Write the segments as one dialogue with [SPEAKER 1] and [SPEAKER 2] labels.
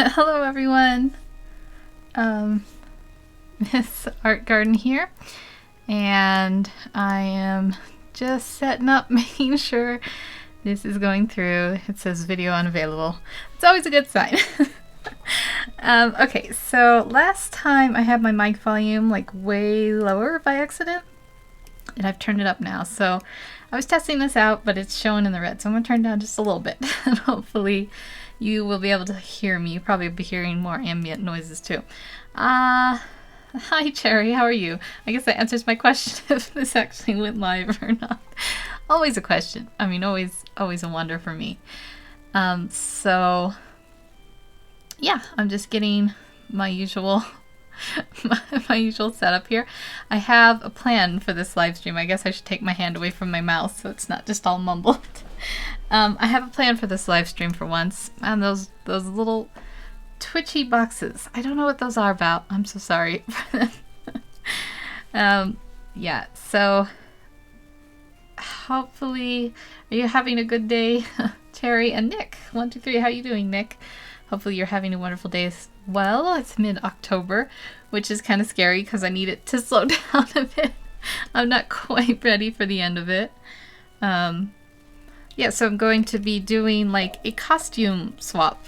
[SPEAKER 1] Hello everyone, Miss Art Garden here, and I am just setting up, making sure this is going through. It says video unavailable. It's always a good sign. Okay, so last time I had my mic volume like way lower by accident, and I've turned it up now. So I was testing this out, but it's showing in the red, so I'm going to turn it down just a little bit, and hopefully you will be able to hear me. You'll probably be hearing more ambient noises too. Hi Cherry, how are you? I guess that answers my question if this actually went live or not. Always a question. I mean, always a wonder for me. So yeah, I'm just getting my usual my usual setup here. I have a plan for this live stream. I guess I should take my hand away from my mouth so it's not just all mumbled. I have a plan for this live stream for once, and those little twitchy boxes, I don't know what those are about. I'm so sorry. Yeah, so hopefully, are you having a good day? Terry and Nick, 1, 2, 3, how you doing, Nick? Hopefully you're having a wonderful day as well. It's mid-October, which is kind of scary because I need it to slow down a bit. I'm not quite ready for the end of it. Yeah, so I'm going to be doing like a costume swap,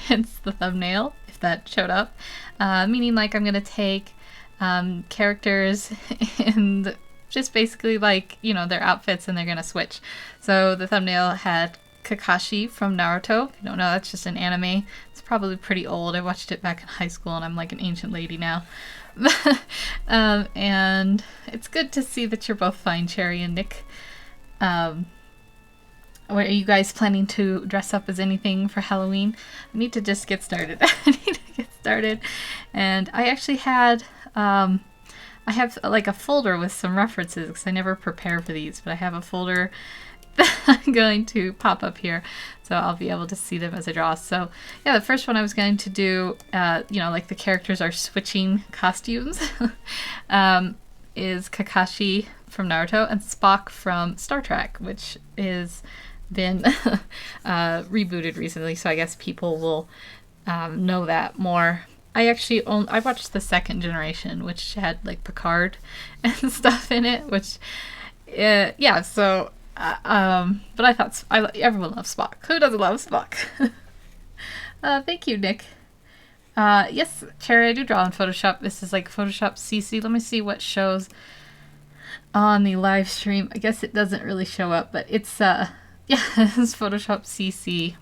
[SPEAKER 1] hence the thumbnail, if that showed up. Meaning like I'm going to take characters and just basically like, you know, their outfits and they're going to switch. So the thumbnail had Kakashi from Naruto. If you don't know, that's just an anime. It's probably pretty old. I watched it back in high school and I'm like an ancient lady now. And it's good to see that you're both fine, Cherry and Nick. Are you guys planning to dress up as anything for Halloween? I need to just get started. And I actually had, I have like a folder with some references because I never prepare for these, but I have a folder that I'm going to pop up here, so I'll be able to see them as I draw. So yeah, the first one I was going to do, you know, like the characters are switching costumes, is Kakashi from Naruto and Spock from Star Trek, which is been rebooted recently, so I guess people will know that more. I actually I watched the second generation, which had like Picard and stuff in it, which yeah, so but I thought everyone loves Spock. Who doesn't love Spock? Thank you, Nick. Yes, Cherry, I do draw in Photoshop. This is like Photoshop CC. Let me see what shows on the live stream. I guess it doesn't really show up, but it's yeah, this is Photoshop CC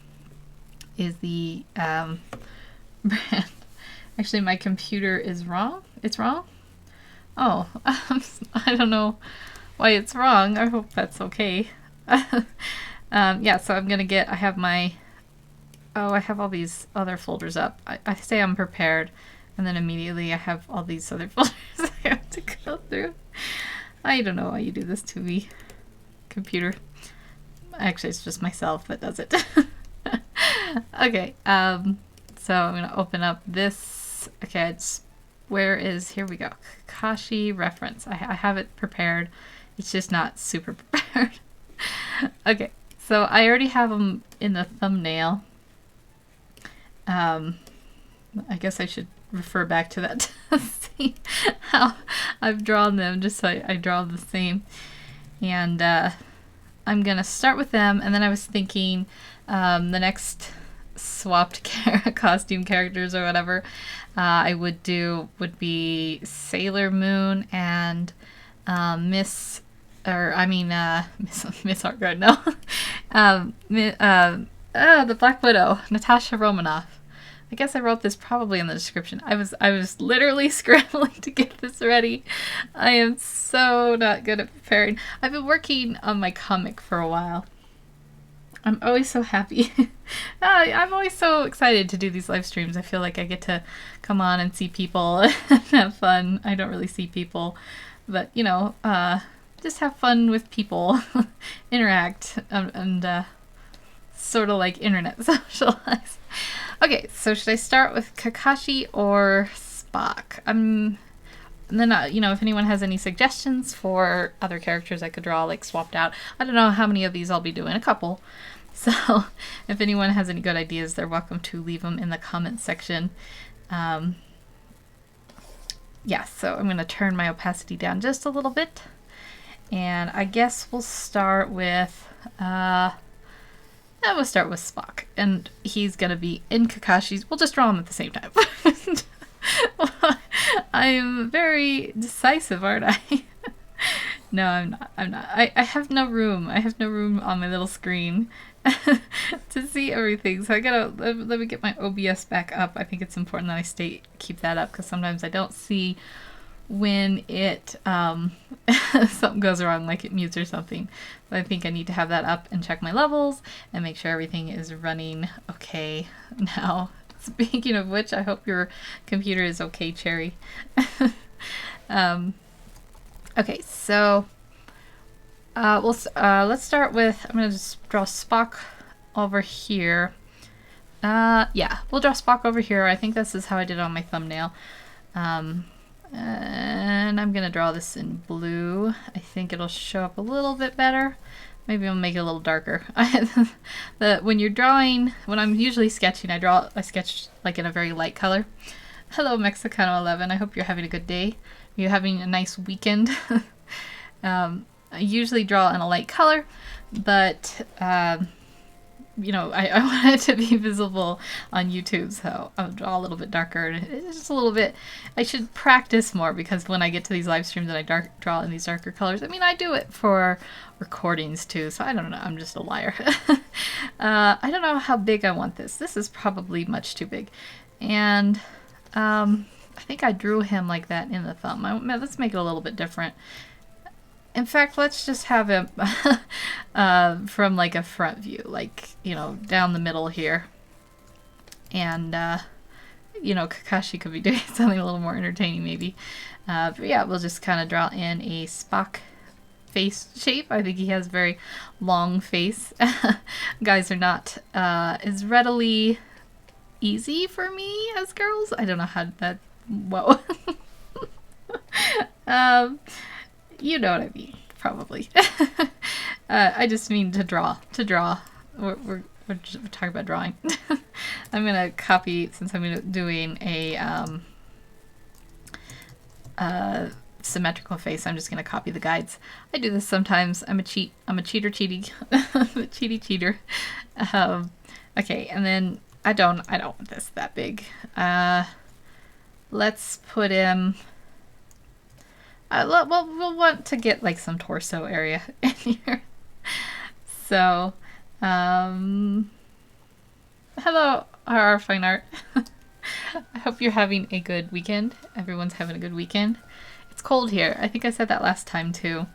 [SPEAKER 1] is the brand. Actually, my computer is wrong. It's wrong? Oh, I don't know why it's wrong. I hope that's okay. Yeah, so I'm gonna get, I have all these other folders up. I say I'm prepared, and then immediately I have all these other folders I have to go through. I don't know why you do this to me, computer. Actually, it's just myself that does it. Okay, so I'm gonna open up this. Okay, here we go. Kakashi reference. I have it prepared. It's just not super prepared. Okay, so I already have them in the thumbnail. I guess I should refer back to that to see how I've drawn them, just so I draw the same. And I'm gonna start with them, and then I was thinking the next swapped costume characters or whatever I would be SailorMoon and Miss Art Garden, no. The Black Widow, Natasha Romanoff. I guess I wrote this probably in the description. I was literally scrambling to get this ready. I am so not good at preparing. I've been working on my comic for a while. I'm always so happy. I'm always so excited to do these live streams. I feel like I get to come on and see people and have fun. I don't really see people, but you know, just have fun with people, interact, and sort of like internet socialize. Okay, so should I start with Kakashi or Spock? And then, you know, if anyone has any suggestions for other characters I could draw, like swapped out. I don't know how many of these I'll be doing. A couple. So if anyone has any good ideas, they're welcome to leave them in the comment section. Yeah, so I'm going to turn my opacity down just a little bit. And I guess we'll start with, we'll start with Spock. And he's going to be in Kakashi's. We'll just draw him at the same time. I'm very decisive, aren't I? No, I'm not. I'm not. I have no room. I have no room on my little screen to see everything. So I gotta, let me get my OBS back up. I think it's important that I keep that up, because sometimes I don't see when it, something goes wrong, like it mutes or something. But I think I need to have that up and check my levels and make sure everything is running okay now. Speaking of which, I hope your computer is okay, Cherry. Okay, so let's start with, I'm going to just draw Spock over here. Yeah, we'll draw Spock over here. I think this is how I did it on my thumbnail. And I'm going to draw this in blue. I think it'll show up a little bit better. Maybe I'll make it a little darker. When you're drawing, when I'm usually sketching, I sketch like in a very light color. Hello, Mexicano11. I hope you're having a good day. You're having a nice weekend. I usually draw in a light color, but you know, I want it to be visible on YouTube, so I'll draw a little bit darker. It's just a little bit, I should practice more, because when I get to these live streams and I draw in these darker colors, I mean, I do it for recordings too, so I don't know, I'm just a liar. I don't know how big I want this. This is probably much too big. And I think I drew him like that in the thumb. Let's make it a little bit different. In fact, let's just have him from like a front view, like, you know, down the middle here. And, you know, Kakashi could be doing something a little more entertaining maybe. But yeah, we'll just kind of draw in a Spock face shape. I think he has a very long face. Guys are not as readily easy for me as girls. I don't know how that, whoa. You know what I mean, probably. I just mean to draw. We're talking about drawing. I'm gonna copy, since I'm doing a symmetrical face, I'm just gonna copy the guides. I do this sometimes. I'm a cheater. I'm a cheater. Okay, and then I don't want this that big. Let's put him. Well, we'll want to get like some torso area in here. So, hello, our fine art. I hope you're having a good weekend. Everyone's having a good weekend. It's cold here. I think I said that last time too.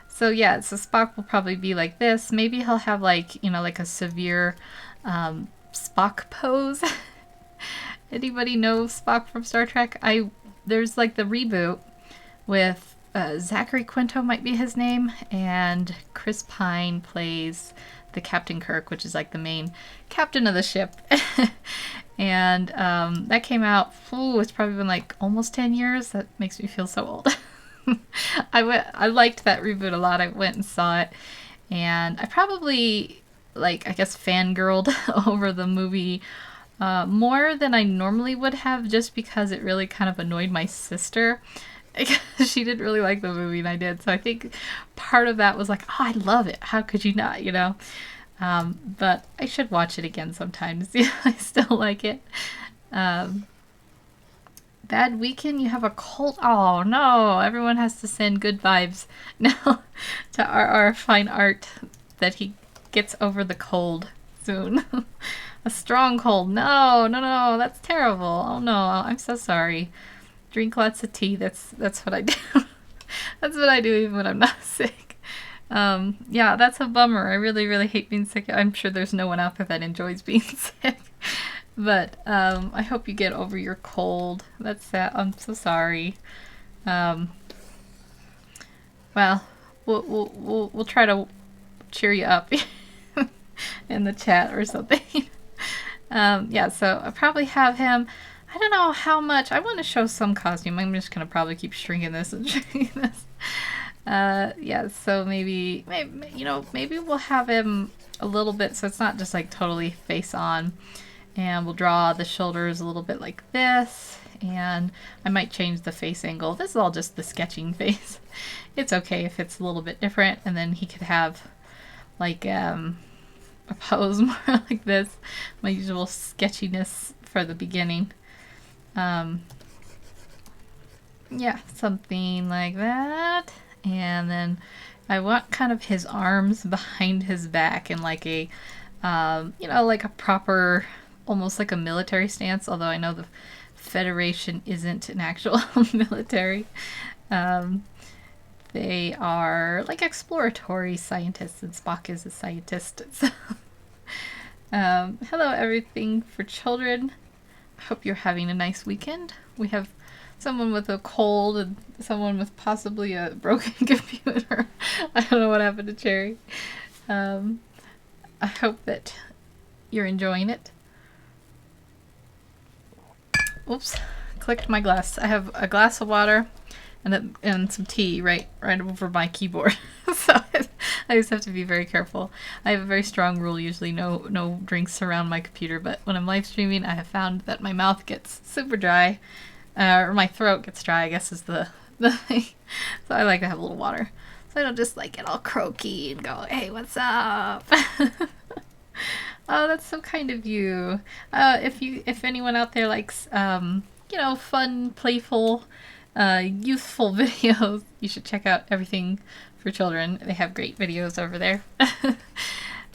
[SPEAKER 1] So yeah, so Spock will probably be like this. Maybe he'll have like, you know, like a severe Spock pose. Anybody know Spock from Star Trek? There's like the reboot with Zachary Quinto might be his name, and Chris Pine plays the Captain Kirk, which is like the main captain of the ship. And that came out, it's probably been like almost 10 years. That makes me feel so old. I liked that reboot a lot. I went and saw it, and I probably, like, I guess fangirled over the movie more than I normally would have, just because it really kind of annoyed my sister. She didn't really like the movie and I did, so I think part of that was like, oh, I love it, how could you not, you know? But I should watch it again sometimes. Yeah, I still like it. Bad weekend, you have a cold. Oh no, everyone has to send good vibes now to our fine art, that he gets over the cold soon. A strong cold. No, that's terrible. Oh no, I'm so sorry. Drink lots of tea. That's what I do. That's what I do even when I'm not sick. Yeah, that's a bummer. I really, really hate being sick. I'm sure there's no one out there that enjoys being sick. But I hope you get over your cold. That's sad. I'm so sorry. Well, we'll try to cheer you up in the chat or something. Yeah, so I probably have him. I don't know how much. I want to show some costume. I'm just going to probably keep shrinking this and shrinking this. Yeah, so maybe, you know, maybe we'll have him a little bit so it's not just like totally face on. And we'll draw the shoulders a little bit like this. And I might change the face angle. This is all just the sketching face. It's okay if it's a little bit different. And then he could have like a pose more like this. My usual sketchiness for the beginning. Yeah, something like that. And then I want kind of his arms behind his back in like a, you know, like a proper, almost like a military stance, although I know the Federation isn't an actual military. They are like exploratory scientists, and Spock is a scientist. So, hello, everything for children. I hope you're having a nice weekend. We have someone with a cold and someone with possibly a broken computer. I don't know what happened to Cherry. I hope that you're enjoying it. Oops, clicked my glass. I have a glass of water and some tea right over my keyboard. So I just have to be very careful. I have a very strong rule, usually no drinks around my computer, but when I'm live streaming, I have found that my mouth gets super dry, or my throat gets dry, I guess is the thing. So I like to have a little water, so I don't just like get all croaky and go, hey, what's up? Oh, that's so kind of you. If anyone out there likes, you know, fun, playful, youthful videos, you should check out Everything for Children. They have great videos over there.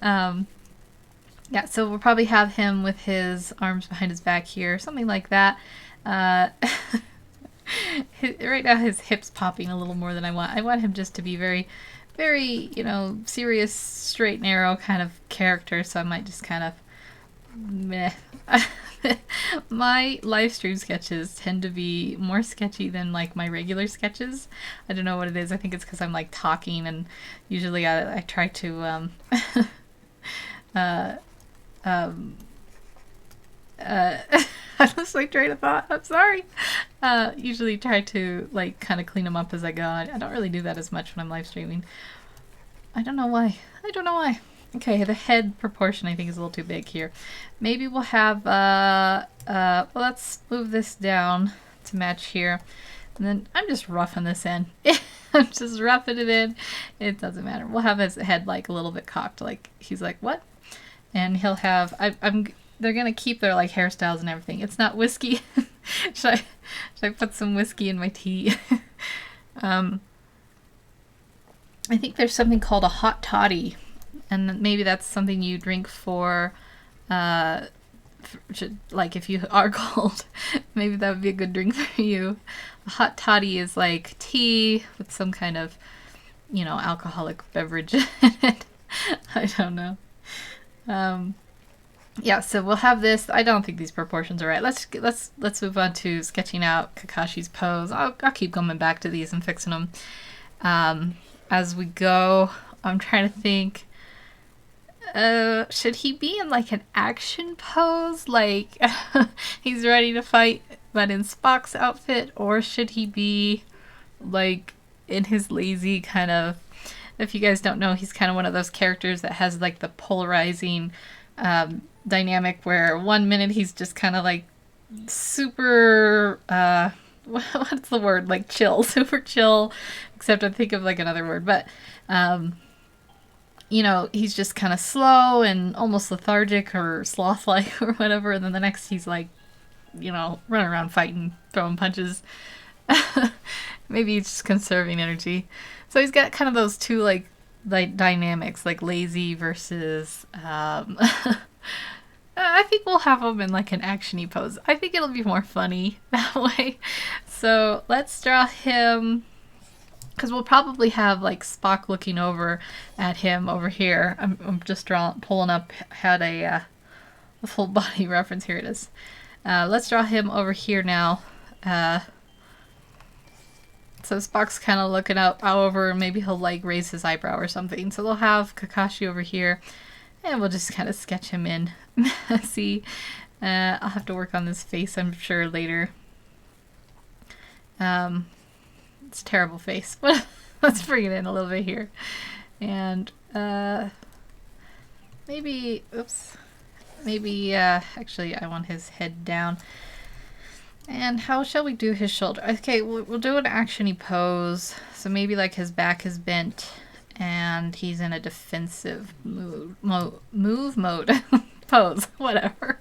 [SPEAKER 1] Yeah, so we'll probably have him with his arms behind his back here, something like that. Right now his hips popping a little more than I want. I want him just to be very, very, you know, serious, straight, narrow kind of character, so I might just kind of meh. My live stream sketches tend to be more sketchy than like my regular sketches. I don't know what it is. I think it's because I'm like talking, and usually I try to I lost my train of thought. I'm sorry. Usually try to like kind of clean them up as I go. I don't really do that as much when I'm live streaming. I don't know why. I don't know why. Okay, the head proportion I think is a little too big here. Maybe we'll have, well, let's move this down to match here. And then I'm just roughing this in. I'm just roughing it in. It doesn't matter. We'll have his head like a little bit cocked. Like, he's like, what? And he'll have, they're going to keep their like hairstyles and everything. It's not whiskey. should I put some whiskey in my tea? I think there's something called a hot toddy, and maybe that's something you drink for, like if you are cold, maybe that would be a good drink for you. A hot toddy is like tea with some kind of, you know, alcoholic beverage in it. I don't know. Yeah, so we'll have this. I don't think these proportions are right. Let's move on to sketching out Kakashi's pose. I'll keep coming back to these and fixing them as we go. I'm trying to think. Should he be in like an action pose, like he's ready to fight, but in Spock's outfit, or should he be like in his lazy kind of? If you guys don't know, he's kind of one of those characters that has like the polarizing dynamic where 1 minute he's just kind of like super what's the word, like chill, super chill, except I think of like another word, but you know, he's just kind of slow and almost lethargic or sloth-like or whatever, and then the next he's like, you know, running around fighting, throwing punches. Maybe he's just conserving energy. So he's got kind of those two like dynamics, like lazy versus I think we'll have him in like an actiony pose. I think it'll be more funny that way. So let's draw him, because we'll probably have like Spock looking over at him over here. I'm just pulling up, had a full body reference. Here it is. Let's draw him over here now. So Spock's kind of looking out over, maybe he'll like raise his eyebrow or something. So we'll have Kakashi over here, and we'll just kind of sketch him in. See, I'll have to work on this face, I'm sure, later. It's a terrible face, but let's bring it in a little bit here. And maybe, oops, maybe, actually I want his head down. And how shall we do his shoulder? Okay, we'll do an action-y pose. So maybe like his back is bent and he's in a defensive move mode. Pose, whatever.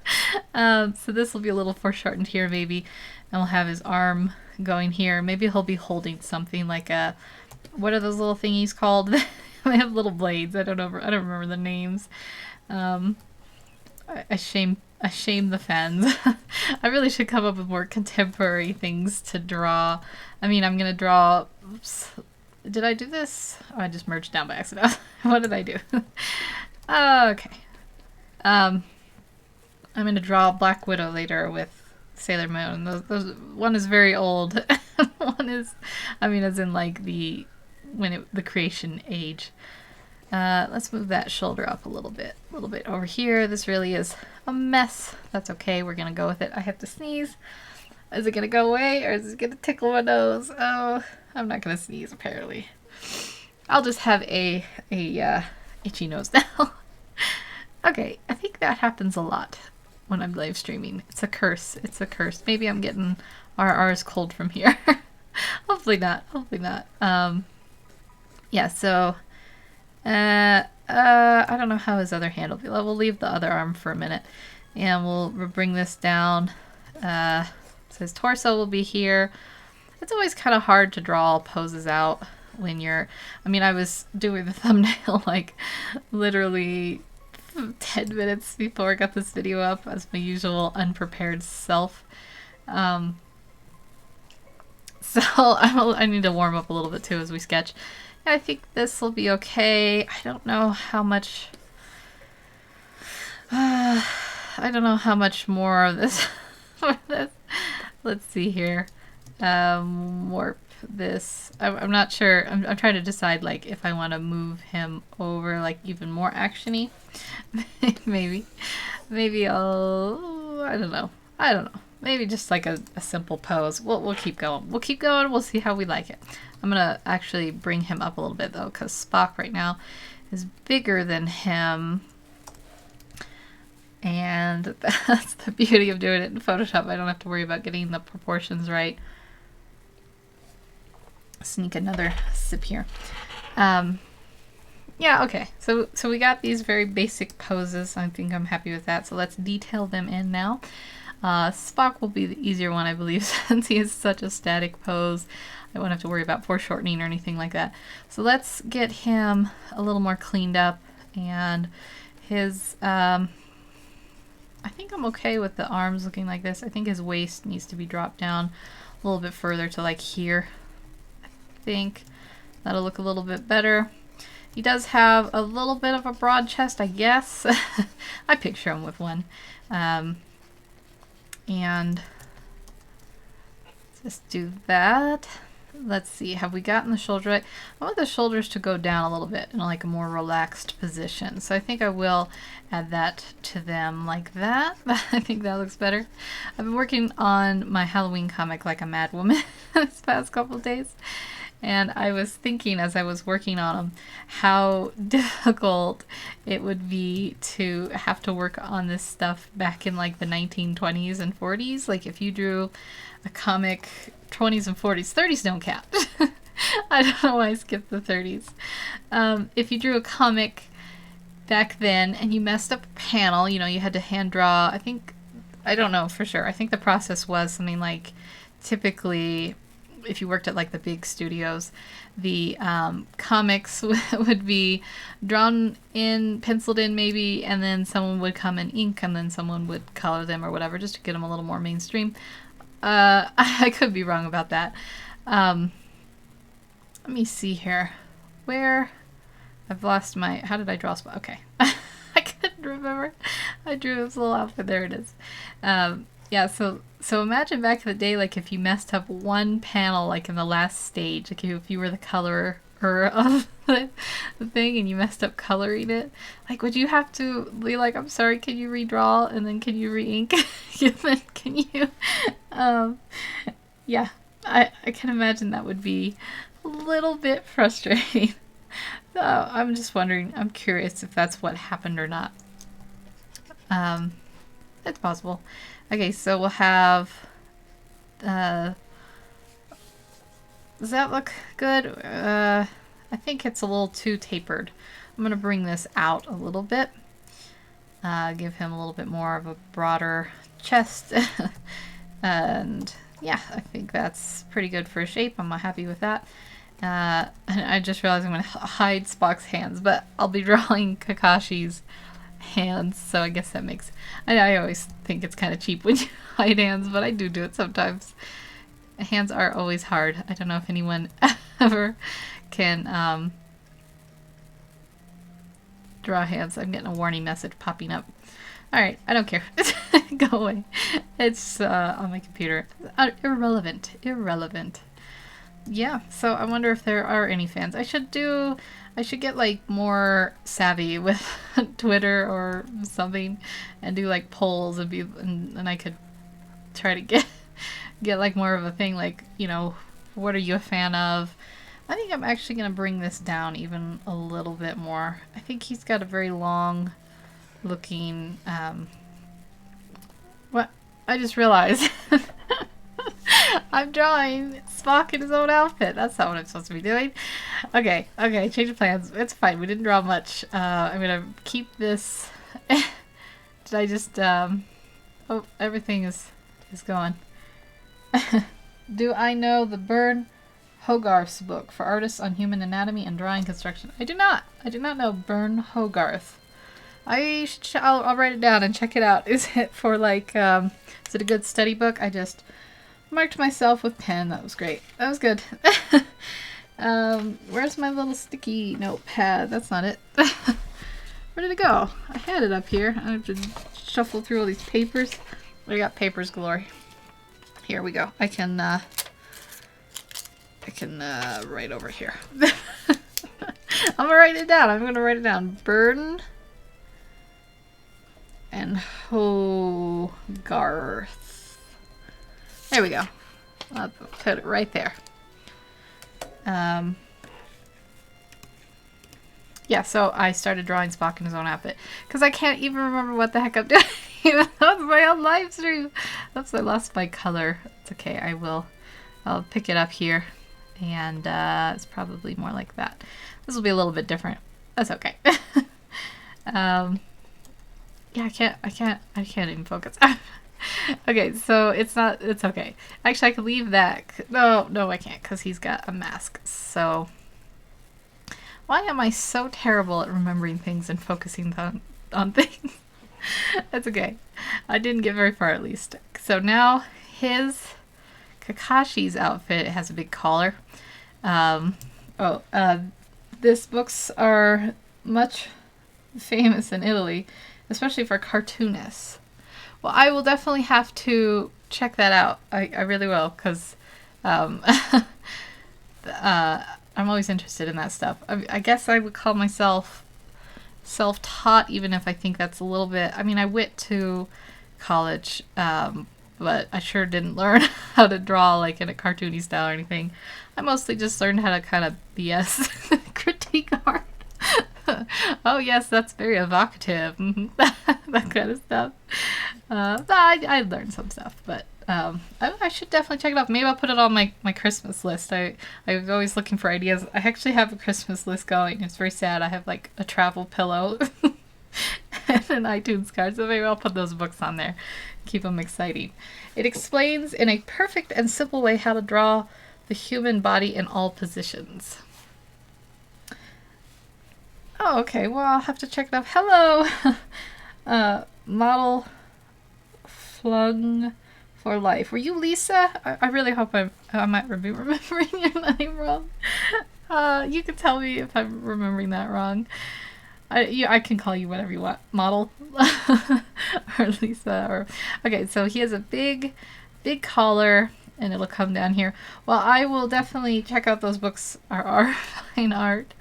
[SPEAKER 1] So this will be a little foreshortened here maybe. And we'll have his arm going here. Maybe he'll be holding something like a, what are those little thingies called? They have little blades. I don't remember the names. I shame the fans. I really should come up with more contemporary things to draw. I mean, I'm gonna draw. Oops, did I do this? Oh, I just merged down by accident. What did I do? Okay. I'm gonna draw Black Widow later with SailorMoon. Those one is very old. One is, I mean, as in like the creation age. Let's move that shoulder up a little bit over here. This really is a mess. That's okay. We're gonna go with it. I have to sneeze. Is it gonna go away or is it gonna tickle my nose? Oh, I'm not gonna sneeze apparently. I'll just have a itchy nose now. Okay, I think that happens a lot when I'm live streaming. It's a curse. It's a curse. Maybe I'm getting RR's cold from here. Hopefully not. Hopefully not. Yeah. So. I don't know how his other hand will be. We'll leave the other arm for a minute and we'll bring this down. So his torso will be here. It's always kind of hard to draw poses out when you're, I mean, I was doing the thumbnail like literally 10 minutes before I got this video up as my usual unprepared self. So I need to warm up a little bit too as we sketch. I think this will be okay. I don't know how much more of this. Let's see here. Warp this. I'm not sure. I'm trying to decide like if I want to move him over like even more actiony. Maybe I'll. I don't know. Maybe just like a simple pose. We'll keep going. We'll see how we like it. I'm gonna actually bring him up a little bit though, because Spock right now is bigger than him. And that's the beauty of doing it in Photoshop. I don't have to worry about getting the proportions right. Sneak another sip here. Yeah, okay. So we got these very basic poses. I think I'm happy with that. So let's detail them in now. Spock will be the easier one, I believe, since he is such a static pose. I won't have to worry about foreshortening or anything like that. So let's get him a little more cleaned up. And his, I think I'm okay with the arms looking like this. I think his waist needs to be dropped down a little bit further to like here. I think that'll look a little bit better. He does have a little bit of a broad chest, I guess. I picture him with one. And just do that. Let's see, have we gotten the shoulder right? I want the shoulders to go down a little bit in like a more relaxed position. So I think I will add that to them like that. I think that looks better. I've been working on my Halloween comic like a mad woman this past couple of days. And I was thinking as I was working on them how difficult it would be to have to work on this stuff back in like the 1920s and 40s. Like if you drew a comic 20s and 40s, 30s don't count. I don't know why I skipped the 30s. If you drew a comic back then and you messed up a panel, you know, you had to hand draw, I don't know for sure. I think the process was something like typically if you worked at like the big studios, the comics would be drawn in, penciled in maybe, and then someone would come and ink, and then someone would color them or whatever, just to get them a little more mainstream. I could be wrong about that. Let me see here. Where? I've lost my... How did I draw Spock? Okay. I couldn't remember. I drew his little outfit. There it is. Yeah, so imagine back in the day, like, if you messed up one panel, like, in the last stage, like, if you were the colorer of the thing and you messed up coloring it, like, would you have to be like, I'm sorry, can you redraw, and then can you re-ink, and then can you, yeah, I can imagine that would be a little bit frustrating. I'm just wondering. I'm curious if that's what happened or not. It's possible. Okay, so we'll have. Does that look good? I think it's a little too tapered. I'm gonna bring this out a little bit. Give him a little bit more of a broader chest. And yeah, I think that's pretty good for a shape. I'm happy with that. And I just realized I'm going to hide Spock's hands, but I'll be drawing Kakashi's hands, so I guess that makes... I always think it's kind of cheap when you hide hands, but I do it sometimes. Hands are always hard. I don't know if anyone ever can draw hands. I'm getting a warning message popping up. Alright, I don't care. Go away. It's on my computer. Irrelevant. Irrelevant. Yeah, so I wonder if there are any fans. I should get like more savvy with Twitter or something and do like polls and I could try to get like more of a thing, like, you know, what are you a fan of? I think I'm actually going to bring this down even a little bit more. I think he's got a very long looking what? I just realized I'm drawing Spock in his own outfit. That's not what I'm supposed to be doing. Okay, change of plans. It's fine. We didn't draw much. I'm gonna keep this. Did I just oh, everything is going. Do I know the Bern Hogarth's book for artists on human anatomy and drawing construction? I do not. I do not know Bern Hogarth. I'll write it down and check it out. Is it for like is it a good study book? I just marked myself with pen. That was great. That was good. Where's my little sticky notepad? That's not it. Where did it go? I had it up here. I have to shuffle through all these papers. I got papers galore. Here we go. I can write over here. I'm gonna write it down. I'm gonna write it down. Burden and Hogarth. There we go. I'll put it right there. Yeah, so I started drawing Spock in his own outfit because I can't even remember what the heck I'm doing. That was my own live stream. Oops, I lost my color. It's okay. I'll pick it up here, and it's probably more like that. This will be a little bit different. That's okay. Yeah, I can't even focus. Okay, so it's okay. Actually, I could leave that. No, I can't, because he's got a mask. So, why am I so terrible at remembering things and focusing on things? That's okay. I didn't get very far, at least. So now, Kakashi's outfit has a big collar. These books are much famous in Italy, especially for cartoonists. Well, I will definitely have to check that out. I really will, because I'm always interested in that stuff. I guess I would call myself self-taught, even if I think that's a little bit... I mean, I went to college, but I sure didn't learn how to draw like in a cartoony style or anything. I mostly just learned how to kind of BS critique art. Oh yes, that's very evocative. That kind of stuff. I learned some stuff, but I should definitely check it out. Maybe I'll put it on my Christmas list. I was always looking for ideas. I actually have a Christmas list going. It's very sad. I have like a travel pillow and an iTunes card, so maybe I'll put those books on there. Keep them exciting. It explains in a perfect and simple way how to draw the human body in all positions. Oh, okay. Well, I'll have to check it out. Hello! Model Flung for Life. Were you Lisa? I really hope I might be remembering your name wrong. You can tell me if I'm remembering that wrong. I can call you whatever you want. Model. Or Lisa. Or okay, so he has a big collar, and it'll come down here. Well, I will definitely check out those books. Are fine art.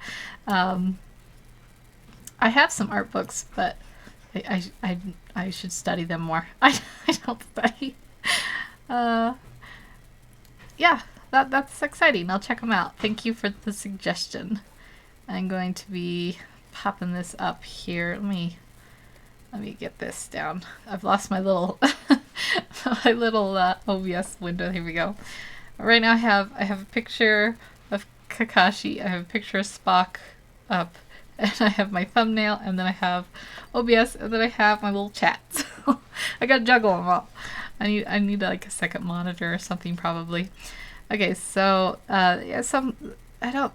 [SPEAKER 1] I have some art books, but I should study them more. I don't study. Yeah, that's exciting. I'll check them out. Thank you for the suggestion. I'm going to be popping this up here. Let me get this down. I've lost my little my little OBS window. Here we go. Right now I have a picture of Kakashi. I have a picture of Spock up, and I have my thumbnail, and then I have OBS, and then I have my little chat. So I gotta juggle them all. I need like a second monitor or something probably. Okay, so yeah, I don't.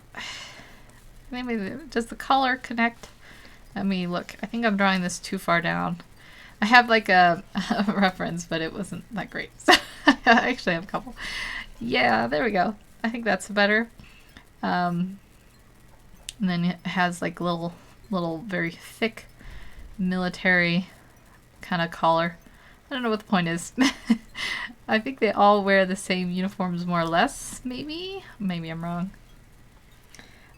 [SPEAKER 1] Maybe does the color connect? Let me look. I think I'm drawing this too far down. I have like a reference, but it wasn't that great. So I actually have a couple. Yeah, there we go. I think that's better. And then it has like little very thick military kind of collar. I don't know what the point is. I think they all wear the same uniforms more or less, maybe? Maybe I'm wrong.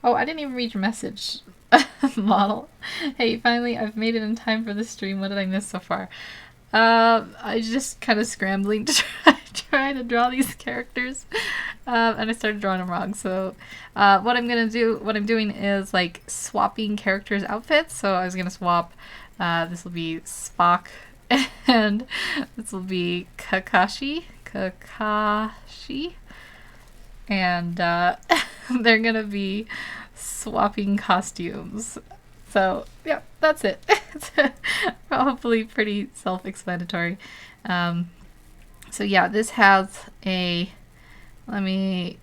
[SPEAKER 1] Oh, I didn't even read your message, model. Hey, finally, I've made it in time for the stream. What did I miss so far? I just kind of scrambling to try to draw these characters, and I started drawing them wrong. So, what I'm doing is like swapping characters' outfits. So I was gonna swap. This will be Spock, and this will be Kakashi, and they're gonna be swapping costumes. So yeah, that's it. It's probably pretty self-explanatory. So yeah, this has a. Let me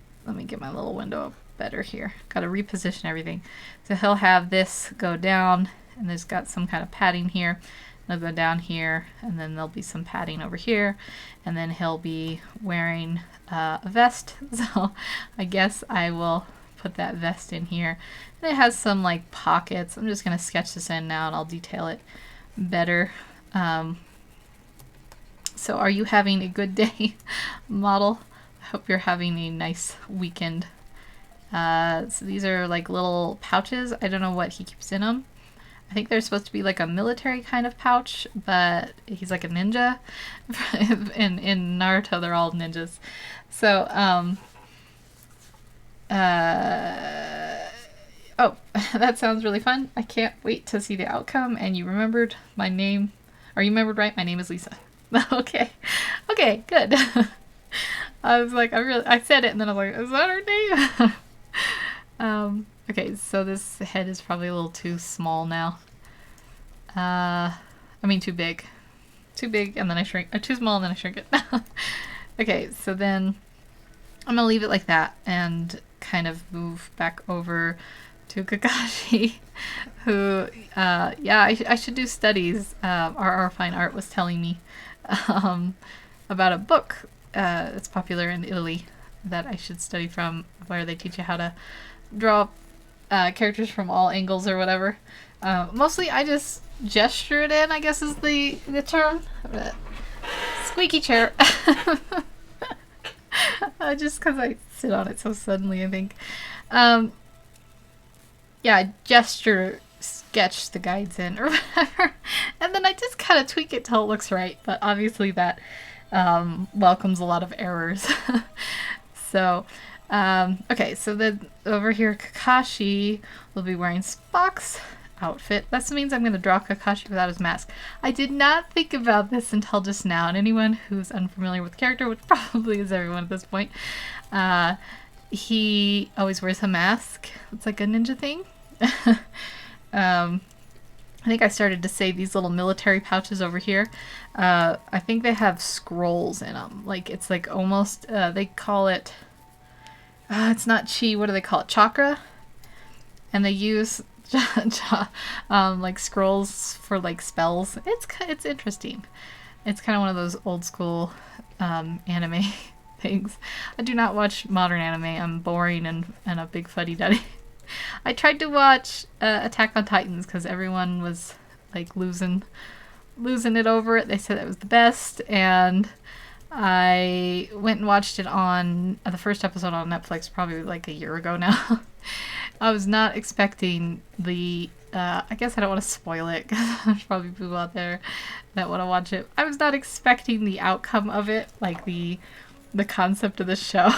[SPEAKER 1] get my little window up better here. Got to reposition everything. So he'll have this go down, and there's got some kind of padding here. They'll go down here, and then there'll be some padding over here, and then he'll be wearing a vest. So I guess I will put that vest in here. And it has some like pockets. I'm just gonna sketch this in now, and I'll detail it better. So are you having a good day, model? I hope you're having a nice weekend. So these are like little pouches. I don't know what he keeps in them. I think they're supposed to be like a military kind of pouch, but he's like a ninja. in Naruto, they're all ninjas. So, oh, that sounds really fun. I can't wait to see the outcome. And you remembered my name, or you remembered right? My name is Lisa. Okay. Okay, good. I was like, I said it, and then I was like, is that her name? Okay, so this head is probably a little too small now. I mean too big. Too big, and then I shrink, or too small, and then I shrink it. Okay, so then I'm gonna leave it like that, and kind of move back over to Kakashi, who, yeah, I should do studies. Our fine art was telling me about a book that's popular in Italy that I should study from, where they teach you how to draw characters from all angles or whatever. Mostly I just gesture it in, I guess is the term. Squeaky chair. Just because I sit on it so suddenly, I think. Yeah, I gesture sketch the guides in or whatever, and then I just kind of tweak it till it looks right, but obviously that welcomes a lot of errors. So okay, so then over here Kakashi will be wearing Spock's outfit. That means I'm going to draw Kakashi without his mask. I did not think about this until just now, and anyone who's unfamiliar with the character, which probably is everyone at this point, he always wears a mask. It's like a ninja thing. I think I started to say these little military pouches over here. I think they have scrolls in them. Like, it's like almost, they call it, it's not chi, what do they call it? Chakra? And they use like scrolls for like spells. It's interesting. It's kind of one of those old school anime things. I do not watch modern anime. I'm boring and a big fuddy-duddy. I tried to watch Attack on Titans because everyone was like losing it over it. They said it was the best, and I went and watched it on the first episode on Netflix probably like a year ago now. I was not expecting the I guess I don't want to spoil it because there's probably people out there that want to watch it. I was not expecting the outcome of it, like the concept of the show.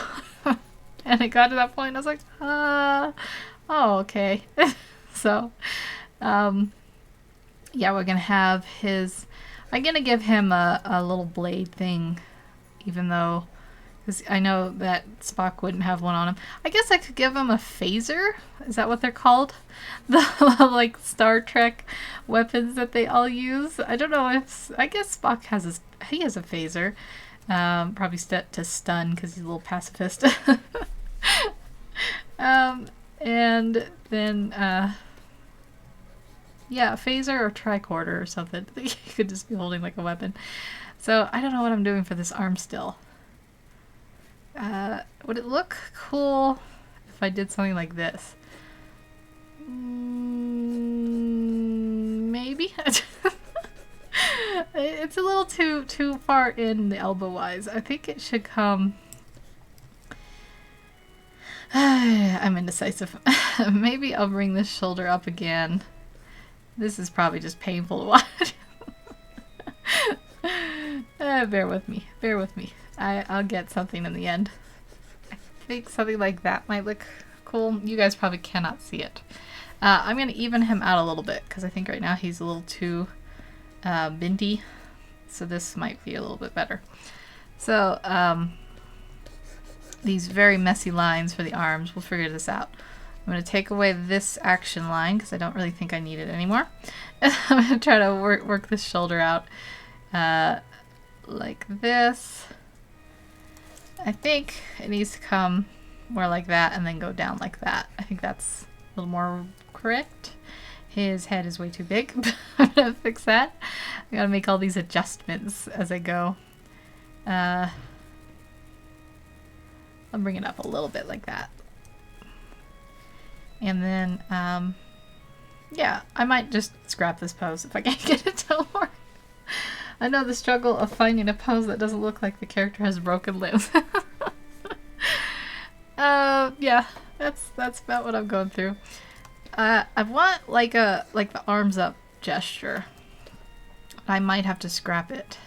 [SPEAKER 1] And it got to that point, I was like, Oh, okay. So, yeah, we're gonna have his. I'm gonna give him a little blade thing, even though, because I know that Spock wouldn't have one on him. I guess I could give him a phaser. Is that what they're called? The like Star Trek weapons that they all use. I don't know if I guess Spock has he has a phaser. Probably to stun because he's a little pacifist. And then yeah, a phaser or tricorder or something. He could just be holding like a weapon. So I don't know what I'm doing for this arm still. Would it look cool if I did something like this? Maybe. It's a little too far in the elbow wise. I think it should come. I'm indecisive. Maybe I'll bring this shoulder up again. This is probably just painful to watch. Bear with me. Bear with me. I'll get something in the end. I think something like that might look cool. You guys probably cannot see it. I'm going to even him out a little bit because I think right now he's a little too bindy. So this might be a little bit better. So these very messy lines for the arms, we'll figure this out. I'm going to take away this action line because I don't really think I need it anymore. I'm going to try to work this shoulder out like this. I think it needs to come more like that and then go down like that. I think that's a little more correct. His head is way too big. I'm going to fix that. I got to make all these adjustments as I go. I'll bring it up a little bit like that. And then, yeah, I might just scrap this pose if I can't get it to work. I know the struggle of finding a pose that doesn't look like the character has broken limbs. Yeah, that's about what I'm going through. I want like the arms up gesture. I might have to scrap it.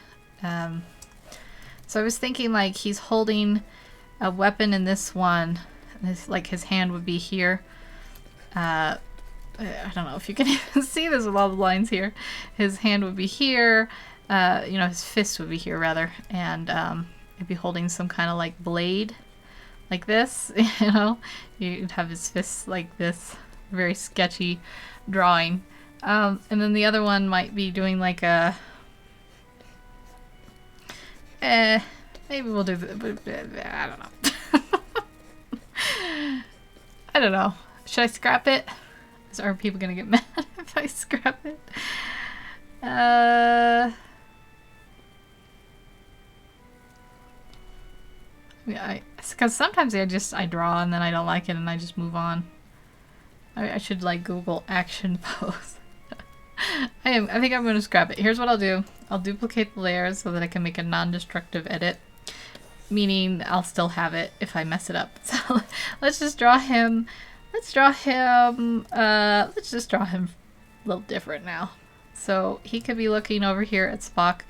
[SPEAKER 1] So I was thinking like he's holding a weapon in this one. This, like his hand would be here. I don't know if you can even see this with all the lines here. His hand would be here. You know, his fist would be here rather, and he'd be holding some kind of like blade, like this. You know, you'd have his fists like this. Very sketchy drawing. And then the other one might be doing like a. Maybe we'll do. I don't know. I don't know. Should I scrap it? Are people gonna get mad if I scrap it? Yeah, because sometimes I draw and then I don't like it and I just move on. I should like Google action pose. I think I'm gonna scrap it. Here's what I'll do. I'll duplicate the layers so that I can make a non-destructive edit. Meaning I'll still have it if I mess it up. So let's just draw him. Let's just draw him a little different now. So he could be looking over here at Spock.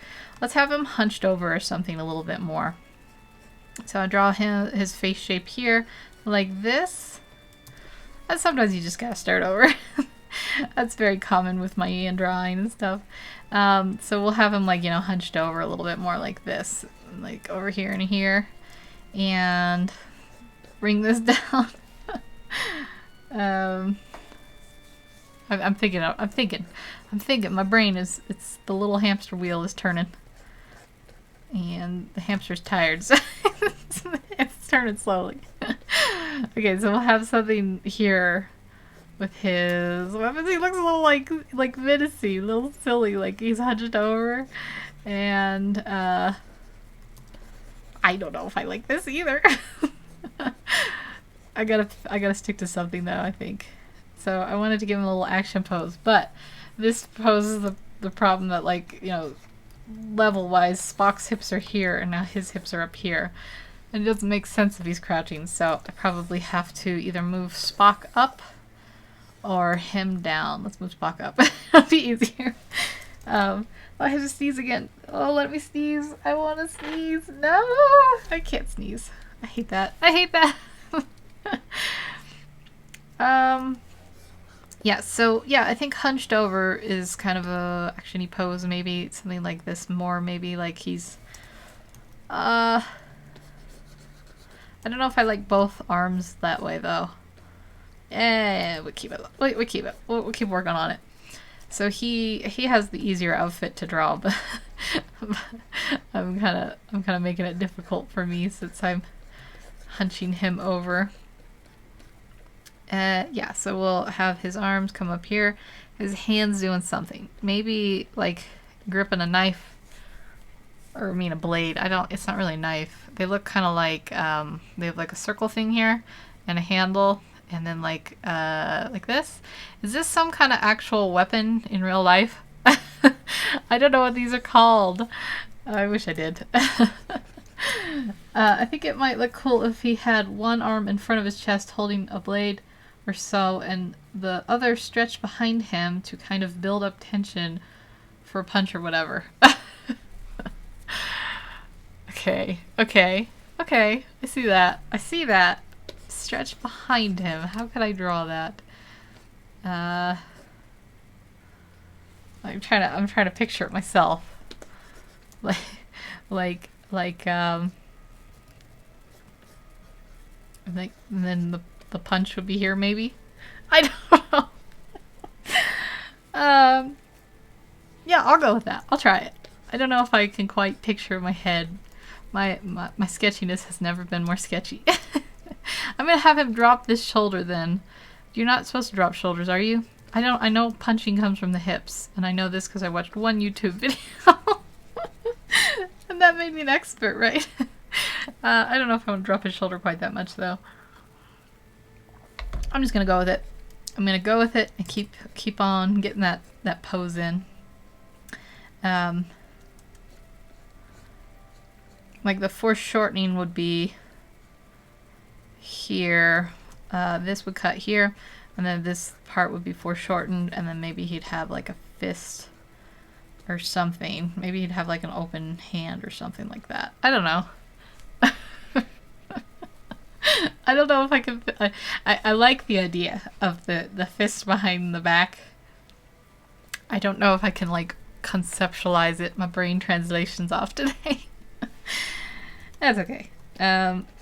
[SPEAKER 1] Let's have him hunched over or something a little bit more. So I draw his face shape here like this. And sometimes you just gotta start over. That's very common with my Ian drawing and stuff. So we'll have him like, you know, hunched over a little bit more like this. Like over here and here. And bring this down. I'm thinking. My brain it's the little hamster wheel is turning. And the hamster's tired, so it's turning slowly. Okay, so we'll have something here with his weapons. He looks a little like menacing, a little silly, like he's hunched over. And I don't know if I like this either. I gotta stick to something though, I think. So I wanted to give him a little action pose, but this poses the problem that, like, you know, level wise Spock's hips are here and now his hips are up here. And it doesn't make sense if he's crouching, so I probably have to either move Spock up or him down. Let's move Spock up. It'll be easier. I have to sneeze again. Oh, let me sneeze. I want to sneeze. No, I can't sneeze. I hate that. Yeah, so yeah, I think hunched over is kind of a actiony pose, maybe something like this more, maybe like he's I don't know if I like both arms that way though. We keep it. We keep it. We'll keep working on it. So he has the easier outfit to draw, but I'm kind of making it difficult for me since I'm hunching him over. Yeah, so we'll have his arms come up here, his hands doing something. Maybe like gripping a knife, or I mean a blade. It's not really a knife. They look kind of like, they have like a circle thing here and a handle, and then like this. Is this some kind of actual weapon in real life? I don't know what these are called. I wish I did. I think it might look cool if he had one arm in front of his chest holding a blade or so, and the other stretched behind him to kind of build up tension for a punch or whatever. Okay. I see that. Stretched behind him. How could I draw that? I'm trying to picture it myself. And then the punch would be here, maybe. I don't know. Yeah, I'll go with that. I'll try it. I don't know if I can quite picture my head. My sketchiness has never been more sketchy. I'm gonna have him drop this shoulder then. You're not supposed to drop shoulders, are you? I know punching comes from the hips, and I know this because I watched one YouTube video. And that made me an expert, right? I don't know if I want to drop his shoulder quite that much, though. I'm just gonna go with it. I'm gonna go with it and keep on getting that pose in. Like the foreshortening would be here. This would cut here, and then this part would be foreshortened, and then maybe he'd have like a fist or something. Maybe he'd have like an open hand or something like that. I don't know. I don't know if I can... I like the idea of the fist behind the back. I don't know if I can like conceptualize it. My brain translation's off today. That's okay.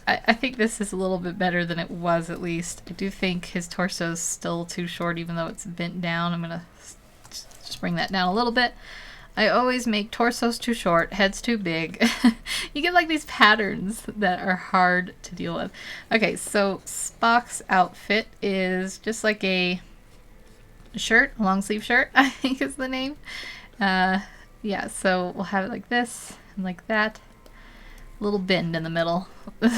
[SPEAKER 1] I think this is a little bit better than it was, at least. I do think his torso's still too short, even though it's bent down. I'm gonna just bring that down a little bit. I always make torsos too short, heads too big. You get like these patterns that are hard to deal with. Okay, so Spock's outfit is just like a shirt, a long sleeve shirt, I think is the name. Yeah, so we'll have it like this and like that. Little bend in the middle is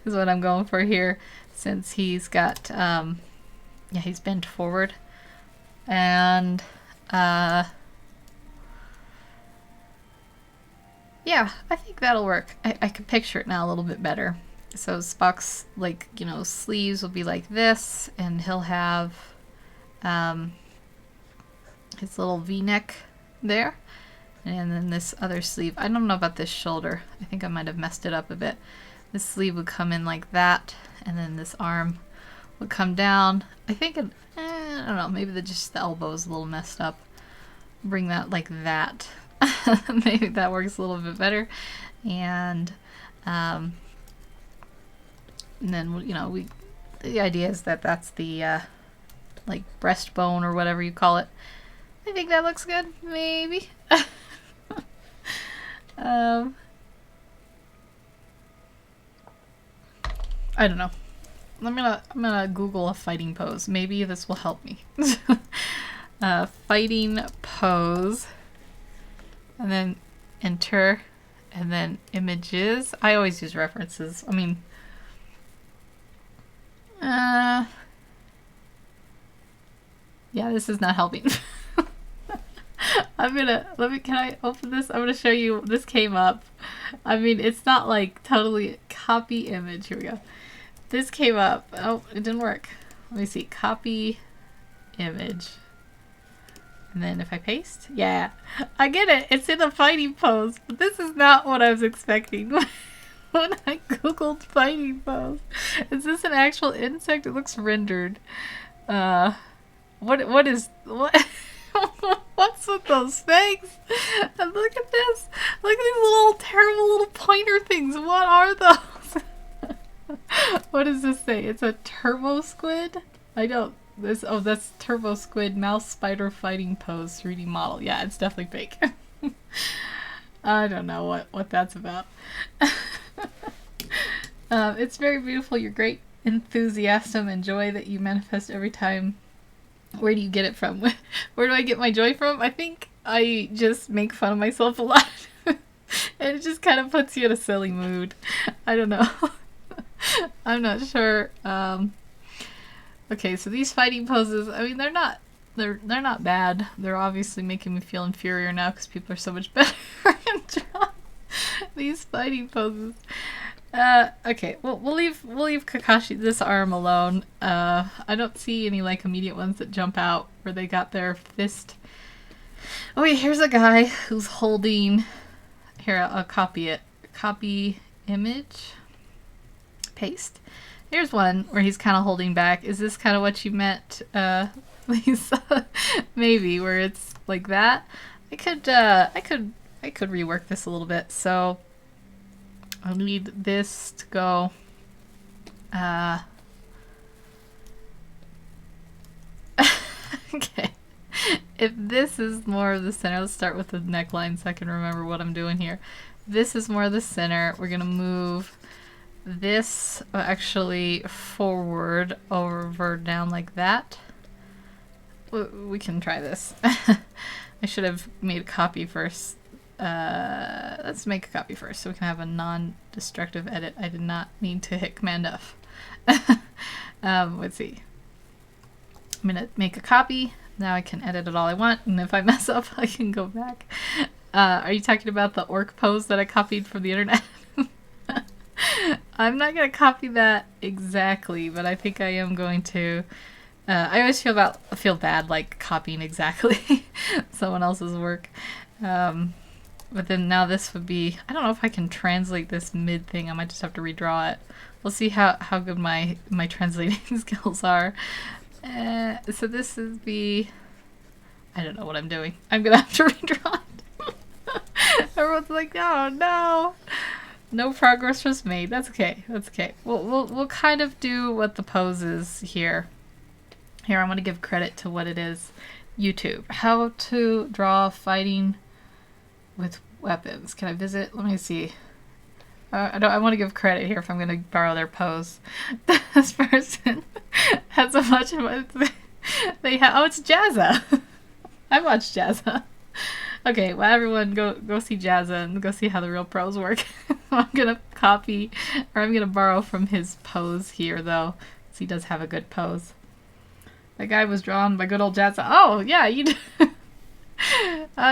[SPEAKER 1] what I'm going for here, since he's got yeah, he's bent forward, and yeah, I think that'll work. I can picture it now a little bit better. So Spock's, like, you know, sleeves will be like this, and he'll have his little V-neck there. And then this other sleeve, I don't know about this shoulder. I think I might have messed it up a bit. This sleeve would come in like that, and then this arm would come down. I think, I don't know, maybe just the elbow is a little messed up. Bring that like that. Maybe that works a little bit better. And then, you know, the idea is that that's the like breastbone or whatever you call it. I think that looks good, maybe. I don't know. I'm gonna Google a fighting pose. Maybe this will help me. Fighting pose, and then enter, and then images. I always use references. I mean, yeah, this is not helping. Can I open this? I'm gonna show you. This came up. I mean, it's not like totally copy image. Here we go. This came up. Oh, it didn't work. Let me see. Copy image. And then if I paste, yeah, I get it. It's in a fighting pose, but this is not what I was expecting. when I googled fighting pose. Is this an actual insect? It looks rendered. What is what? What's with those things? And look at this. Look at these little terrible little pointer things. What are those? What does this say? It's a turbo squid? I don't. This. Oh, that's turbo squid mouse spider fighting pose 3D model. Yeah, it's definitely fake. I don't know what that's about. It's very beautiful. Your great enthusiasm and joy that you manifest every time. Where do you get it from? Where do I get my joy from? I think I just make fun of myself a lot. And it just kind of puts you in a silly mood. I don't know. I'm not sure. Okay, so these fighting poses, I mean, they're not bad. They're obviously making me feel inferior now because people are so much better at drawing these fighting poses. Okay, well, we'll leave Kakashi this arm alone. I don't see any like immediate ones that jump out where they got their fist. Oh wait, here's a guy who's holding. Here, I'll copy it. Copy image. Paste. Here's one where he's kind of holding back. Is this kind of what you meant, Lisa? Maybe where it's like that. I could rework this a little bit. So I'll need this to go. Okay. If this is more of the center, let's start with the neckline so I can remember what I'm doing here. This is more of the center. We're gonna move this actually forward, over, down like that. We can try this. I should have made a copy first. Let's make a copy first so we can have a non-destructive edit. I did not need to hit Command F. Let's see. I'm gonna make a copy. Now I can edit it all I want, and if I mess up, I can go back. Are you talking about the orc pose that I copied from the internet? I'm not gonna copy that exactly, but I think I am going to. I always feel bad like copying exactly someone else's work. But then now this would be, I don't know if I can translate this mid thing. I might just have to redraw it. We'll see how good my translating skills are. So this would be, I don't know what I'm doing. I'm gonna have to redraw it. Everyone's like, oh no. No progress was made. That's okay. That's okay. We'll kind of do what the pose is here. Here, I'm going to give credit to what it is. YouTube. How to draw fighting with weapons. Can I visit? Let me see. I want to give credit here if I'm going to borrow their pose. This person has a bunch of... They have... Oh, it's Jazza. I watched Jazza. Okay, well, everyone go see Jazza and go see how the real pros work. I'm gonna copy, or I'm gonna borrow from his pose here, though, because he does have a good pose. That guy was drawn by good old Jazza. Oh, yeah, you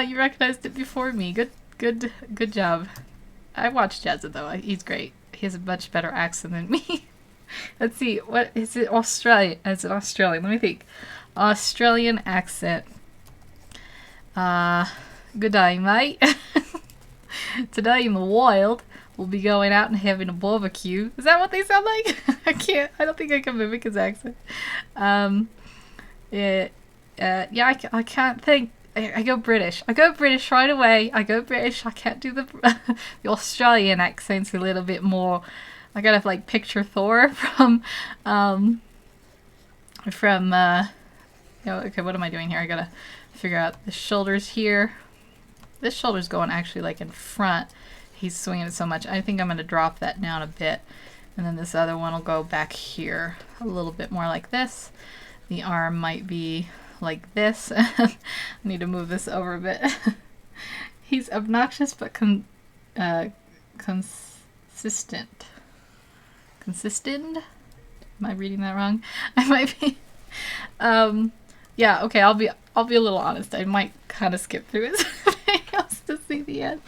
[SPEAKER 1] you recognized it before me. Good job. I watched Jazza, though. He's great. He has a much better accent than me. Let's see, what is it? Australian. Is it Australian? Let me think. Australian accent. Good day, mate. Today in the wild, we'll be going out and having a barbecue. Is that what they sound like? I don't think I can mimic his accent. Yeah, I can't think. I go British. I go British right away. I go British. I can't do the Australian accents a little bit more. I gotta like picture Thor from okay, what am I doing here? I gotta figure out the shoulders here. This shoulder's going actually like in front. He's swinging it so much. I think I'm going to drop that down a bit. And then this other one will go back here a little bit more like this. The arm might be like this. I need to move this over a bit. He's obnoxious but consistent. Consistent? Am I reading that wrong? I might be. Yeah, okay, I'll be a little honest. I might kind of skip through his videos to see the end.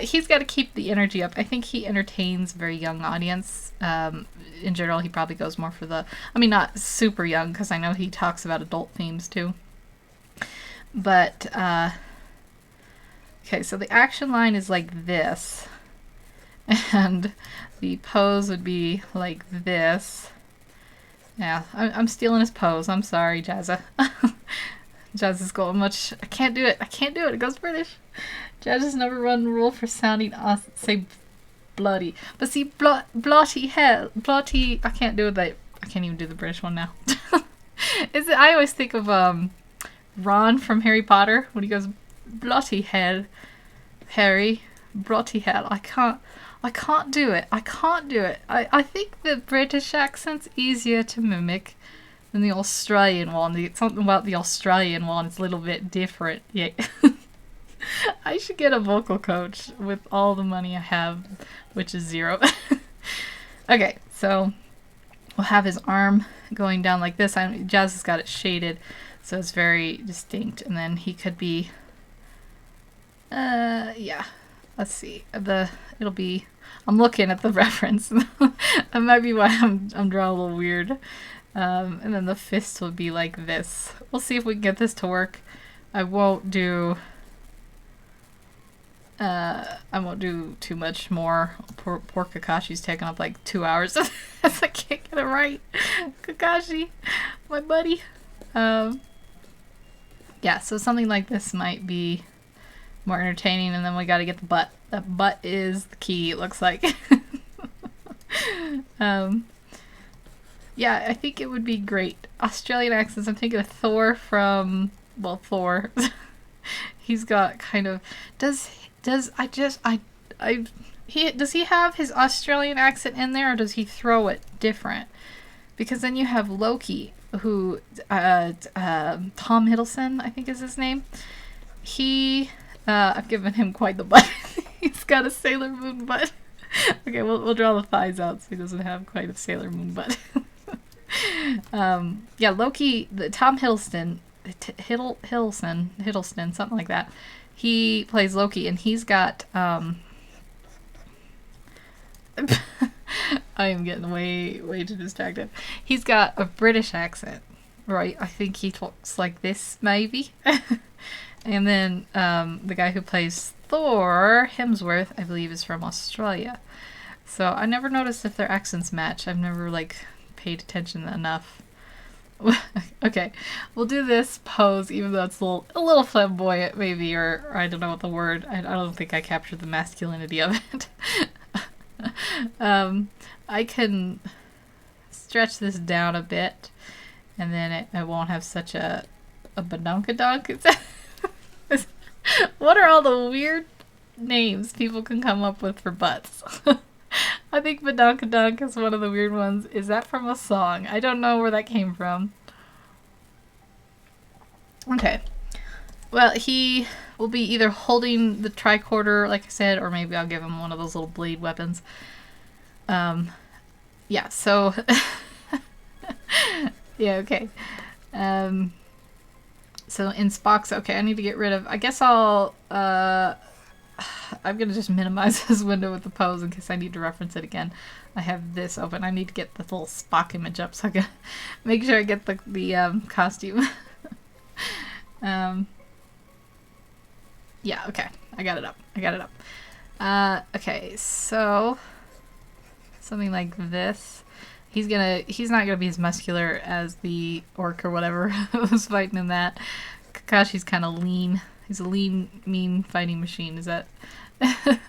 [SPEAKER 1] He's got to keep the energy up. I think he entertains a very young audience. In general, he probably goes more for the... I mean, not super young, because I know he talks about adult themes, too. But, okay, so the action line is like this. And the pose would be like this. Yeah, I'm stealing his pose. I'm sorry, Jazza. Jazza's going much. I can't do it. I can't do it. It goes British. Jazza's #1 rule for sounding us say bloody. But see, blotty hell. Blotty. I can't do that. I can't even do the British one now. Is it? I always think of Ron from Harry Potter when he goes blotty hell. Harry, blotty hell. I can't do it. I can't do it. I think the British accent's easier to mimic than the Australian one. Something about the Australian one is a little bit different. Yeah. I should get a vocal coach with all the money I have, which is 0. Okay, so we'll have his arm going down like this. Jazz has got it shaded, so it's very distinct. And then he could be, yeah. Let's see. It'll be. I'm looking at the reference. That might be why I'm drawing a little weird. And then the fist will be like this. We'll see if we can get this to work. I won't do too much more. Poor Kakashi's taking up like 2 hours. I can't get it right. Kakashi, my buddy. Yeah, so something like this might be more entertaining, and then we got to get the butt. The butt is the key, it looks like. Yeah, I think it would be great. Australian accents, I'm thinking of Thor from, well, Thor. He's got kind of, does he have his Australian accent in there, or does he throw it different? Because then you have Loki, who, Tom Hiddleston, I think is his name. I've given him quite the butt. He's got a SailorMoon butt. Okay, we'll draw the thighs out so he doesn't have quite a SailorMoon butt. Yeah, Loki, Tom Hiddleston, Hiddleston, something like that. He plays Loki, and he's got, I am getting way too distracted. He's got a British accent, right? I think he talks like this, maybe. And then the guy who plays Thor, Hemsworth, I believe is from Australia. So I never noticed if their accents match. I've never, paid attention enough. Okay, we'll do this pose, even though it's a little flamboyant, maybe, or I don't know what the word. I don't think I captured the masculinity of it. I can stretch this down a bit, and then it won't have such a badunkadunk. What are all the weird names people can come up with for butts? I think badunkadunk is one of the weird ones. Is that from a song? I don't know where that came from. Okay. Well, he will be either holding the tricorder, like I said, or maybe I'll give him one of those little blade weapons. Yeah, so... yeah, okay. So in Spock's, okay, I need to get rid of, I guess I'm going to just minimize this window with the pose in case I need to reference it again. I have this open. I need to get the little Spock image up so I can make sure I get the costume. Yeah, okay. I got it up. Okay, so something like this. He's not gonna be as muscular as the orc or whatever who's fighting in that. Kakashi's kind of lean. He's a lean, mean fighting machine. Is that? I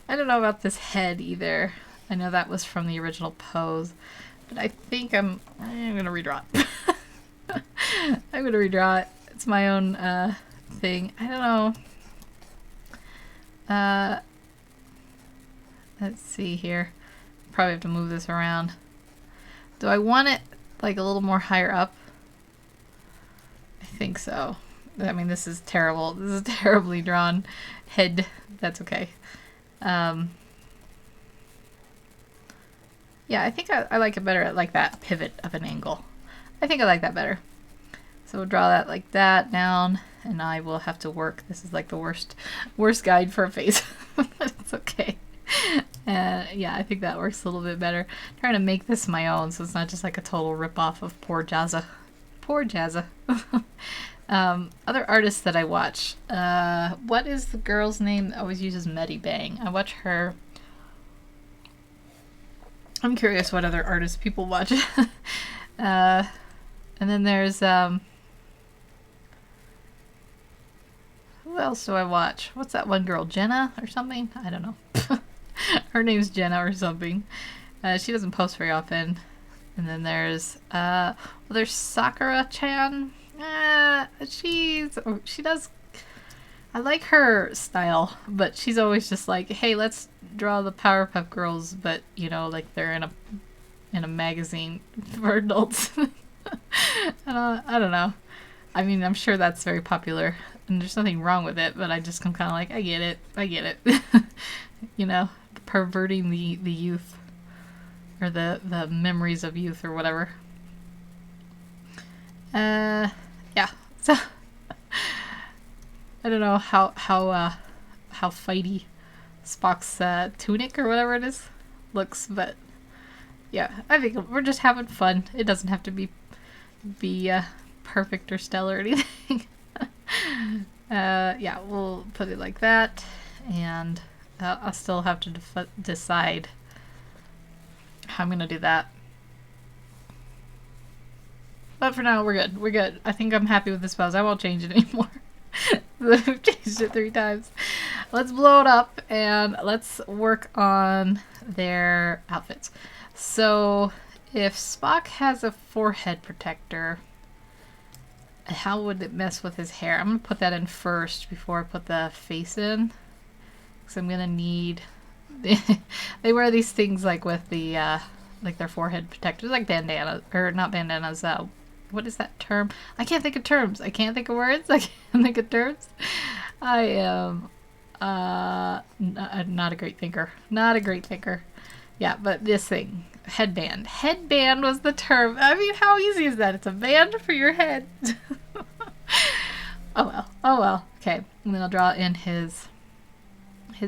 [SPEAKER 1] don't know about this head either. I know that was from the original pose, but I think I'm gonna redraw it. I'm gonna redraw it. It's my own thing. I don't know. Let's see here. Probably have to move this around. Do I want it like a little more higher up? I think so. I mean, this is terrible. This is a terribly drawn head. That's okay. Yeah, I think I like it better at like that pivot of an angle. I think I like that better. So we'll draw that like that down, and I will have to work. This is like the worst guide for a face, but it's okay. Yeah, I think that works a little bit better. I'm trying to make this my own, so it's not just like a total rip-off of poor Jazza. Poor Jazza. Other artists that I watch. What is the girl's name that always uses Medibang? I watch her. I'm curious what other artists people watch. And then there's who else do I watch? What's that one girl, Jenna or something? I don't know. Her name's Jenna or something. She doesn't post very often. And then there's Sakura-chan. She does. I like her style, but she's always just like, hey, let's draw the Powerpuff Girls, but you know, like they're in a magazine for adults. I don't know. I mean, I'm sure that's very popular, and there's nothing wrong with it, but I'm kind of like, I get it. You know, perverting the youth, or the memories of youth, or whatever. Yeah. So I don't know how fighty Spock's tunic or whatever it is looks, but yeah, I think we're just having fun. It doesn't have to be perfect or stellar or anything. Yeah, we'll put it like that, and I'll still have to decide how I'm gonna do that. But for now, we're good. We're good. I think I'm happy with this pose. I won't change it anymore. I've changed it 3 times. Let's blow it up and let's work on their outfits. So, if Spock has a forehead protector, how would it mess with his hair? I'm going to put that in first before I put the face in. Because I'm going to need... They wear these things like with the, like their forehead protectors, like bandanas, or not bandanas, what is that term? I can't think of terms. I can't think of words. I can't think of terms. I am not a great thinker. Not a great thinker. Yeah, but this thing. Headband. Headband was the term. I mean, how easy is that? It's a band for your head. Oh well. Oh well. Okay. And then I'll draw in his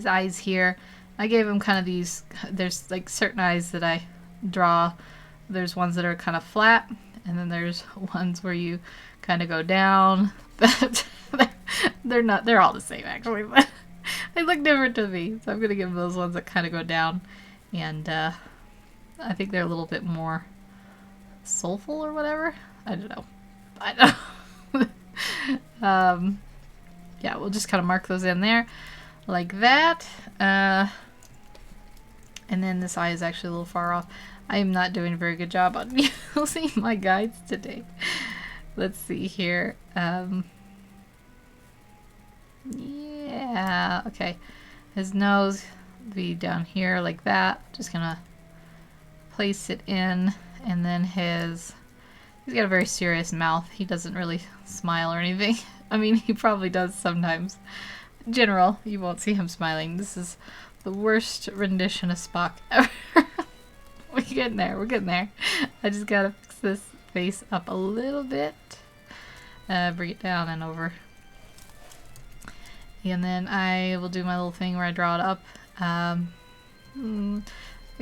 [SPEAKER 1] eyes here. I gave him kind of these, there's like certain eyes that I draw. There's ones that are kind of flat. And then there's ones where you kind of go down. They're all the same actually, but they look different to me. So I'm going to give those ones that kind of go down. And I think they're a little bit more soulful or whatever. I don't know. Yeah, we'll just kind of mark those in there like that. And then this eye is actually a little far off. I am not doing a very good job on using my guides today. Let's see here. Yeah, okay. His nose be down here like that. Just gonna place it in, and then he's got a very serious mouth. He doesn't really smile or anything. I mean, he probably does sometimes. In general, you won't see him smiling. This is the worst rendition of Spock ever. We're getting there. We're getting there. I just gotta fix this face up a little bit. Bring it down and over. And then I will do my little thing where I draw it up. I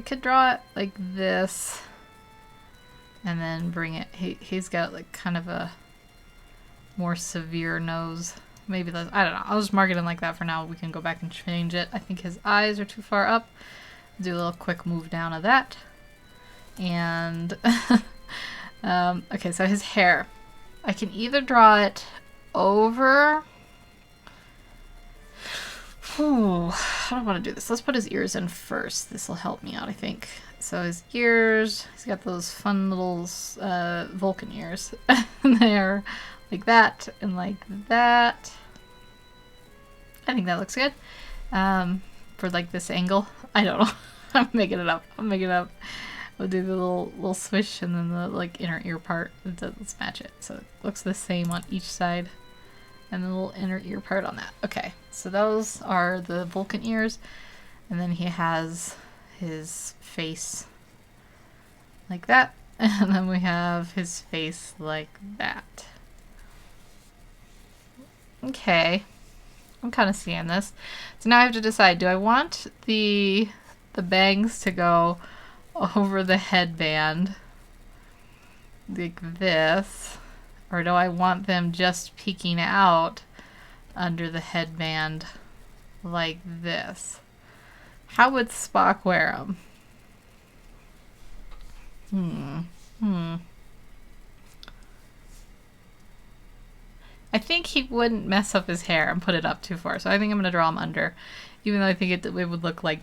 [SPEAKER 1] could draw it like this. And then bring it... He's got like kind of a more severe nose. Maybe that's... I don't know. I'll just mark it in like that for now. We can go back and change it. I think his eyes are too far up. Do a little quick move down of that. And okay, so his hair. I can either draw it over... Ooh, I don't want to do this. Let's put his ears in first. This will help me out, I think. So his ears, he's got those fun little Vulcan ears. They're like that and like that. I think that looks good. For like this angle. I don't know. I'm making it up. We'll do the little swish and then the like inner ear part. Let's match it. So it looks the same on each side. And the little inner ear part on that. Okay, so those are the Vulcan ears. And then he has his face like that. And then we have his face like that. Okay. I'm kind of seeing this. So now I have to decide, do I want the bangs to go over the headband like this, or do I want them just peeking out under the headband like this? How would Spock wear them? I think he wouldn't mess up his hair and put it up too far, so I think I'm gonna draw him under, even though I think it would look like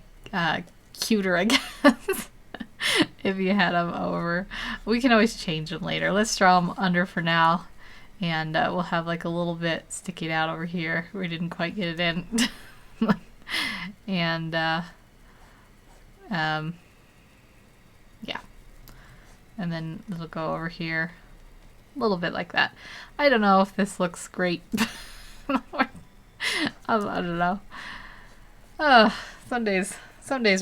[SPEAKER 1] cuter, I guess, if you had him over. We can always change him later. Let's draw him under for now, and we'll have like a little bit sticking out over here. We didn't quite get it in, and yeah, and then it'll go over here. A little bit like that. I don't know if this looks great. I don't know. Some days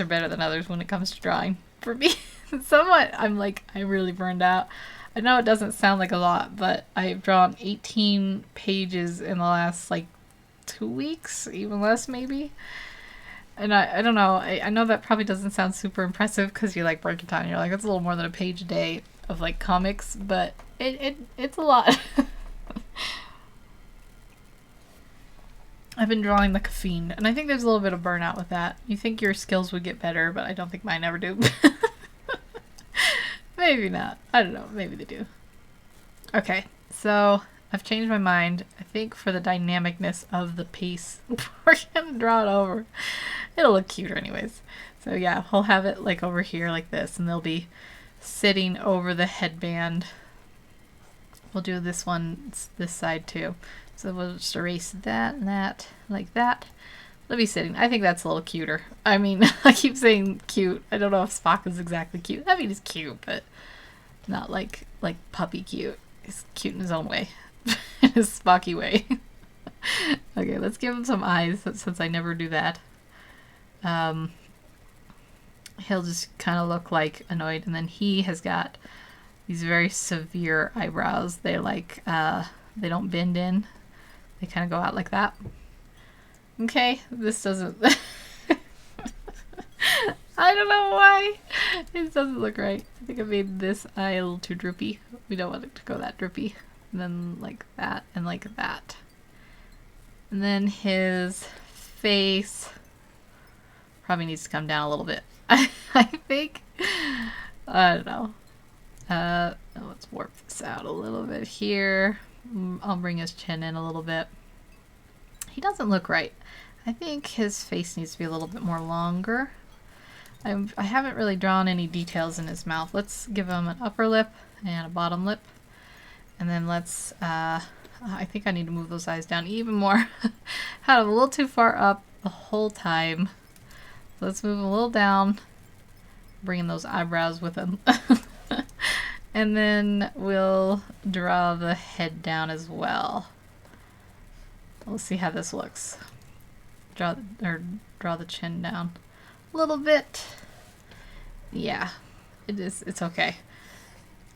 [SPEAKER 1] are better than others when it comes to drawing. For me, somewhat, I'm really burned out. I know it doesn't sound like a lot, but I've drawn 18 pages in the last 2 weeks, even less maybe. And I don't know. I know that probably doesn't sound super impressive because you break it down. You're it's a little more than a page a day of comics, but it's a lot. I've been drawing like a fiend, and I think there's a little bit of burnout with that. You think your skills would get better, but I don't think mine ever do. Maybe not. I don't know. Maybe they do. Okay, so I've changed my mind. I think for the dynamicness of the piece, we're gonna draw it over. It'll look cuter anyways. So yeah, we'll have it over here like this, and they'll be sitting over the headband. We'll do this one, this side too. So we'll just erase that and that, like that. They'll be sitting. I think that's a little cuter. I mean, I keep saying cute. I don't know if Spock is exactly cute. I mean, he's cute, but not like puppy cute. He's cute in his own way. In his Spocky way. Okay, let's give him some eyes, since I never do that. He'll just kind of look annoyed, and then he has got these very severe eyebrows. They're they don't bend in. They kind of go out like that. Okay, this doesn't... I don't know why. It doesn't look right. I think I made this eye a little too droopy. We don't want it to go that droopy. And then like that and like that. And then his face probably needs to come down a little bit. I think. I don't know. Let's warp this out a little bit here. I'll bring his chin in a little bit. He doesn't look right. I think his face needs to be a little bit more longer. I haven't really drawn any details in his mouth. Let's give him an upper lip and a bottom lip. And then let's, I think I need to move those eyes down even more. Had him a little too far up the whole time. So let's move him a little down. Bringing those eyebrows with him. And then we'll draw the head down as well. We'll see how this looks. Draw the chin down a little bit. Yeah, it's okay.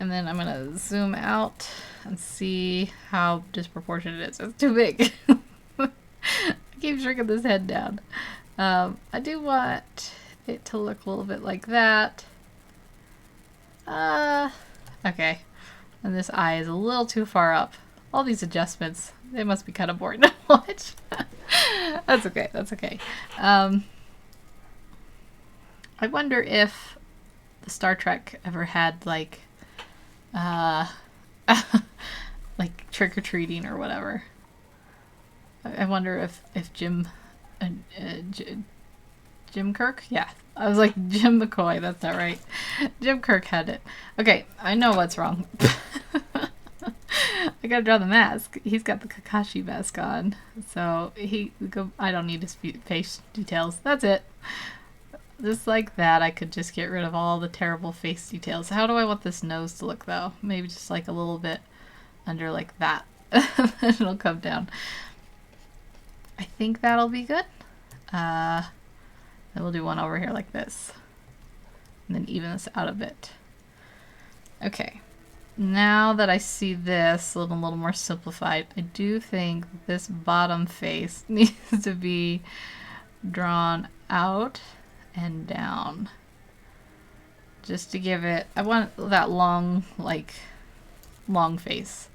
[SPEAKER 1] And then I'm gonna zoom out and see how disproportionate it is. It's too big. I keep shrinking this head down. I do want it to look a little bit like that. Okay. And this eye is a little too far up. All these adjustments, they must be kind of boring to watch. That's okay, that's okay. I wonder if the Star Trek ever had like trick-or-treating or whatever. I wonder if Jim Kirk? Yeah. I was like, Jim McCoy, that's not right. Jim Kirk had it. Okay, I know what's wrong. I gotta draw the mask. He's got the Kakashi mask on. So, I don't need his face details. That's it. Just like that, I could just get rid of all the terrible face details. How do I want this nose to look, though? Maybe just like a little bit under like that. It'll come down. I think that'll be good. Then we'll do one over here like this. And then even this out a bit. Okay. Now that I see this a little more simplified, I do think this bottom face needs to be drawn out and down. Just to give it... I want that long face.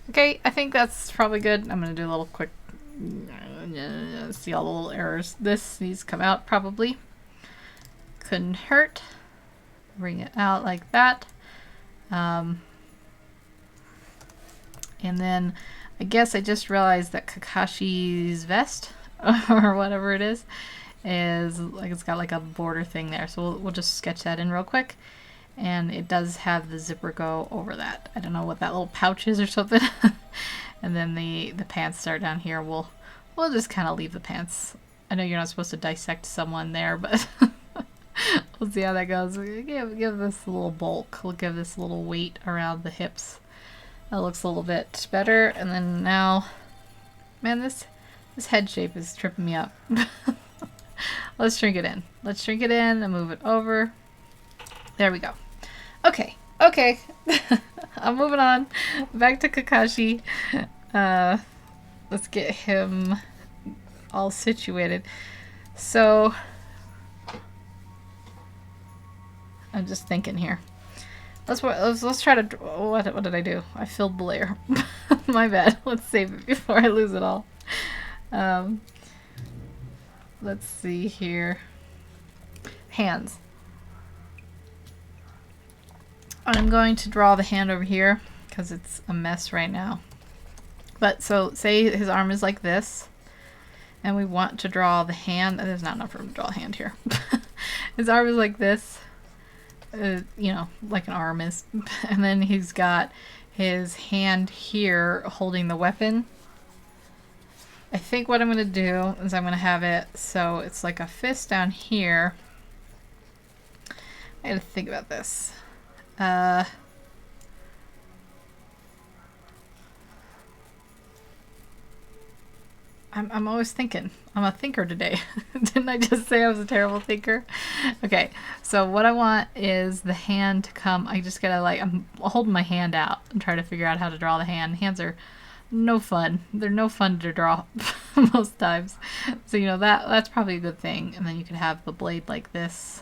[SPEAKER 1] Okay, I think that's probably good. I'm going to do a little quick... See all the little errors. This needs to come out probably. Couldn't hurt. Bring it out like that. And then I guess I just realized that Kakashi's vest or whatever it is like it's got like a border thing there. So we'll just sketch that in real quick. And it does have the zipper go over that. I don't know what that little pouch is or something. And then the pants start down here. We'll just kind of leave the pants. I know you're not supposed to dissect someone there, but we'll see how that goes. Give this a little bulk. We'll give this a little weight around the hips. That looks a little bit better. And then now, man, this head shape is tripping me up. Let's shrink it in. Let's shrink it in and move it over. There we go. Okay. I'm moving on. Back to Kakashi. Let's get him all situated. So, I'm just thinking here. Let's try to. What did I do? I filled the layer. My bad. Let's save it before I lose it all. Let's see here. Hands. I'm going to draw the hand over here because it's a mess right now. But so say his arm is like this, and we want to draw the hand. There's not enough room to draw a hand here. His arm is like this, you know, like an arm is. And then he's got his hand here holding the weapon. I think what I'm going to do is I'm going to have it so it's like a fist down here. I got to think about this. I'm always thinking. I'm a thinker today. Didn't I just say I was a terrible thinker? Okay, so what I want is the hand to come. I just gotta I'm holding my hand out and trying to figure out how to draw the hand. Hands are no fun. They're no fun to draw most times. So, you know, that's probably a good thing. And then you could have the blade like this,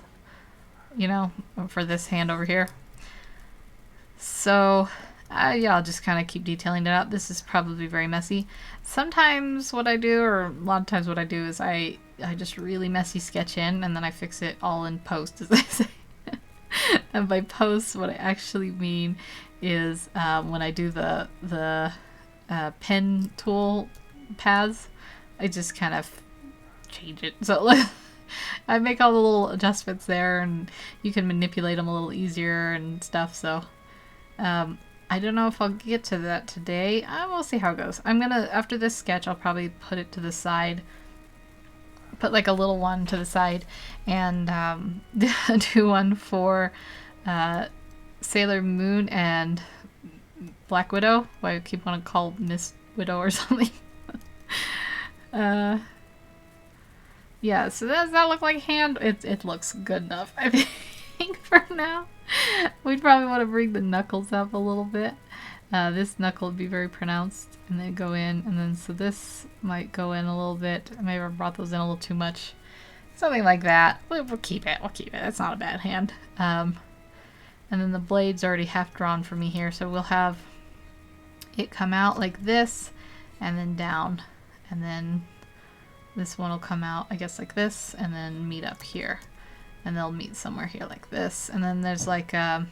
[SPEAKER 1] you know, for this hand over here. So, yeah, I'll just kind of keep detailing it out. This is probably very messy. Sometimes what I do, or a lot of times what I do, is I just really messy sketch in, and then I fix it all in post, as they say. And by post, what I actually mean is when I do the pen tool paths, I just kind of change it. So I make all the little adjustments there, and you can manipulate them a little easier and stuff. So I don't know if I'll get to that today. We'll see how it goes. I'm gonna, after this sketch, I'll probably put it to the side, put like a little one to the side, and do one for SailorMoon and Black Widow, who I keep wanting to call Miss Widow or something. Yeah, so does that look like hand? It looks good enough, I think, for now. We'd probably want to bring the knuckles up a little bit. This knuckle would be very pronounced, and then go in, and then so this might go in a little bit. I may have brought those in a little too much. Something like that. We'll keep it. We'll keep it. It's not a bad hand. And then the blade's already half drawn for me here, so we'll have it come out like this, and then down, and then this one will come out, I guess, like this, and then meet up here. And they'll meet somewhere here like this. And then there's like a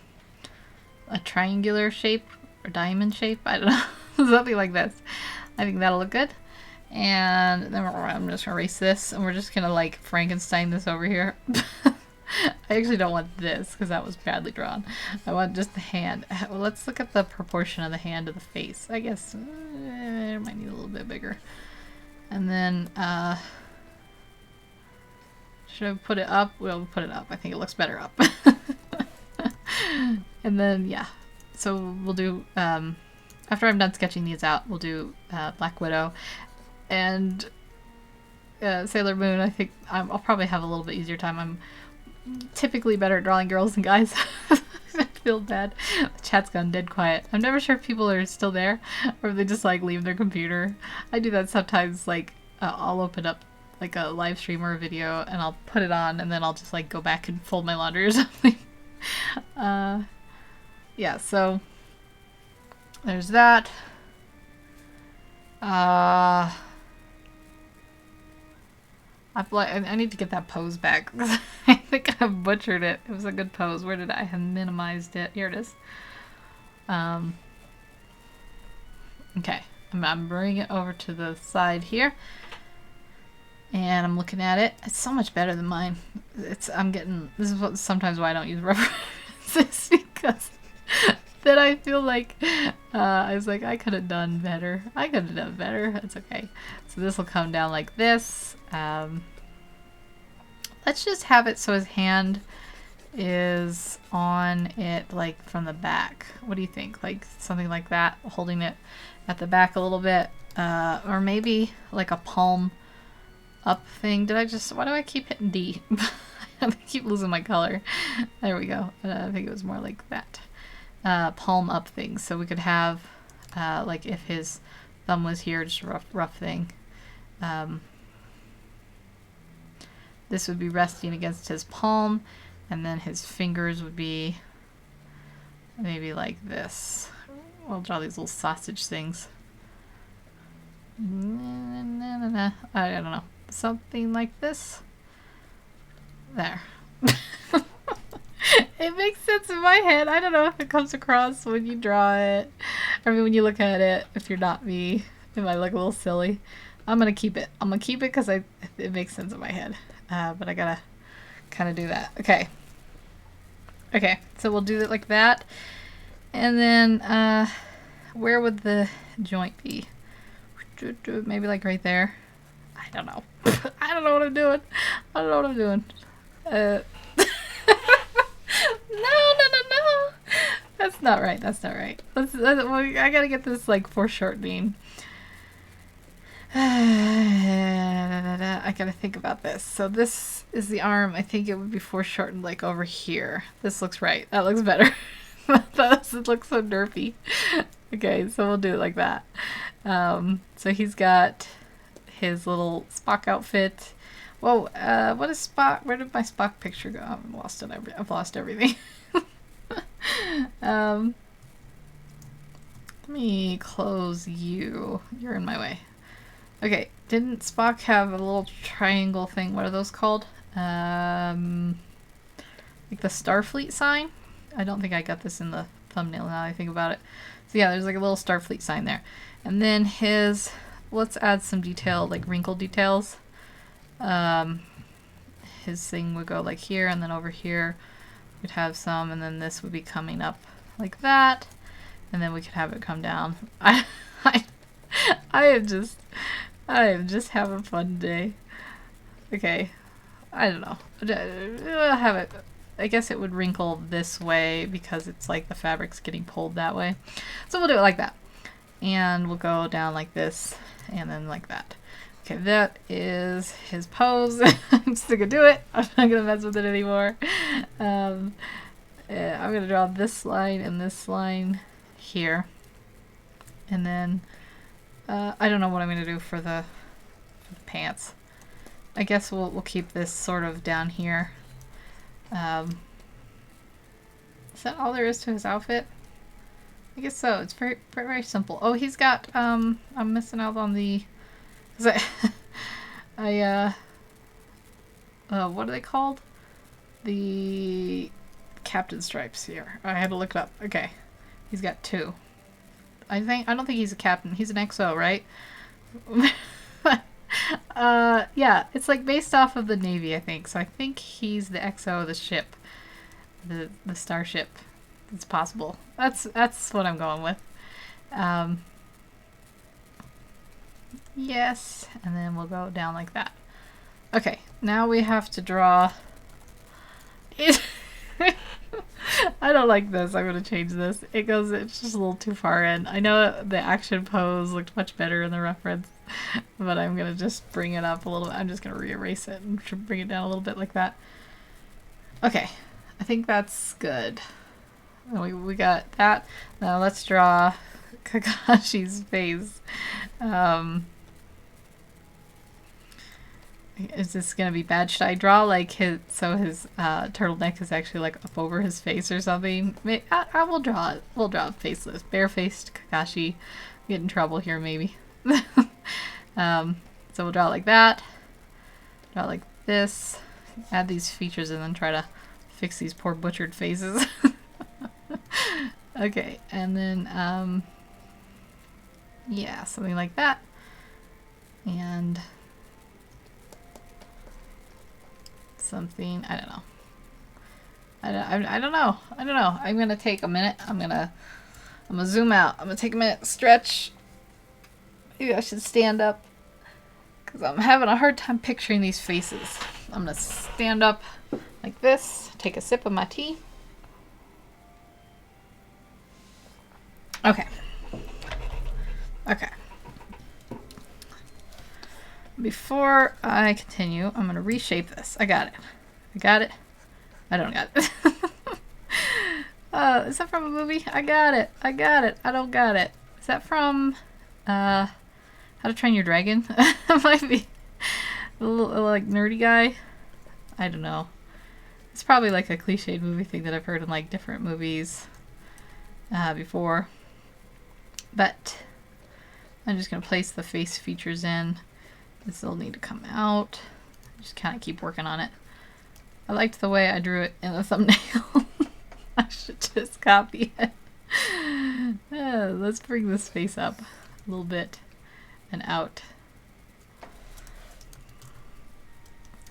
[SPEAKER 1] triangular shape or diamond shape. I don't know. Something like this. I think that'll look good. And then I'm just going to erase this. And we're just going to like Frankenstein this over here. I actually don't want this because that was badly drawn. I want just the hand. Well, let's look at the proportion of the hand to the face. I guess it might need a little bit bigger. And then should I put it up? We'll put it up. I think it looks better up. And then, yeah. So we'll do, after I'm done sketching these out, we'll do Black Widow. And Sailor Moon, I think I'll probably have a little bit easier time. I'm typically better at drawing girls than guys. I feel bad. The chat's gone dead quiet. I'm never sure if people are still there or if they just like leave their computer. I do that sometimes, like I'll open up like a live stream or a video and I'll put it on and then I'll just like go back and fold my laundry or something. Yeah, so there's that. I need to get that pose back. I think I butchered it. It was a good pose. Where did I have minimized it? Here it is. Okay, I'm bringing it over to the side here, and I'm looking at it. It's so much better than mine. This is what sometimes why I don't use references because then I feel like I was like I could have done better. I could have done better. That's okay. So this will come down like this. Let's just have it so his hand is on it like from the back. What do you think? Like something like that, holding it at the back a little bit, or maybe like a palm up thing. Why do I keep hitting D? I keep losing my color. There we go. I think it was more like that. Palm up thing. So we could have like if his thumb was here, just a rough thing. This would be resting against his palm, and then his fingers would be maybe like this. We'll draw these little sausage things. I don't know. Something like this. There. It makes sense in my head. I don't know if it comes across when you draw it. I mean, when you look at it, if you're not me, it might look a little silly. I'm going to keep it. I'm going to keep it because it makes sense in my head. But I gotta kind of do that. Okay. Okay, so we'll do it like that. And then, where would the joint be? Maybe like right there. I don't know. I don't know what I'm doing. I don't know what I'm doing. No. That's not right. That's not right. I gotta get this like foreshortening. I gotta think about this. So this is the arm. I think it would be foreshortened like over here. This looks right. That looks better. It looks so derpy. Okay, so we'll do it like that. So he's got his little Spock outfit. Whoa, what is Spock? Where did my Spock picture go? I've lost it. I've lost everything. Let me close you. You're in my way. Okay, didn't Spock have a little triangle thing? What are those called? Like the Starfleet sign? I don't think I got this in the thumbnail now I think about it. So yeah, there's like a little Starfleet sign there. And then let's add some detail, like wrinkle details. His thing would go like here, and then over here we'd have some, and then this would be coming up like that. And then we could have it come down. I am just having fun today. Okay, I don't know. I'll have it. I guess it would wrinkle this way because it's like the fabric's getting pulled that way. So we'll do it like that. And we'll go down like this and then like that. Okay, that is his pose. I'm still gonna do it. I'm not gonna mess with it anymore. I'm gonna draw this line and this line here. And then I don't know what I'm gonna do for the pants. I guess we'll keep this sort of down here. Is that all there is to his outfit? I guess so. It's very, very, very simple. Oh, he's got, I'm missing out on the, what are they called? The captain stripes here. I had to look it up. Okay. He's got two. I don't think he's a captain. He's an XO, right? Yeah, it's like based off of the Navy, I think. So I think he's the XO of the ship. The starship. It's possible. That's what I'm going with. Yes, and then we'll go down like that. Okay, now we have to draw it. I don't like this. I'm going to change this. It's just a little too far in. I know the action pose looked much better in the reference, but I'm going to just bring it up a little bit. I'm just going to re-erase it and bring it down a little bit like that. Okay, I think that's good. We got that. Now let's draw Kakashi's face. Is this gonna be bad? Should I draw like his turtleneck is actually like up over his face or something? I will draw it. We'll draw faceless, barefaced Kakashi. Get in trouble here maybe. So we'll draw it like that. Draw it like this. add these features and then try to fix these poor butchered faces. Okay, and then, yeah, something like that. And something, I don't know. I don't know. I don't know. I'm gonna take a minute. I'm gonna zoom out. I'm gonna take a minute, stretch. Maybe I should stand up because I'm having a hard time picturing these faces. I'm gonna stand up like this, take a sip of my tea. Okay. Okay. Before I continue, I'm gonna reshape this. I got it. I got it. I don't got it. Is that from a movie? I got it. I got it. I don't got it. Is that from How to Train Your Dragon? It might be a little like nerdy guy. I don't know. It's probably like a cliched movie thing that I've heard in like different movies before. But I'm just gonna place the face features in. This will need to come out. Just kind of keep working on it. I liked the way I drew it in the thumbnail. I should just copy it. Let's bring this face up a little bit and out.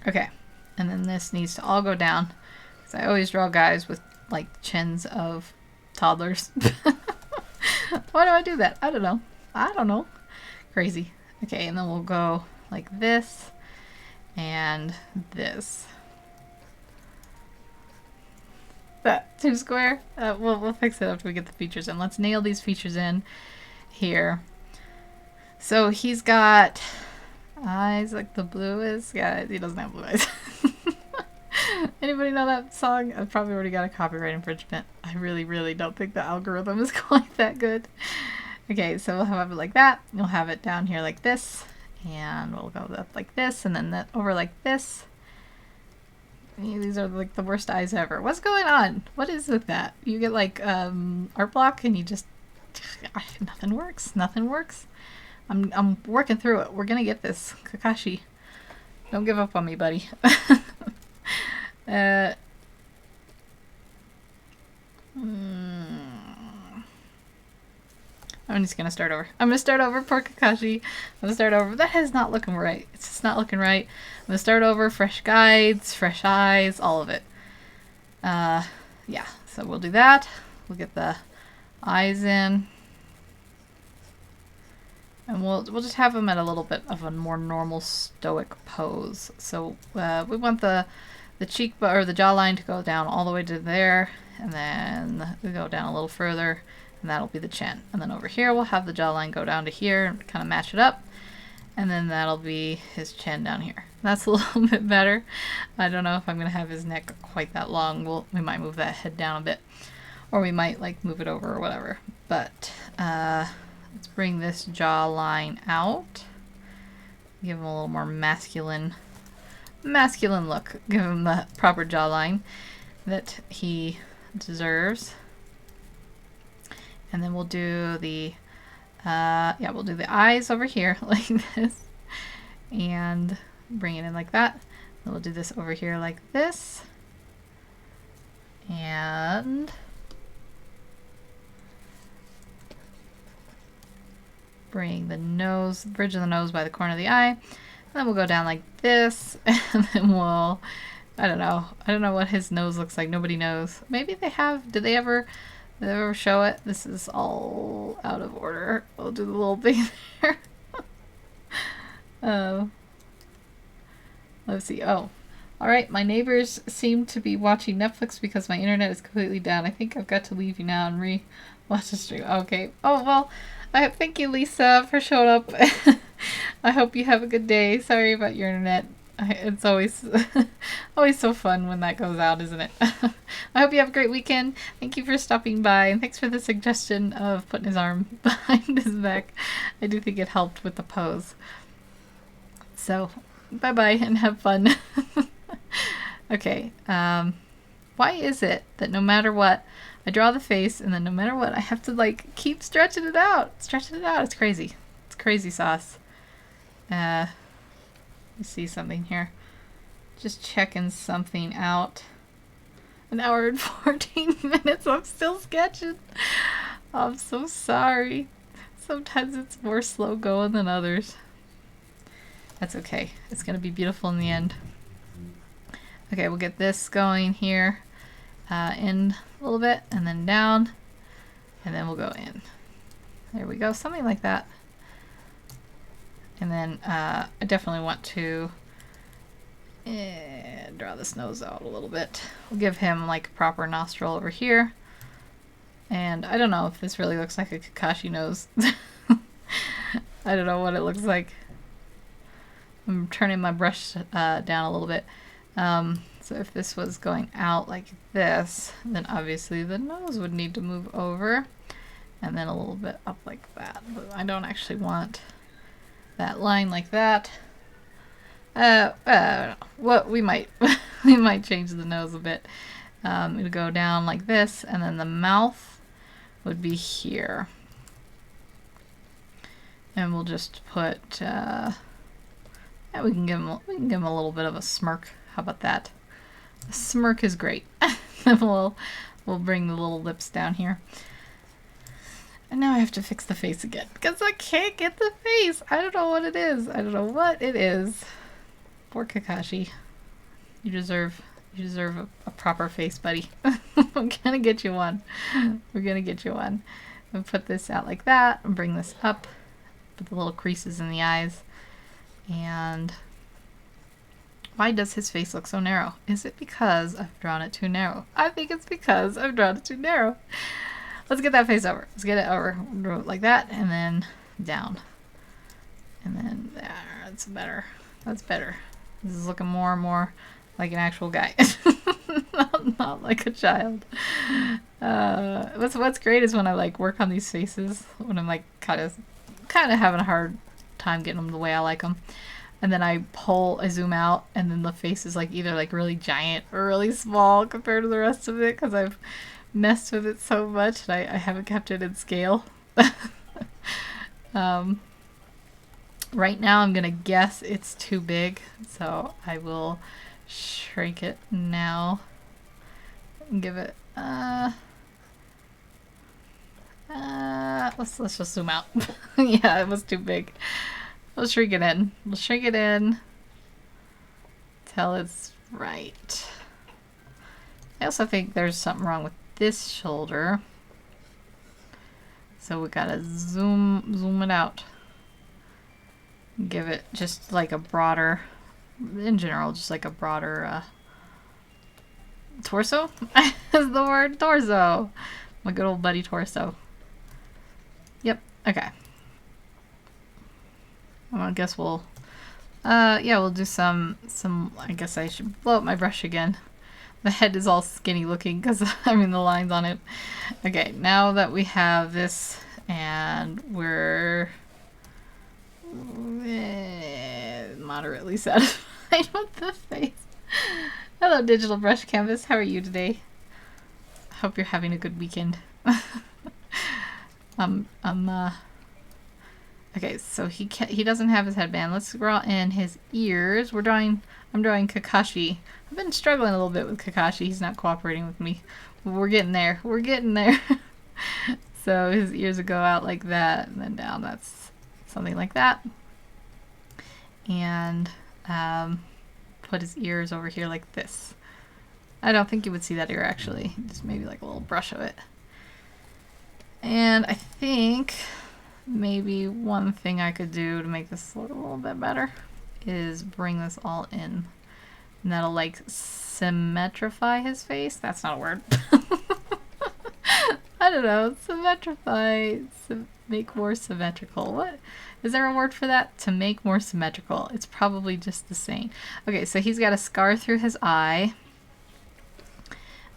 [SPEAKER 1] Okay, and then this needs to all go down because I always draw guys with like chins of toddlers. Why do I do that? I don't know. I don't know. Crazy. Okay, and then we'll go like this and this. That too square? We'll fix it after we get the features in. Let's nail these features in here. So he's got eyes like the bluest. Yeah, he doesn't have blue eyes. Anybody know that song? I've probably already got a copyright infringement. I really, really don't think the algorithm is quite that good. Okay, so we'll have it like that. We'll have it down here like this. And we'll go up like this. And then that over like this. These are like the worst eyes ever. What's going on? What is with that? You get like art block and you just nothing works. Nothing works. I'm working through it. We're gonna get this. Kakashi, don't give up on me, buddy. I'm just gonna start over. I'm gonna start over, poor Kakashi. I'm gonna start over. That is not looking right. It's just not looking right. I'm gonna start over, fresh guides, fresh eyes, all of it. Yeah, so we'll do that. We'll get the eyes in. And we'll just have them at a little bit of a more normal stoic pose. So we want the cheek or the jawline to go down all the way to there, and then we go down a little further, and that'll be the chin. And then over here we'll have the jawline go down to here and kind of match it up, and then that'll be his chin down here. That's a little bit better. I don't know if I'm gonna have his neck quite that long. We might move that head down a bit, or we might like move it over or whatever. But let's bring this jawline out. Give him a little more masculine look. Give him the proper jawline that he deserves. And then we'll do the we'll do the eyes over here like this, and bring it in like that. Then we'll do this over here like this, and bring the nose, bridge of the nose by the corner of the eye. And then we'll go down like this, and then we'll, I don't know what his nose looks like. Nobody knows. Maybe they have. Did they ever show it? This is all out of order. We'll do the little thing there. Let's see. Oh, all right. My neighbors seem to be watching Netflix because my internet is completely down. I think I've got to leave you now and watch the stream. Okay. Oh, well, thank you, Lisa, for showing up. I hope you have a good day. Sorry about your internet. It's always always so fun when that goes out, isn't it? I hope you have a great weekend. Thank you for stopping by, and thanks for the suggestion of putting his arm behind his back. I do think it helped with the pose. So, bye-bye and have fun. Okay, why is it that no matter what, I draw the face, and then no matter what, I have to like keep stretching it out? It's crazy. It's crazy sauce. Let me see something here. Just checking something out. An hour and 14 minutes. I'm still sketching. I'm so sorry. Sometimes it's more slow going than others. That's okay. It's going to be beautiful in the end. Okay, we'll get this going here. In a little bit, and then down. And then we'll go in. There we go. Something like that. And then I definitely want to draw this nose out a little bit. We'll give him like a proper nostril over here. And I don't know if this really looks like a Kakashi nose. I don't know what it looks like. I'm turning my brush down a little bit. So if this was going out like this, then obviously the nose would need to move over. And then a little bit up like that. But I don't actually want that line like that. Well, we might we might change the nose a bit. It'll go down like this, and then the mouth would be here. And we'll just put yeah, we can give him a little bit of a smirk. How about that? A smirk is great. Then we'll bring the little lips down here. And now I have to fix the face again because I can't get the face. I don't know what it is. I don't know what it is. Poor Kakashi. You deserve a proper face, buddy. I'm gonna get you one. We're gonna get you one. I'll put this out like that and bring this up. Put the little creases in the eyes. And why does his face look so narrow? Is it because I've drawn it too narrow? I think it's because I've drawn it too narrow. Let's get that face over. Let's get it over. Like that, and then down. And then there. That's better. That's better. This is looking more and more like an actual guy. not like a child. What's great is when I like work on these faces, when I'm like kind of having a hard time getting them the way I like them. And then I zoom out, and then the face is like either like really giant or really small compared to the rest of it because I've messed with it so much and I haven't kept it in scale. Right now I'm gonna guess it's too big, so I will shrink it now and give it let's just zoom out. Yeah, it was too big. We'll shrink it in. We'll shrink it in till it's right. I also think there's something wrong with this shoulder, so we gotta zoom it out. Give it just like a broader, in general, just like a broader torso. Is the word torso? My good old buddy torso. Yep. Okay. I guess we'll yeah, we'll do some I guess I should blow up my brush again. The head is all skinny looking because I mean the lines on it. Okay, now that we have this and we're moderately satisfied with the face. Hello, Digital Brush Canvas. How are you today? Hope you're having a good weekend. Okay, so he doesn't have his headband. Let's draw in his ears. I'm drawing Kakashi. I've been struggling a little bit with Kakashi. He's not cooperating with me. We're getting there. We're getting there. So his ears will go out like that, and then down. That's something like that. And put his ears over here like this. I don't think you would see that ear actually. Just maybe like a little brush of it. And I think maybe one thing I could do to make this look a little bit better is bring this all in. And that'll like symmetrify his face. That's not a word. I don't know. Symmetrify. Make more symmetrical. What? Is there a word for that? To make more symmetrical. It's probably just the same. Okay, so he's got a scar through his eye.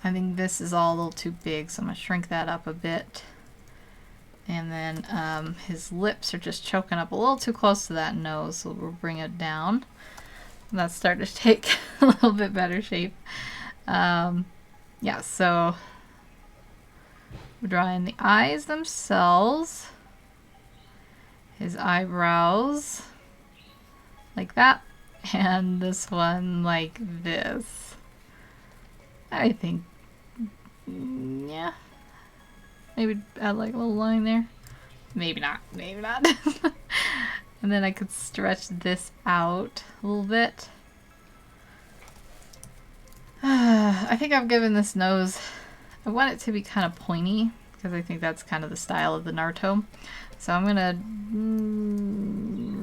[SPEAKER 1] I think this is all a little too big, so I'm going to shrink that up a bit. And then his lips are just choking up a little too close to that nose, so we'll bring it down. And that's starting to take a little bit better shape. Yeah, so we're drawing the eyes themselves, his eyebrows, like that. and this one like this. I think, yeah, maybe add like a little line there. Maybe not, maybe not. And then I could stretch this out a little bit. I think I've given this nose, I want it to be kind of pointy because I think that's kind of the style of the Naruto. So I'm gonna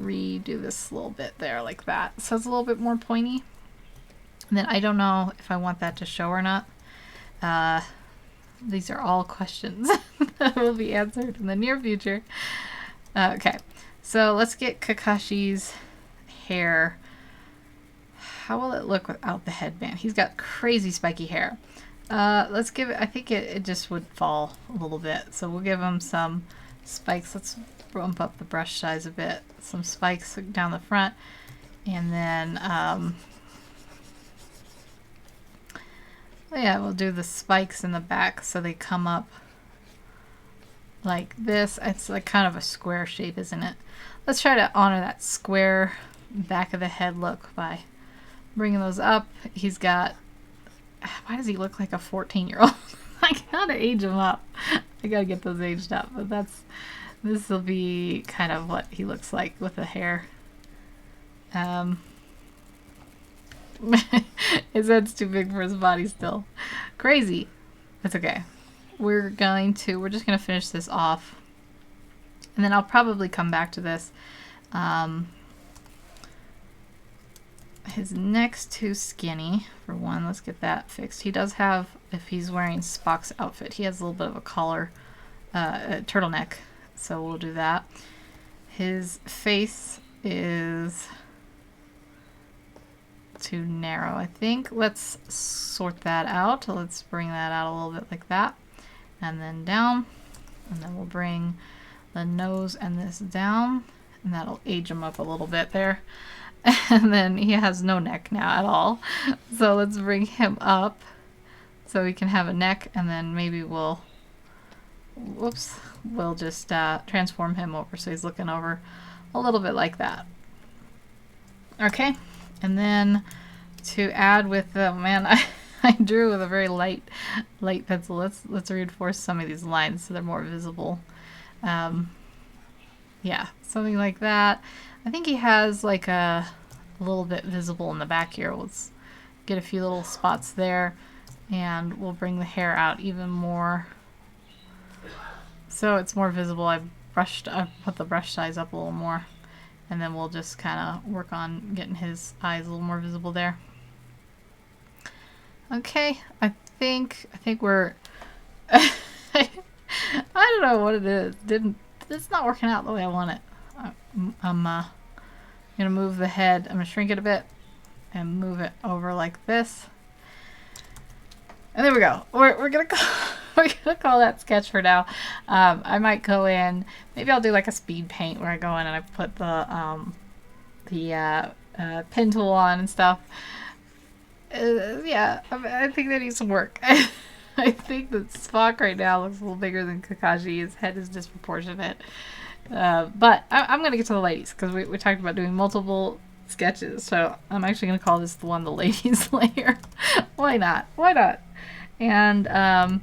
[SPEAKER 1] redo this a little bit there like that. So it's a little bit more pointy. And then I don't know if I want that to show or not. These are all questions that will be answered in the near future. Okay, so let's get Kakashi's hair. How will it look without the headband? He's got crazy spiky hair. Let's give it, I think it just would fall a little bit. So we'll give him some spikes. Let's bump up the brush size a bit. Some spikes down the front. And then, yeah, we'll do the spikes in the back so they come up like this. It's like kind of a square shape, isn't it? Let's try to honor that square back of the head look by bringing those up. He's got, why does he look like a 14-year-old? I gotta age him up. I gotta get those aged up, but this will be kind of what he looks like with the hair. His head's too big for his body still. Crazy. That's okay. We're just gonna finish this off. And then I'll probably come back to this. His neck's too skinny, for one. Let's get that fixed. He does have, if he's wearing Spock's outfit, he has a little bit of a collar, a turtleneck. So we'll do that. His face is too narrow, I think. Let's sort that out. Let's bring that out a little bit like that. And then down. And then we'll bring the nose and this down. And that'll age him up a little bit there. And then he has no neck now at all. So let's bring him up so we can have a neck, and then maybe we'll just transform him over so he's looking over a little bit like that. Okay, and then to add with the, I drew with a very light pencil. Let's reinforce some of these lines so they're more visible. Yeah, something like that. I think he has like a little bit visible in the back here. Let's get a few little spots there, and we'll bring the hair out even more so it's more visible. I put the brush size up a little more, and then we'll just kind of work on getting his eyes a little more visible there. Okay, I think we're I don't know what it is. It's not working out the way I want it. I'm gonna move the head. I'm gonna shrink it a bit and move it over like this. And there we go. We're gonna call that sketch for now. I might go in. Maybe I'll do like a speed paint where I go in and I put the pen tool on and stuff. Yeah, I think that needs some work. I think that Spock right now looks a little bigger than Kakashi. His head is disproportionate. But I'm going to get to the ladies because we talked about doing multiple sketches. So I'm actually going to call this the one, the ladies layer. Why not? Why not? And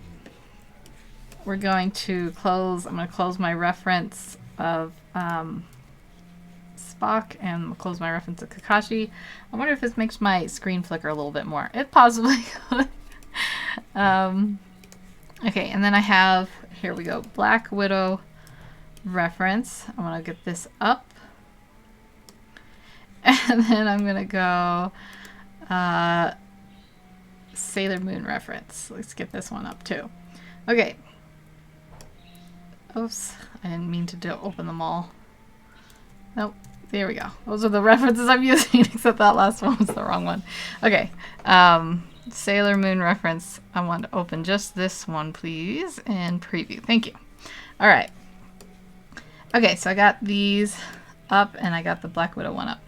[SPEAKER 1] we're going to close. I'm going to close my reference of Spock, and we'll close my reference of Kakashi. I wonder if this makes my screen flicker a little bit more. It possibly could. Okay, and then I have, here we go, Black Widow reference. I'm going to get this up. And then I'm going to go Sailor Moon reference. Let's get this one up too. Okay. Oops, I didn't mean to open them all. Nope, there we go. Those are the references I'm using, except that last one was the wrong one. Okay, Sailor Moon reference. I want to open just this one, please, and preview. Thank you. All right. Okay, so I got these up, and I got the Black Widow one up.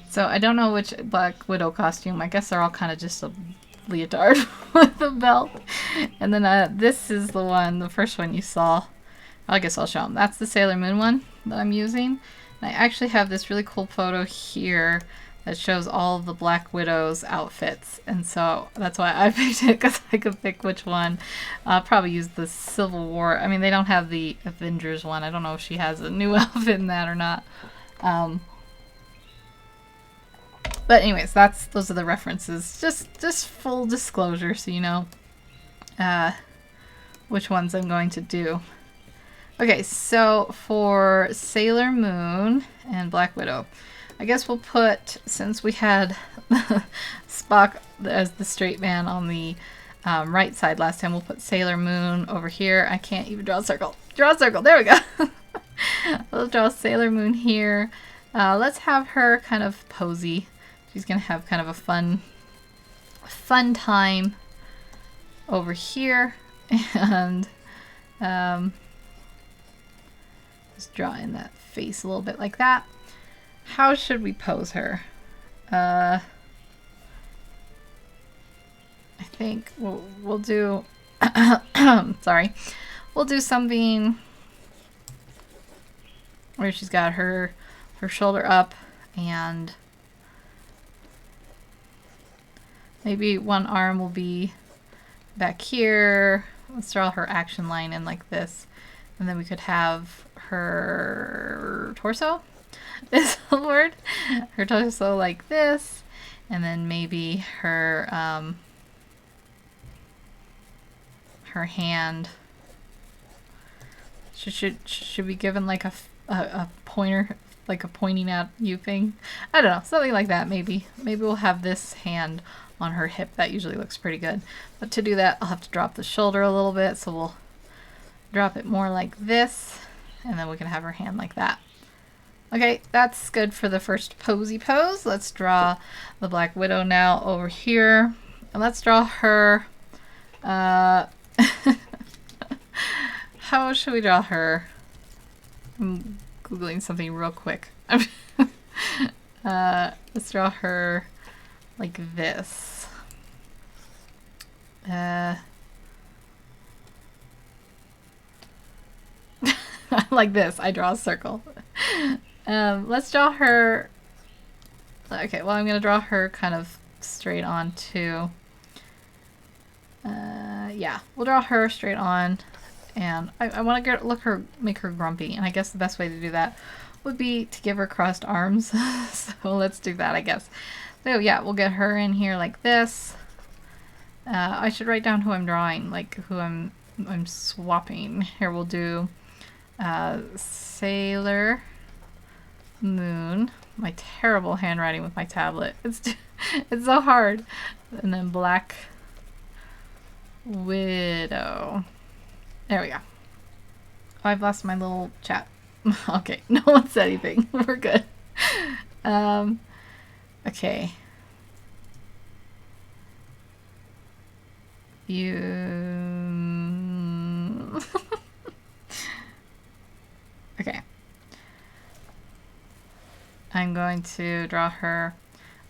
[SPEAKER 1] So I don't know which Black Widow costume. I guess they're all kind of just a leotard with a belt. And then this is the one, the first one you saw. I guess I'll show them. That's the Sailor Moon one that I'm using. And I actually have this really cool photo here that shows all of the Black Widow's outfits. And so that's why I picked it, because I could pick which one. I'll probably use the Civil War. I mean, they don't have the Avengers one. I don't know if she has a new outfit in that or not. But anyways, those are the references. Just full disclosure, so you know which ones I'm going to do. Okay, so for Sailor Moon and Black Widow, I guess we'll put, since we had Spock as the straight man on the right side last time, we'll put Sailor Moon over here. I can't even draw a circle. Draw a circle. There we go. We'll draw Sailor Moon here. Let's have her kind of posy. She's going to have kind of a fun time over here. And just draw in that face a little bit like that. How should we pose her? I think we'll do sorry. We'll do something where she's got her shoulder up, and maybe one arm will be back here. Let's draw her action line in like this. And then we could have her torso is the word. Her torso like this. And then maybe her her hand should be given like a pointer, like a pointing at you thing. I don't know, something like that maybe. Maybe we'll have this hand on her hip. That usually looks pretty good. But to do that, I'll have to drop the shoulder a little bit, so we'll drop it more like this, and then we can have her hand like that. Okay, that's good for the first posy pose. Let's draw the Black Widow now over here. And let's draw her, how should we draw her? I'm Googling something real quick. Let's draw her like this. Like this. I draw a circle. Let's draw her. Okay, well, I'm going to draw her kind of straight on too. Yeah, we'll draw her straight on. And I want to make her grumpy. And I guess the best way to do that would be to give her crossed arms. So let's do that, I guess. So yeah, we'll get her in here like this. I should write down who I'm drawing, like who I'm swapping. Here we'll do Sailor Moon. My terrible handwriting with my tablet. It's so hard. And then Black Widow. There we go. Oh, I've lost my little chat. Okay, no one said anything. We're good. Okay. Okay. I'm going to draw her.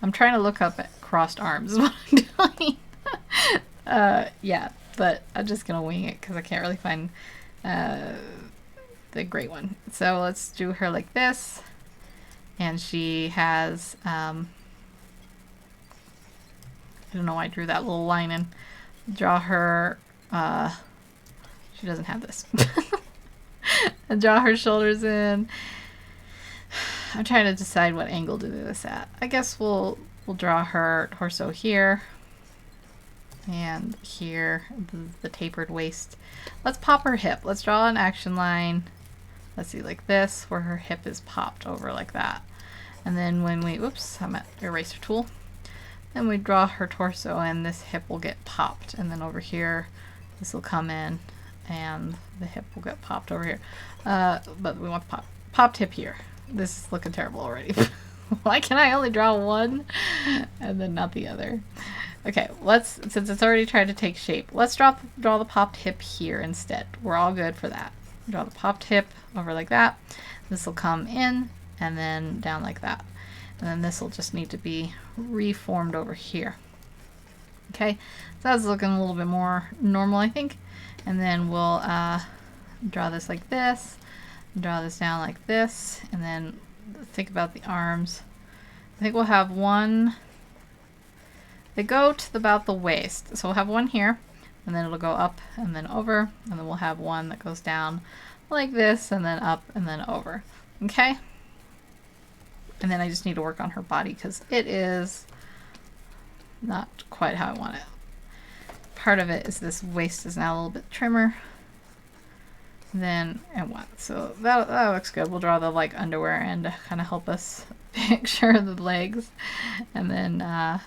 [SPEAKER 1] I'm trying to look up at crossed arms is what I'm doing. Yeah, but I'm just gonna wing it because I can't really find the great one. So let's do her like this. And she has, I don't know why I drew that little line in. Draw her, she doesn't have this. And draw her shoulders in. I'm trying to decide what angle to do this at. I guess we'll draw her torso here. And here, the tapered waist. Let's pop her hip. Let's draw an action line. Let's see, like this, where her hip is popped over like that. And then when we, whoops, I'm at eraser tool. Then we draw her torso and this hip will get popped. And then over here, this will come in and the hip will get popped over here. But we want the popped hip here. This is looking terrible already. Why can I only draw one and then not the other? Okay, since it's already tried to take shape, let's draw the popped hip here instead. We're all good for that. Draw the popped hip over like that. This will come in and then down like that. And then this will just need to be reformed over here. Okay, so that's looking a little bit more normal, I think. And then we'll draw this like this, draw this down like this, and then think about the arms. I think we'll have one. They go to about the waist. So we'll have one here, and then it'll go up and then over, and then we'll have one that goes down like this, and then up and then over. Okay? And then I just need to work on her body because it is not quite how I want it. Part of it is this waist is now a little bit trimmer than I want. So that looks good. We'll draw the like underwear and to kind of help us picture the legs. And then I'm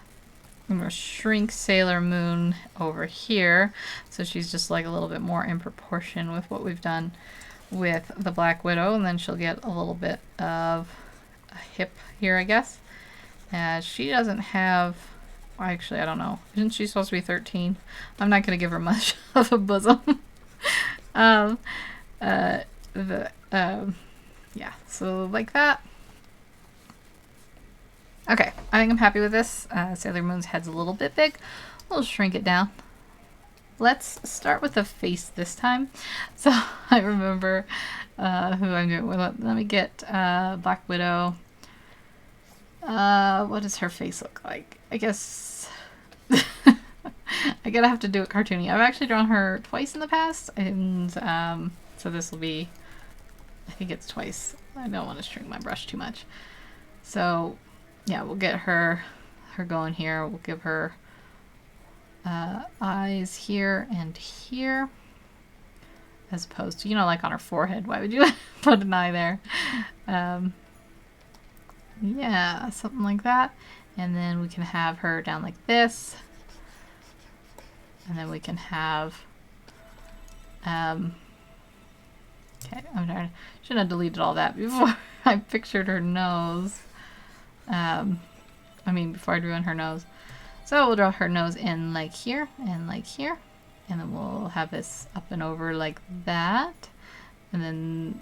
[SPEAKER 1] going to shrink SailorMoon over here so she's just like a little bit more in proportion with what we've done with the Black Widow, and then she'll get a little bit of a hip here, I guess. She doesn't have, actually I don't know, isn't she supposed to be 13? I'm not going to give her much of a bosom. Yeah, so like that. Okay, I think I'm happy with this. Sailor Moon's head's a little bit big. We'll shrink it down. Let's start with the face this time. So I remember who I'm doing with. Let me get Black Widow. What does her face look like? I guess I gotta have to do it cartoony. I've actually drawn her twice in the past, and so this will be, I think it's twice. I don't want to shrink my brush too much. So yeah, we'll get her going here. We'll give her eyes here and here, as opposed to, you know, like on her forehead. Why would you put an eye there? Yeah, something like that. And then we can have her down like this. And then we can have, okay, shouldn't have deleted all that before I pictured her nose. Before I drew in her nose. So we'll draw her nose in like here and like here. And then we'll have this up and over like that. And then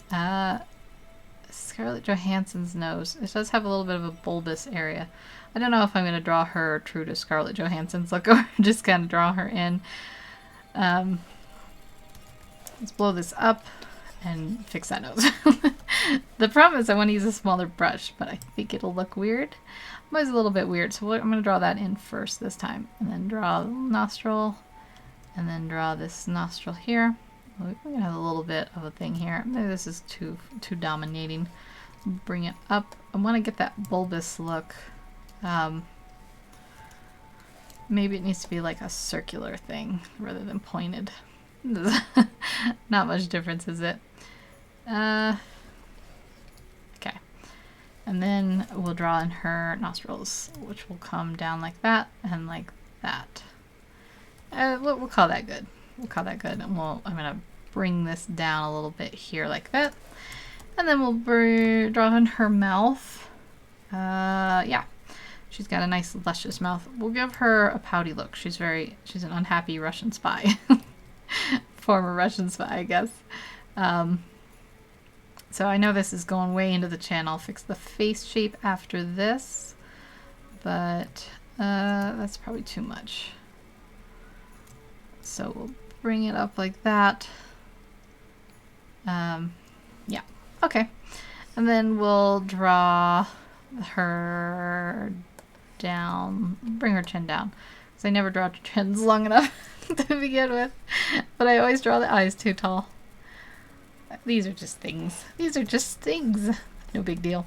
[SPEAKER 1] Scarlett Johansson's nose. It does have a little bit of a bulbous area. I don't know if I'm going to draw her true to Scarlett Johansson's look or just kind of draw her in. Let's blow this up and fix that nose. The problem is I want to use a smaller brush, but I think it'll look weird. I'm always a little bit weird, so I'm going to draw that in first this time. And then draw a nostril, and then draw this nostril here. We're going to have a little bit of a thing here. Maybe this is too dominating. Bring it up. I want to get that bulbous look. Maybe it needs to be like a circular thing rather than pointed. Not much difference, is it? Okay. And then we'll draw in her nostrils, which will come down like that and like that. We'll call that good. We'll call that good. And I'm going to bring this down a little bit here like that. And then we'll draw in her mouth. Yeah. She's got a nice luscious mouth. We'll give her a pouty look. She's an unhappy Russian spy. Former Russian spy, I guess. So I know this is going way into the channel. I'll fix the face shape after this, but that's probably too much. So we'll bring it up like that. Yeah, okay. And then we'll draw her down, bring her chin down, because I never draw chins long enough to begin with, but I always draw the eyes too tall. These are just things. These are just things. No big deal.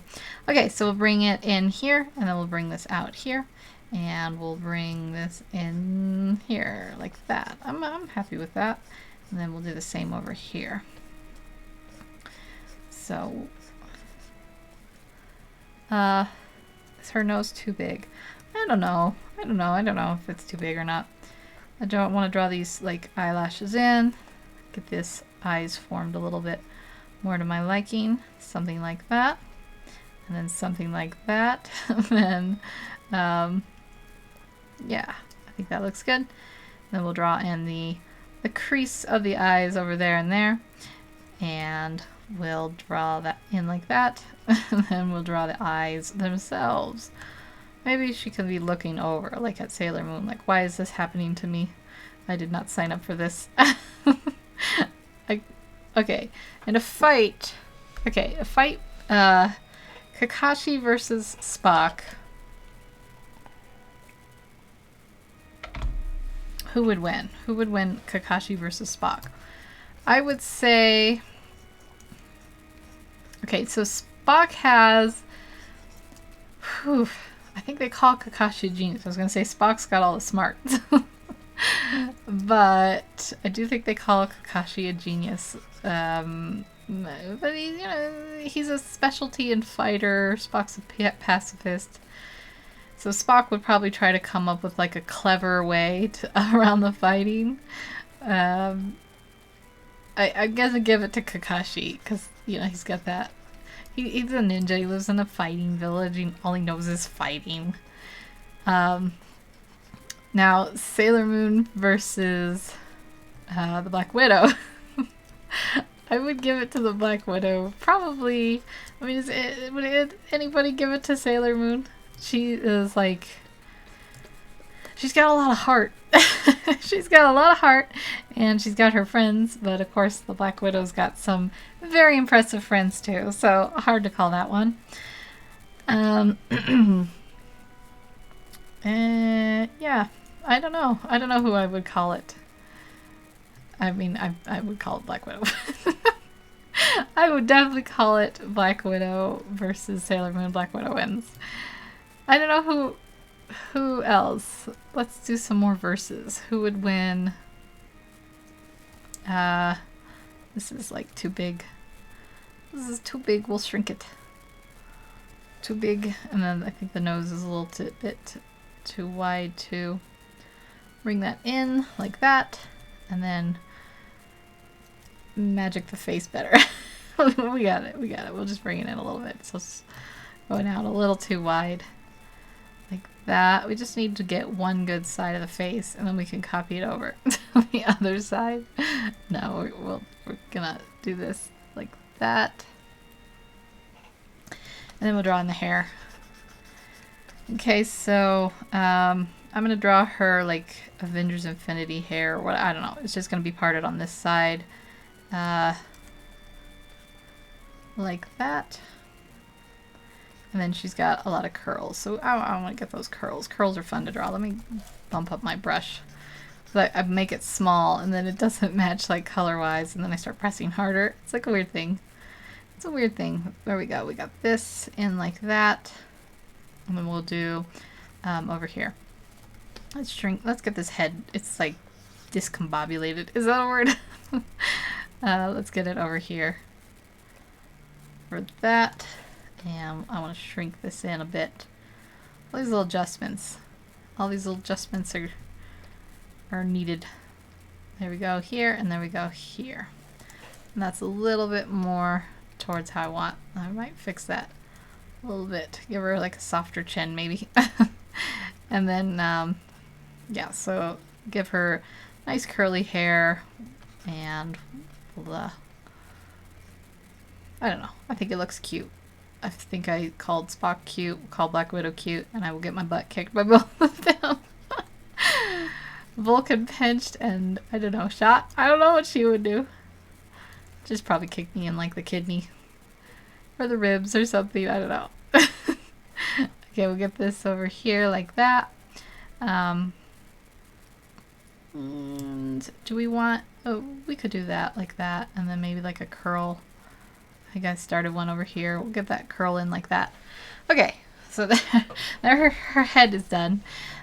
[SPEAKER 1] Okay, so we'll bring it in here, and then we'll bring this out here, and we'll bring this in here like that. I'm happy with that. And then we'll do the same over here. So, is her nose too big? I don't know if it's too big or not. I don't want to draw these like eyelashes in. Get this eyes formed a little bit more to my liking. Something like that. And then something like that. And then, yeah, I think that looks good. Then we'll draw in the crease of the eyes over there and there. And we'll draw that in like that. And then we'll draw the eyes themselves. Maybe she can be looking over, like at Sailor Moon. Like, why is this happening to me? I did not sign up for this. Okay, in a fight, Kakashi versus Spock. who would win? Who would win Kakashi versus Spock? I would say... Okay, so Spock has... Whew, I think they call Kakashi a genius. I was going to say Spock's got all the smarts. But I do think they call Kakashi a genius. But he, you know, he's a specialty in fighter. Spock's a pacifist. So Spock would probably try to come up with like a clever way to, around the fighting. I'm gonna give it to Kakashi because, you know, he's got that. He's a ninja. He lives in a fighting village. All he knows is fighting. Now, Sailor Moon versus the Black Widow. I would give it to the Black Widow. Probably. I mean, would anybody give it to Sailor Moon? She is like... She's got a lot of heart. She's got a lot of heart. And she's got her friends. But of course, the Black Widow's got some very impressive friends too. So, hard to call that one. Yeah. I don't know. I don't know who I would call it. I mean, I would call it Black Widow. I would definitely call it Black Widow versus Sailor Moon. Black Widow wins. I don't know who else. Let's do some more verses. Who would win? This is like too big. This is too big. We'll shrink it. Too big. And then I think the nose is a little bit too wide too. Bring that in like that, and then magic the face better. we got it. We'll just bring it in a little bit. So it's going out a little too wide. Like that. We just need to get one good side of the face, and then we can copy it over to the other side. No, we're gonna do this like that. And then we'll draw in the hair. Okay, so I'm gonna draw her like Avengers Infinity hair or what, I don't know. It's just gonna be parted on this side. Like that. And then she's got a lot of curls. So I want to get those curls. Curls are fun to draw. Let me bump up my brush. So I make it small and then it doesn't match like color wise, and then I start pressing harder. It's like a weird thing. It's a weird thing. There we go. We got this in like that. And then we'll do over here. Let's shrink. Let's get this head. It's like discombobulated. Is that a word? Let's get it over here for that. And I want to shrink this in a bit. All these little adjustments. All these little adjustments are needed. There we go here, and there we go here. And that's a little bit more towards how I want. I might fix that a little bit. Give her like a softer chin maybe. And then yeah, so give her nice curly hair, and I don't know. I think it looks cute. I think I called Spock cute, called Black Widow cute, and I will get my butt kicked by both of them. Vulcan pinched and, I don't know, shot. I don't know what she would do. Just probably kick me in like the kidney. Or the ribs or something. I don't know. Okay, we'll get this over here like that. And do we want... Oh, we could do that like that. And then maybe like a curl. I think I started one over here. We'll get that curl in like that. Okay, so there her head is done.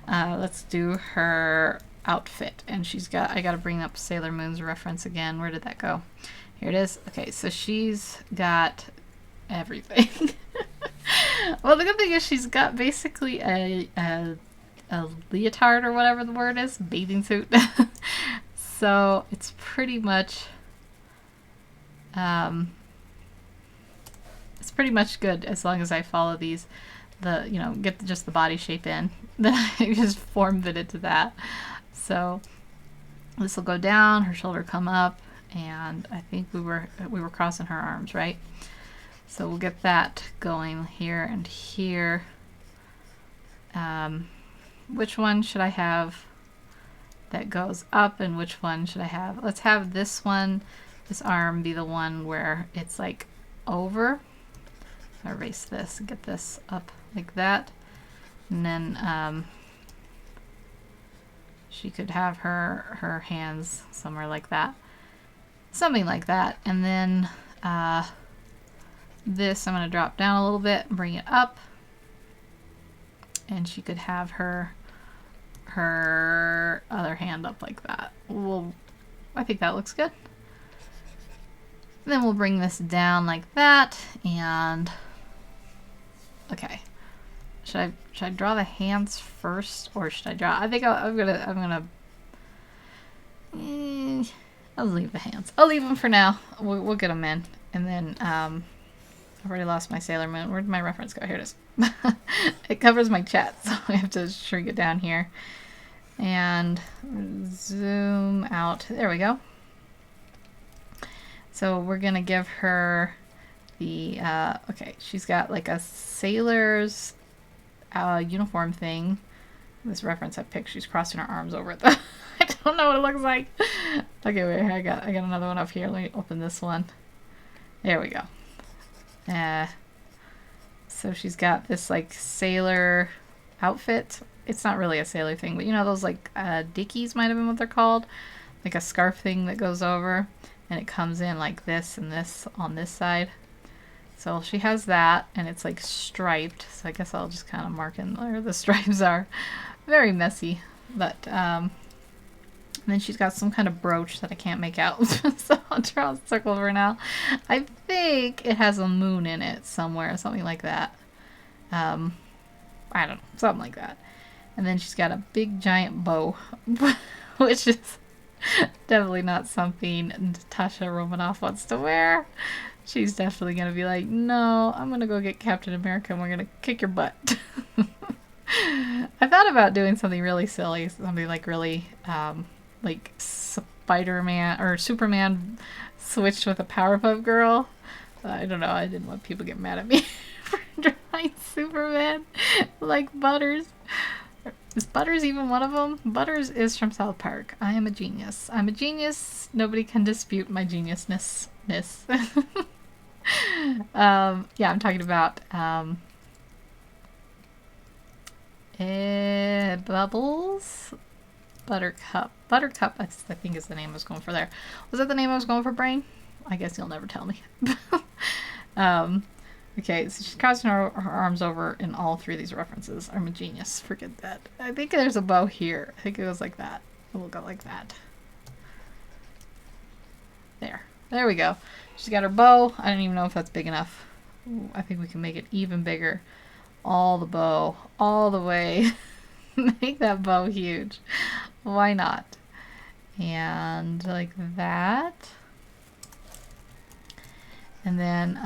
[SPEAKER 1] Let's do her outfit. And she's got... I gotta bring up Sailor Moon's reference again. Where did that go? Here it is. Okay, so she's got everything. Well, the good thing is she's got basically a leotard or whatever the word is, bathing suit. So it's pretty much good as long as I follow these, get just the body shape in. Then I just form fit it to that. So this will go down, her shoulder come up, and I think we were crossing her arms, right? So we'll get that going here and here. Which one should I have that goes up, and which one should I have? Let's have this one, this arm, be the one where it's like over. So erase this and get this up like that. And then she could have her hands somewhere like that. Something like that. And then this I'm going to drop down a little bit and bring it up. And she could have her other hand up like that. I think that looks good. And then we'll bring this down like that, and okay. Should I draw the hands first, or should I draw? I think I'm gonna. I'll leave the hands. I'll leave them for now. We'll get them in, and then I've already lost my SailorMoon. Where did my reference go? Here it is. It covers my chat, so I have to shrink it down here and zoom out. There we go. So we're gonna give her the, okay, she's got like a sailor's uniform thing. This reference I picked, she's crossing her arms over it. I don't know what it looks like. Okay, wait, I got another one up here. Let me open this one. There we go. So she's got this like sailor outfit. It's not really a sailor thing, but you know those like dickies might have been what they're called? Like a scarf thing that goes over. And it comes in like this and this on this side. So she has that, and it's like striped. So I guess I'll just kind of mark in where the stripes are. Very messy. But and then she's got some kind of brooch that I can't make out. So I'll draw a circle for now. I think it has a moon in it somewhere, something like that. I don't know, something like that. And then she's got a big giant bow, which is definitely not something Natasha Romanoff wants to wear. She's definitely going to be like, no, I'm going to go get Captain America and we're going to kick your butt. I thought about doing something really silly, something like really, like Spider-Man or Superman switched with a Powerpuff Girl. I don't know, I didn't want people to get mad at me for drawing Superman like Butters. Is Butters even one of them? Butters is from South Park. I am a genius. I'm a genius. Nobody can dispute my geniusness. Yeah, I'm talking about Bubbles? Buttercup. Buttercup, I think is the name I was going for there. Was that the name I was going for, Brain? I guess you'll never tell me. Okay, so she's crossing her arms over in all three of these references. I'm a genius. Forget that. I think there's a bow here. I think it goes like that. We'll go like that. There. There we go. She's got her bow. I don't even know if that's big enough. Ooh, I think we can make it even bigger. All the bow. All the way. Make that bow huge. Why not? And like that. And then,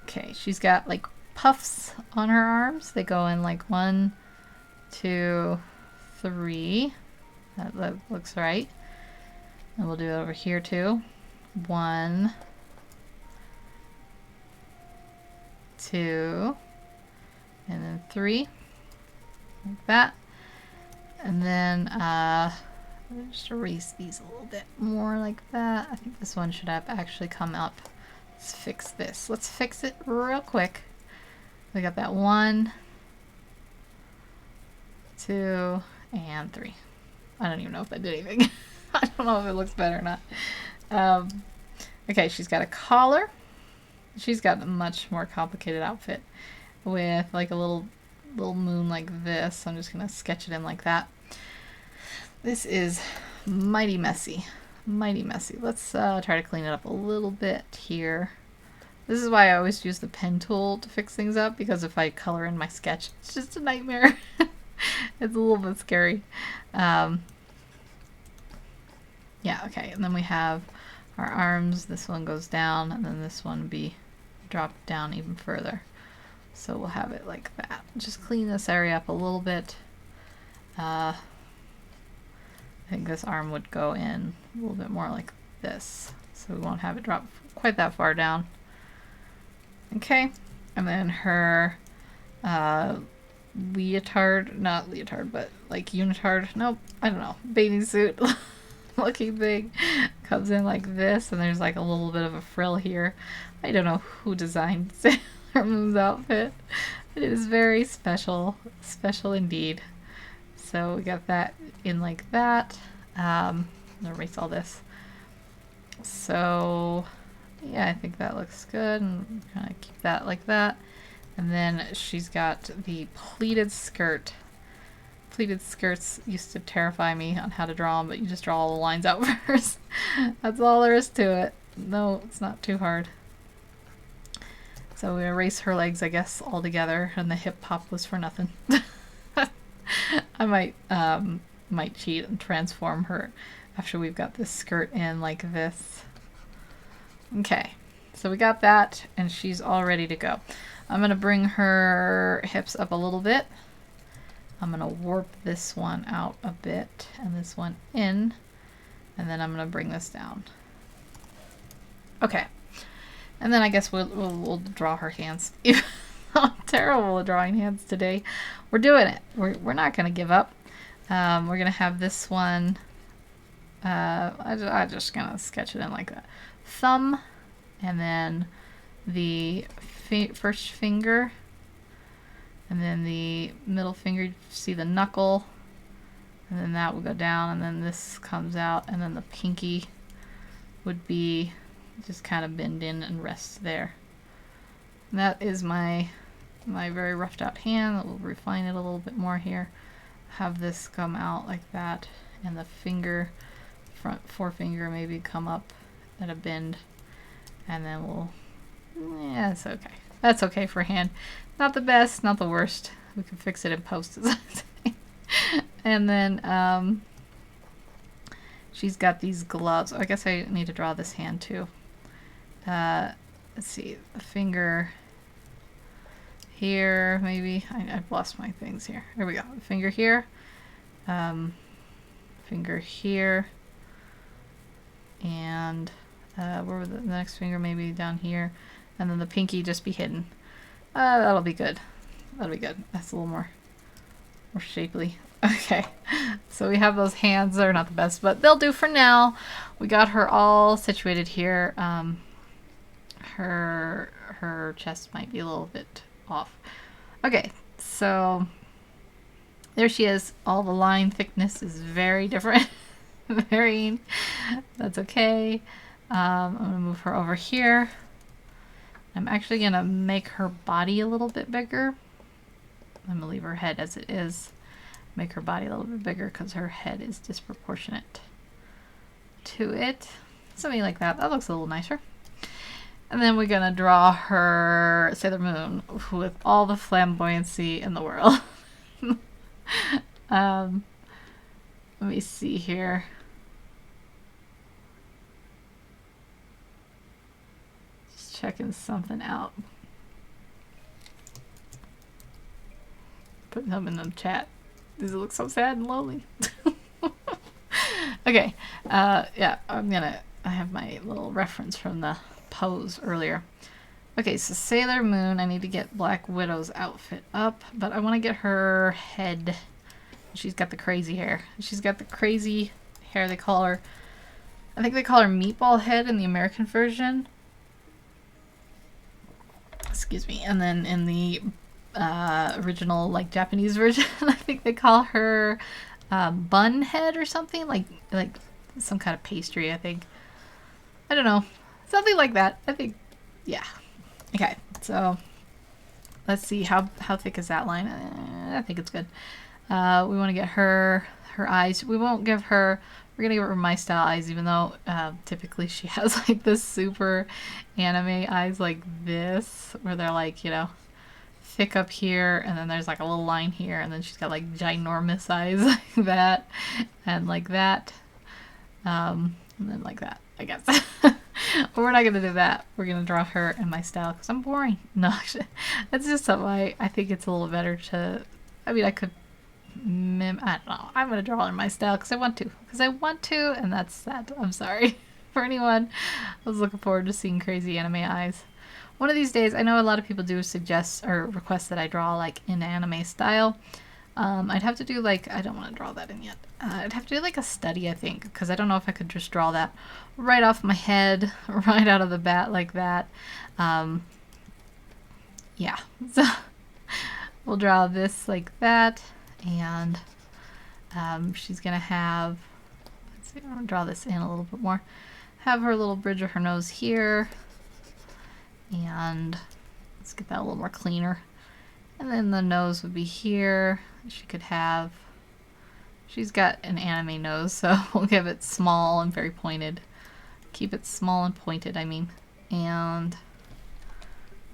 [SPEAKER 1] okay, she's got like puffs on her arms. They go in like 1, 2, 3. That looks right. And we'll do it over here too. 1, 2, and then 3. Like that. And then just erase these a little bit more like that. I think this one should have actually come up. Let's fix this. Let's fix it real quick. We got that 1, 2, and 3. I don't even know if that did anything. I don't know if it looks better or not. Okay, she's got a collar. She's got a much more complicated outfit with like a little moon like this. I'm just gonna sketch it in like that. This is mighty messy. Mighty messy. Let's try to clean it up a little bit here. This is why I always use the pen tool to fix things up, because if I color in my sketch, it's just a nightmare. It's a little bit scary. Yeah, okay, and then we have our arms. This one goes down, and then this one be dropped down even further. So we'll have it like that. Just clean this area up a little bit. I think this arm would go in a little bit more like this, so we won't have it drop quite that far down. Okay, and then her leotard, not leotard, but like unitard, nope, I don't know, bathing suit looking thing comes in like this, and there's like a little bit of a frill here. I don't know who designed Sailor Moon's outfit. It is very special, special indeed. So we got that in like that. I'm gonna erase all this. So yeah, I think that looks good, and kind of keep that like that. And then she's got the pleated skirt. Pleated skirts used to terrify me on how to draw them, but you just draw all the lines out first. That's all there is to it. No, it's not too hard. So we erase her legs, I guess, all together, and the hip hop was for nothing. I might cheat and transform her after we've got this skirt in like this. Okay, so we got that, and she's all ready to go. I'm gonna bring her hips up a little bit. I'm gonna warp this one out a bit and this one in, and then I'm gonna bring this down. Okay, and then I guess we'll draw her hands. I'm terrible at drawing hands today. We're doing it. We're not gonna give up. We're gonna have this one. I'm just gonna sketch it in like that. Thumb, and then the first finger, and then the middle finger. See the knuckle, and then that will go down, and then this comes out, and then the pinky would be just kind of bend in and rest there. And that is my very roughed out hand. We'll refine it a little bit more here. Have this come out like that, and the finger, front forefinger maybe come up at a bend, and then we'll, yeah, it's okay. That's okay for hand. Not the best, not the worst. We can fix it in post, as I say. And then she's got these gloves. I guess I need to draw this hand too. Let's see, the finger here, maybe. I've lost my things here. Here we go. The finger here. Finger here. And where would the next finger? Maybe down here. And then the pinky just be hidden. That'll be good. That'll be good. That's a little more shapely. Okay, so we have those hands. They're not the best, but they'll do for now. We got her all situated here. Her chest might be a little bit off. Okay, so there she is. All the line thickness is very different. Varying. That's okay. I'm gonna move her over here. I'm actually gonna make her body a little bit bigger. I'm gonna leave her head as it is. Make her body a little bit bigger because her head is disproportionate to it. Something like that. That looks a little nicer. And then we're gonna draw her Sailor Moon with all the flamboyancy in the world. Let me see here. Just checking something out. Putting them in the chat. Does it look so sad and lonely? Okay. Yeah, I have my little reference from the pose earlier. Okay, so Sailor Moon, I need to get Black Widow's outfit up, but I want to get her head. She's got the crazy hair. She's got the crazy hair. They call her, I think they call her Meatball Head in the American version. Excuse me. And then in the original, like, Japanese version, I think they call her Bun Head or something, like some kind of pastry, I think. I don't know. Something like that. I think, yeah. Okay, so let's see, how thick is that line? I think it's good. We want to get her eyes. We won't give her, we're going to give her my style eyes, even though typically she has like this super anime eyes like this, where they're like, you know, thick up here, and then there's like a little line here, and then she's got like ginormous eyes like that, and like that, and then like that, I guess. But we're not going to do that. We're going to draw her in my style because I'm boring. No, actually, that's just something I think it's a little better to, I mean, I could I don't know. I'm going to draw her in my style because I want to. Because I want to, and that's that. I'm sorry for anyone. I was looking forward to seeing crazy anime eyes. One of these days, I know a lot of people do suggest or request that I draw like in anime style. I'd have to do like, I don't want to draw that in yet. I'd have to do like a study, I think, because I don't know if I could just draw that right off my head, right out of the bat like that. Yeah, so we'll draw this like that, and She's gonna have, let's see, I'm gonna draw this in a little bit more. Have her little bridge of her nose here, and let's get that a little more cleaner. And then the nose would be here. She could have, she's got an anime nose, so we'll give it small and very pointed. Keep it small and pointed, I mean. And,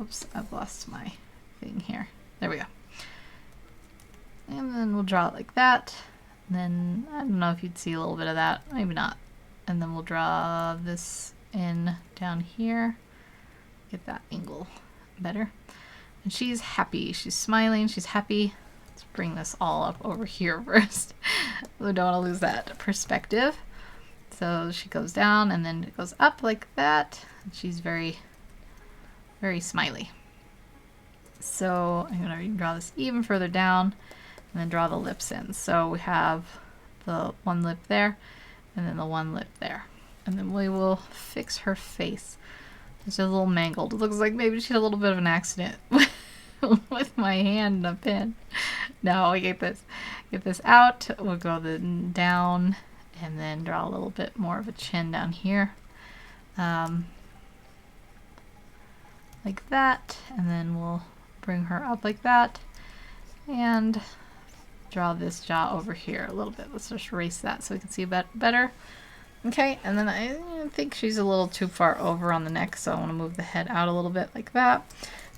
[SPEAKER 1] oops, I've lost my thing here. There we go. And then we'll draw it like that. And then, I don't know if you'd see a little bit of that, maybe not. And then we'll draw this in down here. Get that angle better. And she's happy. She's smiling. She's happy. Let's bring this all up over here first. We don't want to lose that perspective. So she goes down and then it goes up like that. And she's very, very smiley. So I'm going to draw this even further down and then draw the lips in. So we have the one lip there and then the one lip there. And then we will fix her face. It's just a little mangled. It looks like maybe she had a little bit of an accident with my hand and a pin. No, we get this out. We'll go down and then draw a little bit more of a chin down here. Like that. And then we'll bring her up like that. And draw this jaw over here a little bit. Let's just erase that so we can see a bit better. Okay, and then I think she's a little too far over on the neck, so I want to move the head out a little bit like that.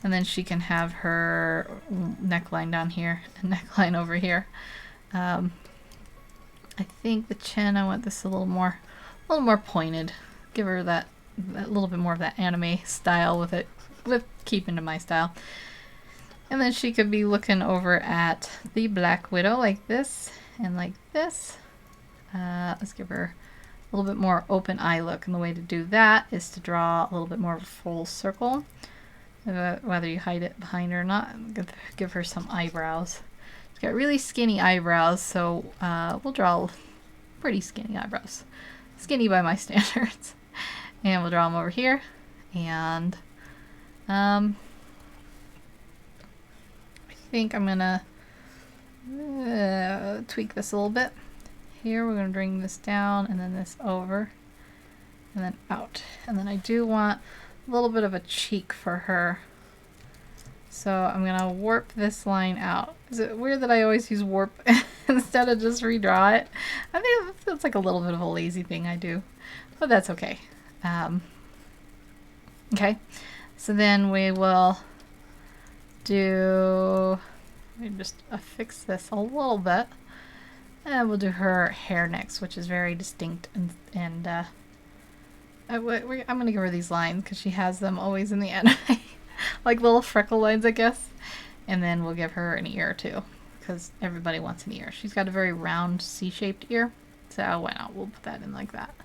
[SPEAKER 1] And then she can have her neckline down here and neckline over here. I think the chin, I want this a little more pointed. Give her that little bit more of that anime style with it, with keeping to my style. And then she could be looking over at the Black Widow like this and like this. Let's give her a little bit more open eye look, and the way to do that is to draw a little bit more of a full circle. Whether you hide it behind her or not, give her some eyebrows. She's got really skinny eyebrows, so we'll draw pretty skinny eyebrows. Skinny by my standards. And we'll draw them over here. And I think I'm gonna tweak this a little bit. Here we're going to bring this down and then this over and then out. And then I do want a little bit of a cheek for her. So I'm going to warp this line out. Is it weird that I always use warp instead of just redraw it? I think it's like a little bit of a lazy thing I do, but that's okay. Okay, so then we will do, let me just affix this a little bit. And we'll do her hair next, which is very distinct, and I'm going to give her these lines because she has them always in the anime. Like little freckle lines, I guess. And then we'll give her an ear too, because everybody wants an ear. She's got a very round C-shaped ear, so why not? We'll put that in like that.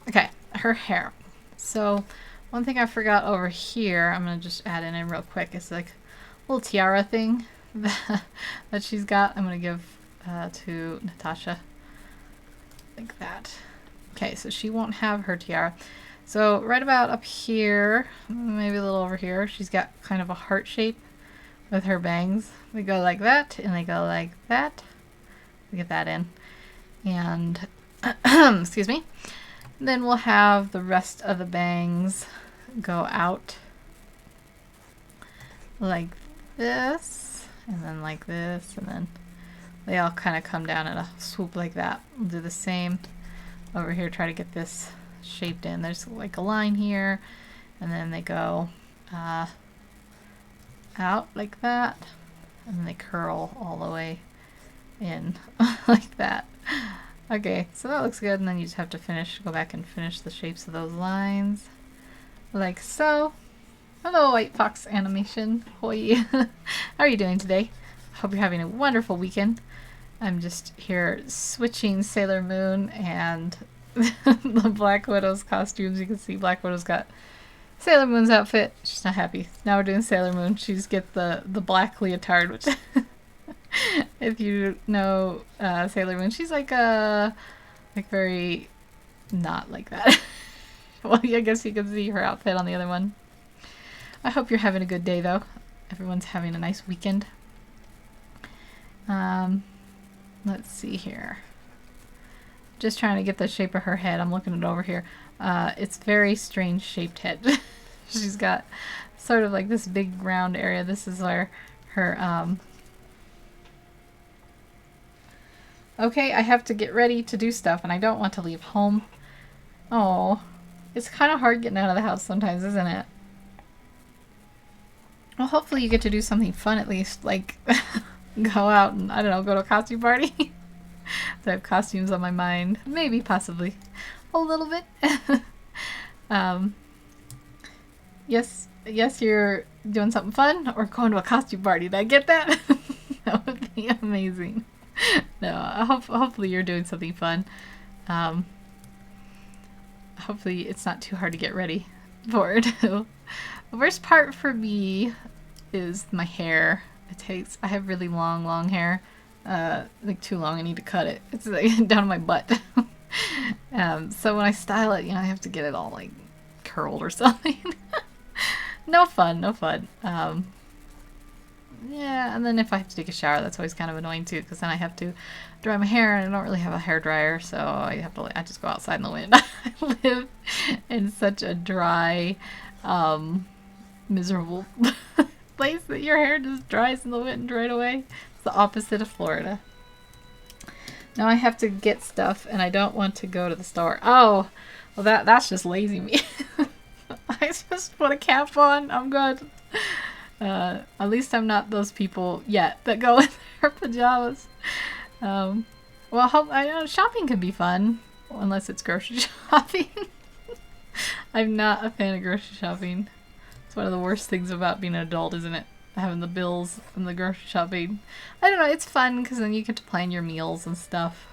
[SPEAKER 1] Okay, her hair. So one thing I forgot over here, I'm going to just add in real quick, is like a little tiara thing that she's got. I'm going to give to Natasha like that. Okay, so she won't have her tiara. So right about up here, maybe a little over here, she's got kind of a heart shape with her bangs. They go like that, and they go like that. We get that in. And, excuse me. Then we'll have the rest of the bangs go out like this, and then like this, and then they all kind of come down in a swoop like that. We'll do the same over here, try to get this shaped in. There's like a line here, and then they go out like that, and then they curl all the way in like that. Okay, so that looks good, and then you just have to go back and finish the shapes of those lines like so. Hello, White Fox Animation. Hoi. How are you doing today? Hope you're having a wonderful weekend. I'm just here switching Sailor Moon and the Black Widow's costumes. You can see Black Widow's got Sailor Moon's outfit. She's not happy. Now we're doing Sailor Moon. She's get the black leotard, which if you know Sailor Moon, she's like very not like that. Well, I guess you can see her outfit on the other one. I hope you're having a good day, though. Everyone's having a nice weekend. let's see here. Just trying to get the shape of her head. I'm looking it over here. It's very strange shaped head. She's got sort of like this big round area. This is where her, okay, I have to get ready to do stuff and I don't want to leave home. Oh, it's kind of hard getting out of the house sometimes, isn't it? Well, hopefully you get to do something fun at least, like go out and, I don't know, go to a costume party. So I have costumes on my mind. Maybe, possibly. A little bit. Yes, you're doing something fun or going to a costume party. Did I get that? That would be amazing. No, hopefully you're doing something fun. Hopefully it's not too hard to get ready for it. The worst part for me is my hair. I have really long hair. Like too long, I need to cut it. It's like down to my butt. So when I style it, I have to get it all like curled or something. No fun. Yeah, and then if I have to take a shower, that's always kind of annoying too, because then I have to dry my hair, and I don't really have a hair dryer, so I just go outside in the wind. I live in such a dry, miserable place that your hair just dries in the wind right away. It's the opposite of Florida. Now I have to get stuff, and I don't want to go to the store. Oh, well that's just lazy me. I just put a cap on. I'm good. At least I'm not those people yet that go in their pajamas. Well, I know shopping can be fun, unless it's grocery shopping. I'm not a fan of grocery shopping. It's one of the worst things about being an adult, isn't it? Having the bills and the grocery shopping. I don't know, it's fun because then you get to plan your meals and stuff.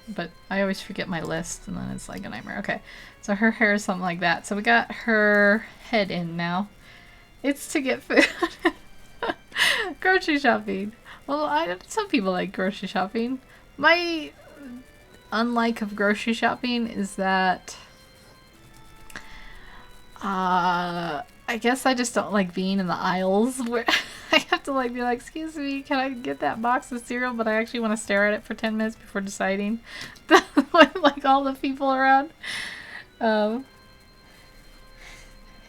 [SPEAKER 1] But I always forget my list and then it's like a nightmare. Okay, so her hair is something like that. So we got her head in now. It's to get food. Grocery shopping. Well, some people like grocery shopping. My unlike of grocery shopping is that I guess I just don't like being in the aisles where I have to be like, excuse me, can I get that box of cereal? But I actually want to stare at it for 10 minutes before deciding. With like all the people around.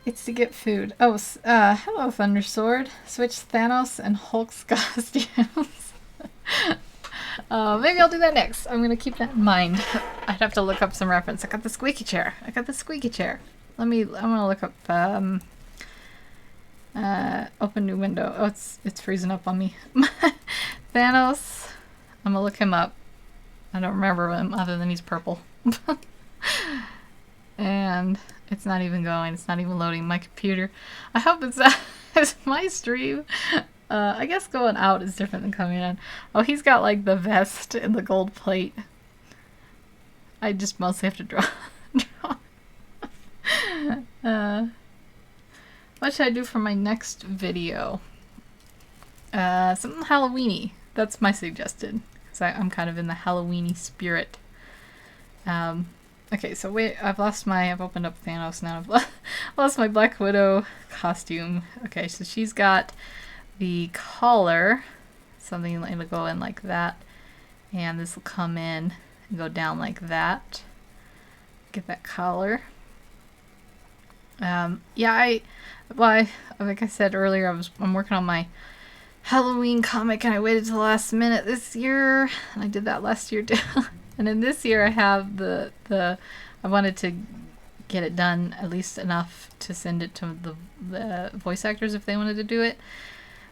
[SPEAKER 1] It's to get food. Oh, hello Thundersword. Switch Thanos and Hulk's costumes. Maybe I'll do that next. I'm gonna keep that in mind. I'd have to look up some reference. I got the squeaky chair. I'm gonna look up, open new window. Oh, it's freezing up on me. Thanos. I'm gonna look him up. I don't remember him other than he's purple. And it's not even going. It's not even loading my computer. I hope it's my stream. I guess going out is different than coming in. Oh, he's got like the vest and the gold plate. I just mostly have to draw. What should I do for my next video? Something Halloween-y. That's my suggested. Because I'm kind of in the Halloween-y spirit. Okay, so wait, I've opened up Thanos now. I've lost my Black Widow costume. Okay, so she's got the collar. Something that'll go in like that. And this will come in and go down like that. Get that collar. Yeah, like I said earlier, I'm working on my Halloween comic and I waited till the last minute this year. And I did that last year too. And then this year I have I wanted to get it done at least enough to send it to the voice actors if they wanted to do it.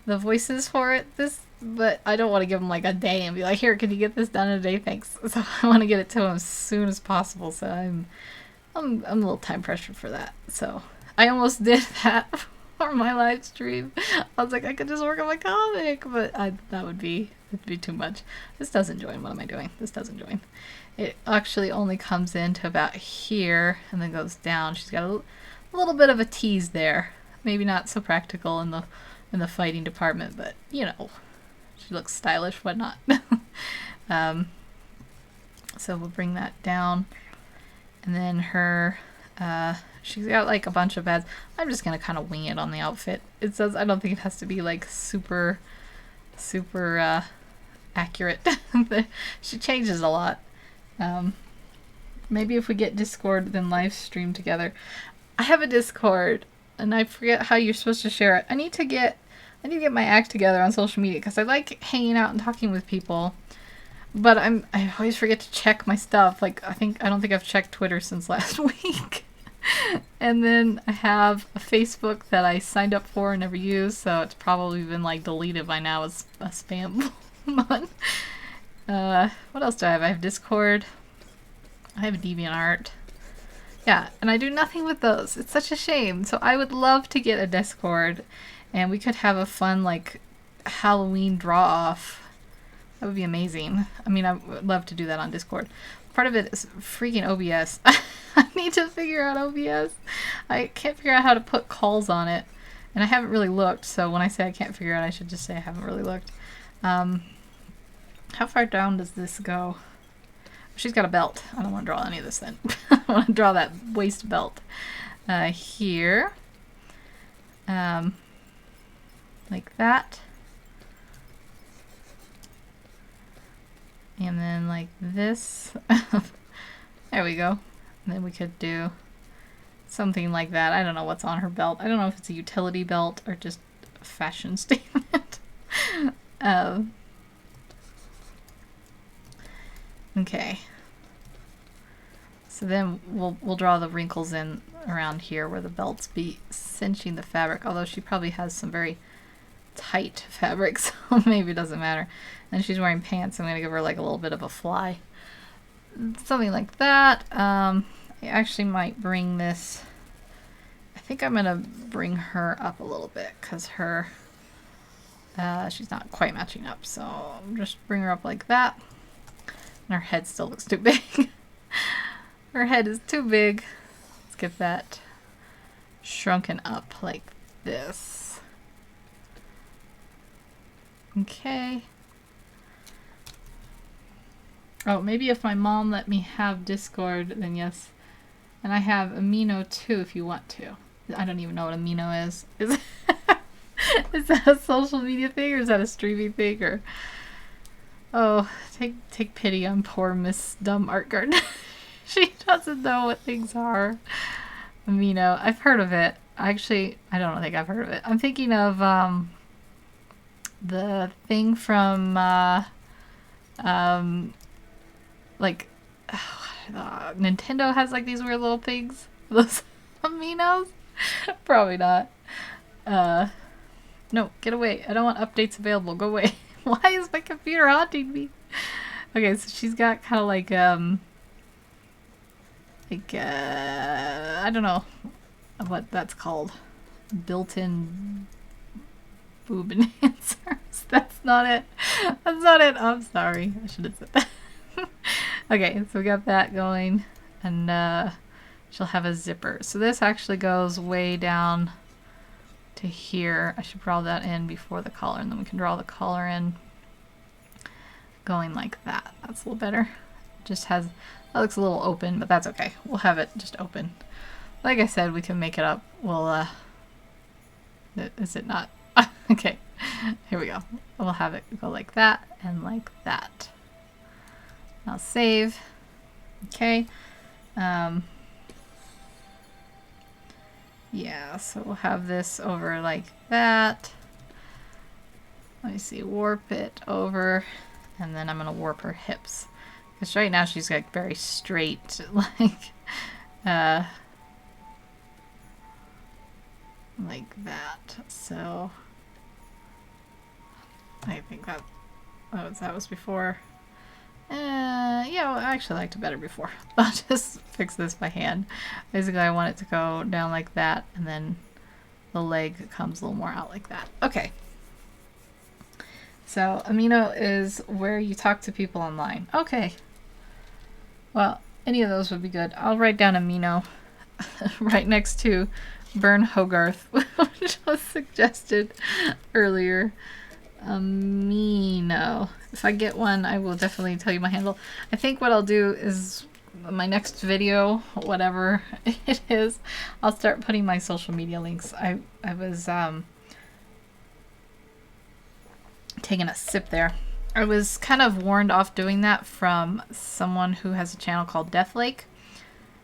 [SPEAKER 1] The voices for it, but I don't want to give them like a day and be like, here, can you get this done in a day? Thanks. So I want to get it to them as soon as possible. So I'm a little time pressured for that. So I almost did that for my live stream. I was like, I could just work on my comic, but it'd be too much. This doesn't join. What am I doing? This doesn't join. It actually only comes in to about here and then goes down. She's got a little bit of a tease there. Maybe not so practical in the fighting department, but she looks stylish. What not? So we'll bring that down, and then her. She's got like a bunch of pads. I'm just gonna kind of wing it on the outfit. It says I don't think it has to be like super super accurate. She changes a lot. Maybe if we get Discord, then live stream together. I have a Discord, and I forget how you're supposed to share it. I need to get my act together on social media because I like hanging out and talking with people. But I always forget to check my stuff. Like I don't think I've checked Twitter since last week. And then I have a Facebook that I signed up for and never used, so it's probably been like deleted by now as a spam one. What else do I have? I have Discord. I have DeviantArt. Yeah, and I do nothing with those. It's such a shame. So I would love to get a Discord, and we could have a fun like Halloween draw-off. That would be amazing. I mean, I would love to do that on Discord. Part of it is freaking OBS. I need to figure out OBS. I can't figure out how to put calls on it. And I haven't really looked, so when I say I can't figure out, I should just say I haven't really looked. How far down does this go? She's got a belt. I don't want to draw any of this then. I want to draw that waist belt. Here. Like that. And then like this. There we go. And then we could do something like that. I don't know what's on her belt. I don't know if it's a utility belt or just a fashion statement. Okay. So then we'll draw the wrinkles in around here where the belts be cinching the fabric. Although she probably has some very tight fabric, so maybe it doesn't matter. And she's wearing pants. I'm gonna give her like a little bit of a fly, something like that. I actually might bring this. I think I'm gonna bring her up a little bit because her she's not quite matching up. So I'll just bring her up like that. And her head still looks too big. Her head is too big. Let's get that shrunken up like this. Okay. Oh, maybe if my mom let me have Discord, then yes. And I have Amino too if you want to. I don't even know what Amino is. Is that a social media thing or is that a streaming thing? Or oh, take pity on poor Miss Dumb Art Garden. She doesn't know what things are. Amino. I've heard of it. Actually, I don't think I've heard of it. I'm thinking of the thing from like Nintendo has like these weird little pigs. Those aminos? Probably not. No, get away. I don't want updates available. Go away. Why is my computer haunting me? Okay, so she's got kind of like I don't know what that's called. Built-in boob enhancers. That's not it. That's not it. I'm sorry. I should have said that. Okay, so we got that going, and she'll have a zipper. So this actually goes way down to here. I should draw that in before the collar, and then we can draw the collar in going like that. That's a little better. Just has, that looks a little open, but that's okay. We'll have it just open. Like I said, we can make it up. We'll, is it not? Okay, here we go. We'll have it go like that and like that. I'll save. Okay. Yeah, so we'll have this over like that. Let me see, warp it over, and then I'm gonna warp her hips. Because right now she's like very straight, like that. So I think that, oh, that was before. Yeah, well, I actually liked it better before. I'll just fix this by hand. Basically, I want it to go down like that, and then the leg comes a little more out like that. Okay. So, Amino is where you talk to people online. Okay. Well, any of those would be good. I'll write down Amino right next to Burn Hogarth, which was suggested earlier. Amino. If I get one, I will definitely tell you my handle. I think what I'll do is my next video, whatever it is, I'll start putting my social media links. I was taking a sip there. I was kind of warned off doing that from someone who has a channel called Death Lake.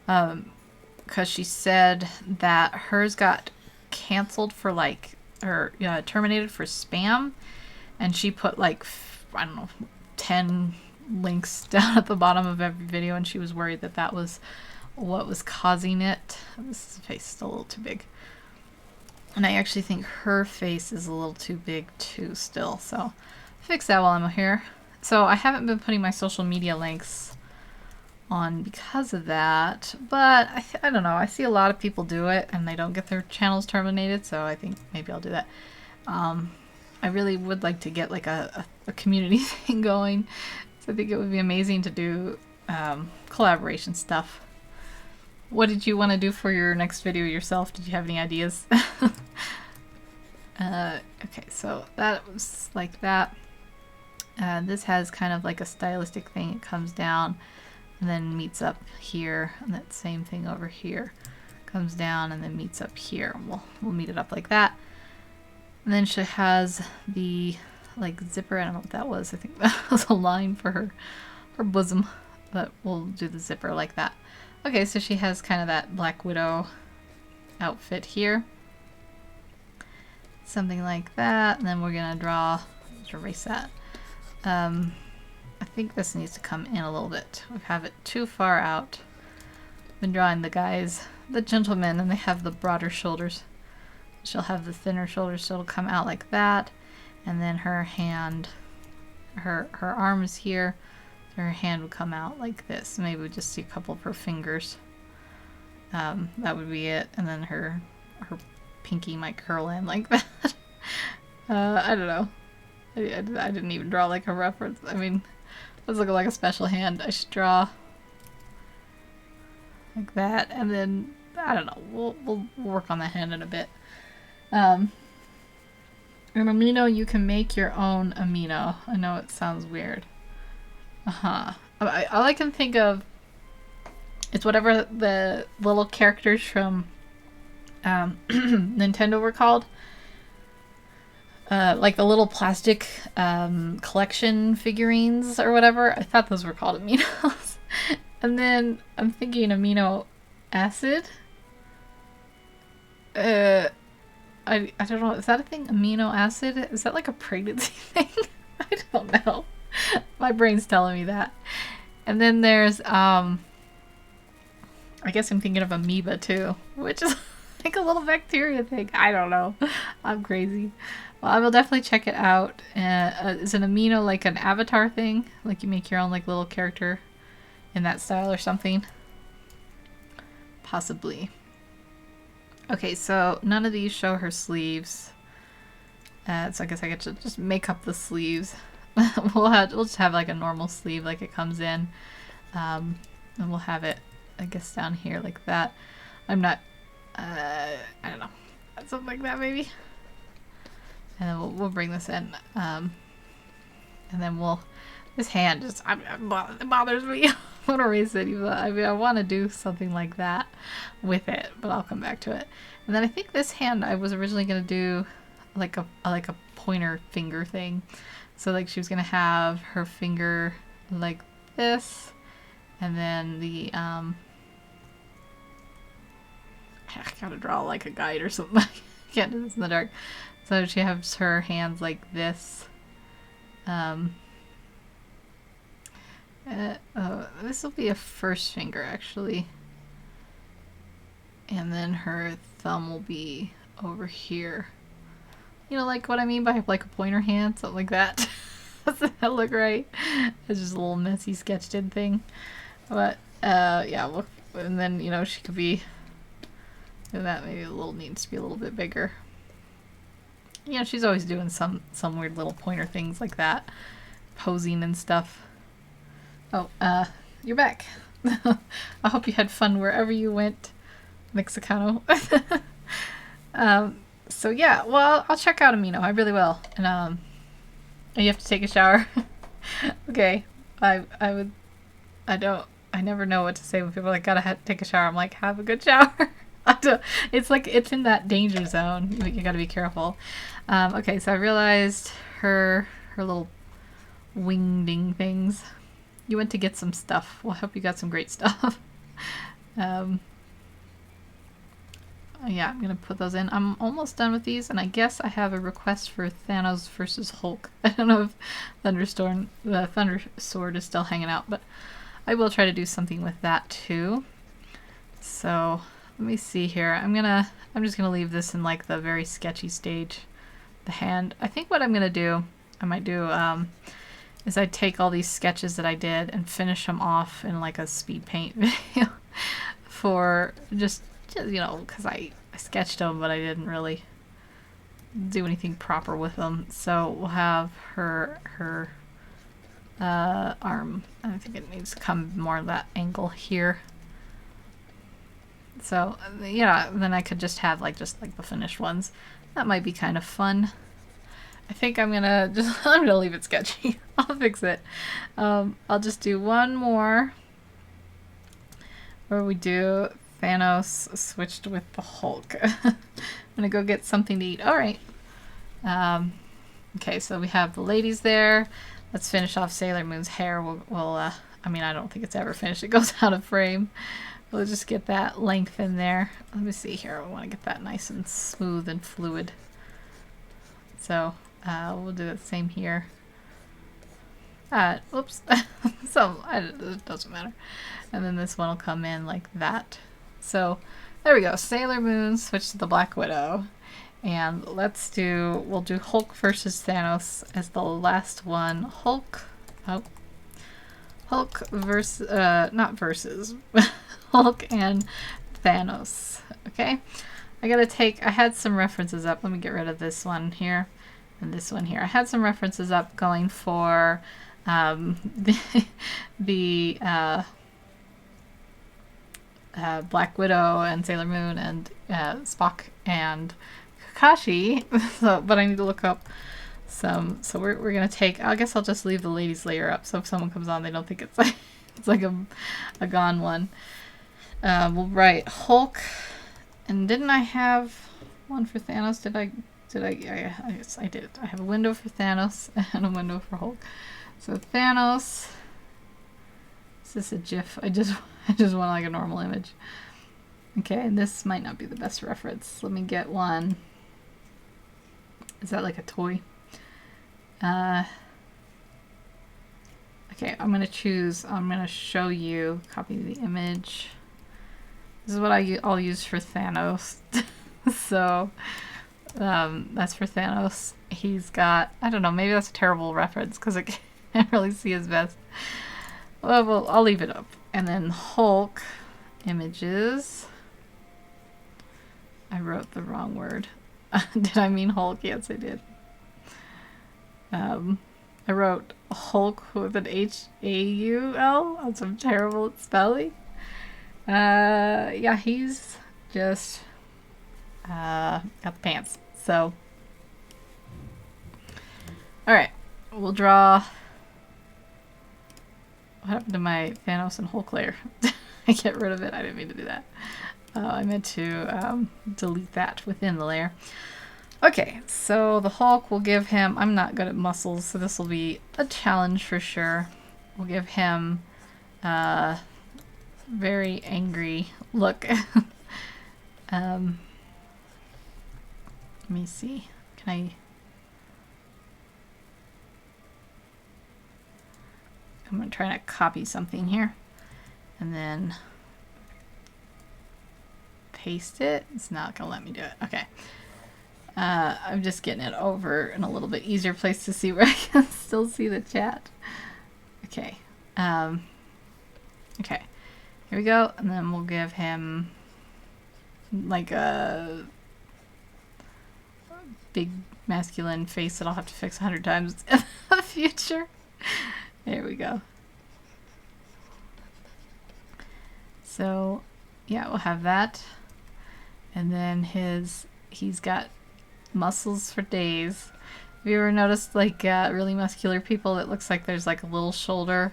[SPEAKER 1] Because she said that hers got canceled for like, or terminated for spam. And she put like, I don't know, 10 links down at the bottom of every video. And she was worried that that was what was causing it. This face is still a little too big. And I actually think her face is a little too big too still. So fix that while I'm here. So I haven't been putting my social media links on because of that. But I don't know. I see a lot of people do it and they don't get their channels terminated. So I think maybe I'll do that. I really would like to get like a community thing going. So I think it would be amazing to do collaboration stuff. What did you want to do for your next video yourself? Did you have any ideas? Okay, so that was like that. This has kind of like a stylistic thing. It comes down and then meets up here, and that same thing over here comes down and then meets up here. We'll meet it up like that. And then she has the like zipper. I don't know what that was. I think that was a line for her bosom, but we'll do the zipper like that. Okay, so she has kind of that Black Widow outfit here. Something like that. And then we're gonna draw, let's erase that. I think this needs to come in a little bit. We have it too far out. I've been drawing the guys, the gentlemen, and they have the broader shoulders. She'll have the thinner shoulders, so it'll come out like that. And then her hand, her arm is here. So her hand would come out like this. Maybe we just see a couple of her fingers. That would be it. And then her pinky might curl in like that. I don't know. I didn't even draw like a reference. I mean, let's look like a special hand. I should draw like that, and then I don't know. We'll work on the hand in a bit. An amino, you can make your own amino. I know it sounds weird. All I can think of is whatever the little characters from Nintendo were called. Like the little plastic collection figurines or whatever. I thought those were called aminos. And then I'm thinking amino acid. I don't know. Is that a thing? Amino acid? Is that like a pregnancy thing? I don't know. My brain's telling me that. And then there's I guess I'm thinking of amoeba too, which is like a little bacteria thing. I don't know. I'm crazy. Well, I will definitely check it out. Is an amino like an avatar thing? Like you make your own like little character in that style or something? Possibly. Okay, so none of these show her sleeves. So I guess I get to just make up the sleeves. We'll just have like a normal sleeve like it comes in. And we'll have it, I guess, down here like that. I'm not, I don't know. Something like that maybe. And then we'll bring this in. And then this hand just, it bothers me. I want to erase it. I mean, I want to do something like that with it, but I'll come back to it. And then I think this hand I was originally going to do like a pointer finger thing. So like she was going to have her finger like this, and then the, I gotta draw like a guide or something. I can't do this in the dark. So she has her hands like this. This will be a first finger actually. And then her thumb will be over here. You know, like what I mean by like a pointer hand, something like that. Doesn't that look right? It's just a little messy sketched in thing. But yeah, and then, you know, she could be, that maybe needs to be a little bit bigger. You know, she's always doing some weird little pointer things like that. Posing and stuff. Oh, you're back. I hope you had fun wherever you went, Mexicano. So yeah, well, I'll check out Amino. I really will. And you have to take a shower. Okay. I never know what to say when people are like, gotta take a shower. I'm like, have a good shower. It's like, it's in that danger zone. You gotta be careful. Okay, so I realized her her little wingding things. You went to get some stuff. Well, I hope you got some great stuff. Yeah, I'm gonna put those in. I'm almost done with these, and I guess I have a request for Thanos versus Hulk. I don't know if the Thunder Sword is still hanging out, but I will try to do something with that too. So let me see here. I'm just gonna leave this in like the very sketchy stage. The hand. I think what I'm gonna do, I might do, is I take all these sketches that I did and finish them off in like a speed paint video for just you know, because I sketched them, but I didn't really do anything proper with them. So we'll have her arm. I think it needs to come more of that angle here. So yeah, then I could just have like the finished ones. That might be kind of fun. I think I'm gonna leave it sketchy. I'll fix it. I'll just do one more where we do Thanos switched with the Hulk. I'm gonna go get something to eat. All right. Okay, so we have the ladies there. Let's finish off Sailor Moon's hair. I mean, I don't think it's ever finished. It goes out of frame. We'll just get that length in there. Let me see here. I want to get that nice and smooth and fluid. So we'll do the same here. Oops. So it doesn't matter. And then this one will come in like that. So there we go. Sailor Moon switched to the Black Widow. And we'll do Hulk versus Thanos as the last one. Hulk versus, not versus, Hulk and Thanos. Okay? I had some references up. Let me get rid of this one here and this one here. I had some references up going for the Black Widow and Sailor Moon and Spock and Kakashi. But I need to look up some. So we're gonna take. I guess I'll just leave the ladies layer up, so if someone comes on, they don't think it's like a gone one. We'll write Hulk, and didn't I have one for Thanos? Did I? Yes, I did. I have a window for Thanos and a window for Hulk. So Thanos. Is this a GIF? I just want like a normal image. Okay, and this might not be the best reference. Let me get one. Is that like a toy? Okay, I'm going to show you, copy the image. This is what I'll use for Thanos. So, that's for Thanos. He's got, I don't know, maybe that's a terrible reference because I can't really see his vest. Well, I'll leave it up. And then Hulk images. I wrote the wrong word. Did I mean Hulk? Yes, I did. I wrote Hulk with an H-A-U-L. I'm terrible at spelling. Yeah, he's just got the pants. So, all right, we'll draw. What happened to my Thanos and Hulk layer? I get rid of it. I didn't mean to do that. I meant to delete that within the layer. Okay, so the Hulk will give him, I'm not good at muscles, so this will be a challenge for sure. We'll give him a very angry look. Let me see. I'm going to try to copy something here and then paste it. It's not going to let me do it. Okay. I'm just getting it over in a little bit easier place to see where I can still see the chat. Okay. Okay. Here we go. And then we'll give him like a big masculine face that I'll have to fix 100 times in the future. There we go. So, yeah, we'll have that. And then he's got muscles for days. Have you ever noticed like really muscular people, it looks like there's like a little shoulder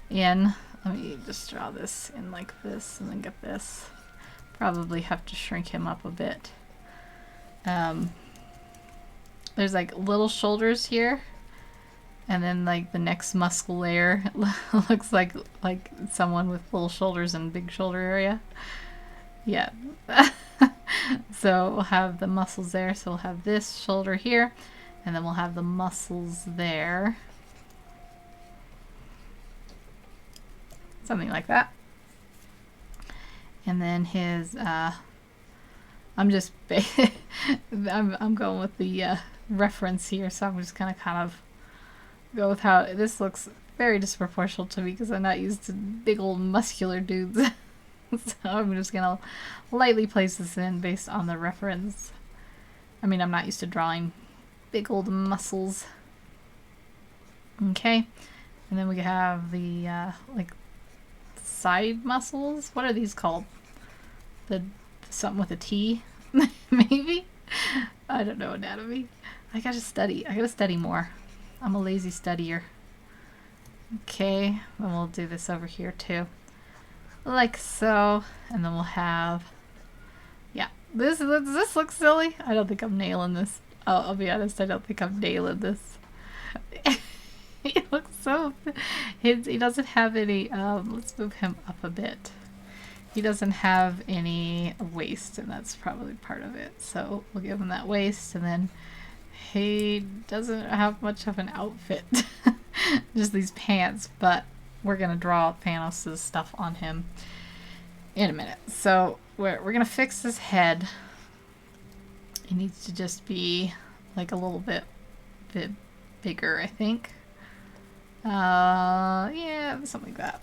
[SPEAKER 1] in? Let me just draw this in like this and then get this. Probably have to shrink him up a bit. There's like little shoulders here And then like the next muscle layer looks like someone with little shoulders and big shoulder area. Yeah. So we'll have the muscles there. So we'll have this shoulder here, and then we'll have the muscles there. Something like that. And then his I'm just I'm going with the reference here, so I'm just gonna kind of go with how this looks very disproportional to me because I'm not used to big old muscular dudes. So I'm just gonna lightly place this in based on the reference. I mean, I'm not used to drawing big old muscles. Okay, and then we have the like side muscles. What are these called? The something with a T, maybe? I don't know anatomy. I gotta study more. I'm a lazy studier. Okay, then we'll do this over here too. Like so. And then we'll have, yeah, this looks silly. I don't think I'm nailing this. I'll be honest, I don't think I'm nailing this. He looks so, he doesn't have any, let's move him up a bit. He doesn't have any waist, and that's probably part of it. So we'll give him that waist, and then he doesn't have much of an outfit. Just these pants, but we're going to draw Thanos' stuff on him in a minute. So we're going to fix his head. It needs to just be like a little bit bigger, I think. Yeah, something like that.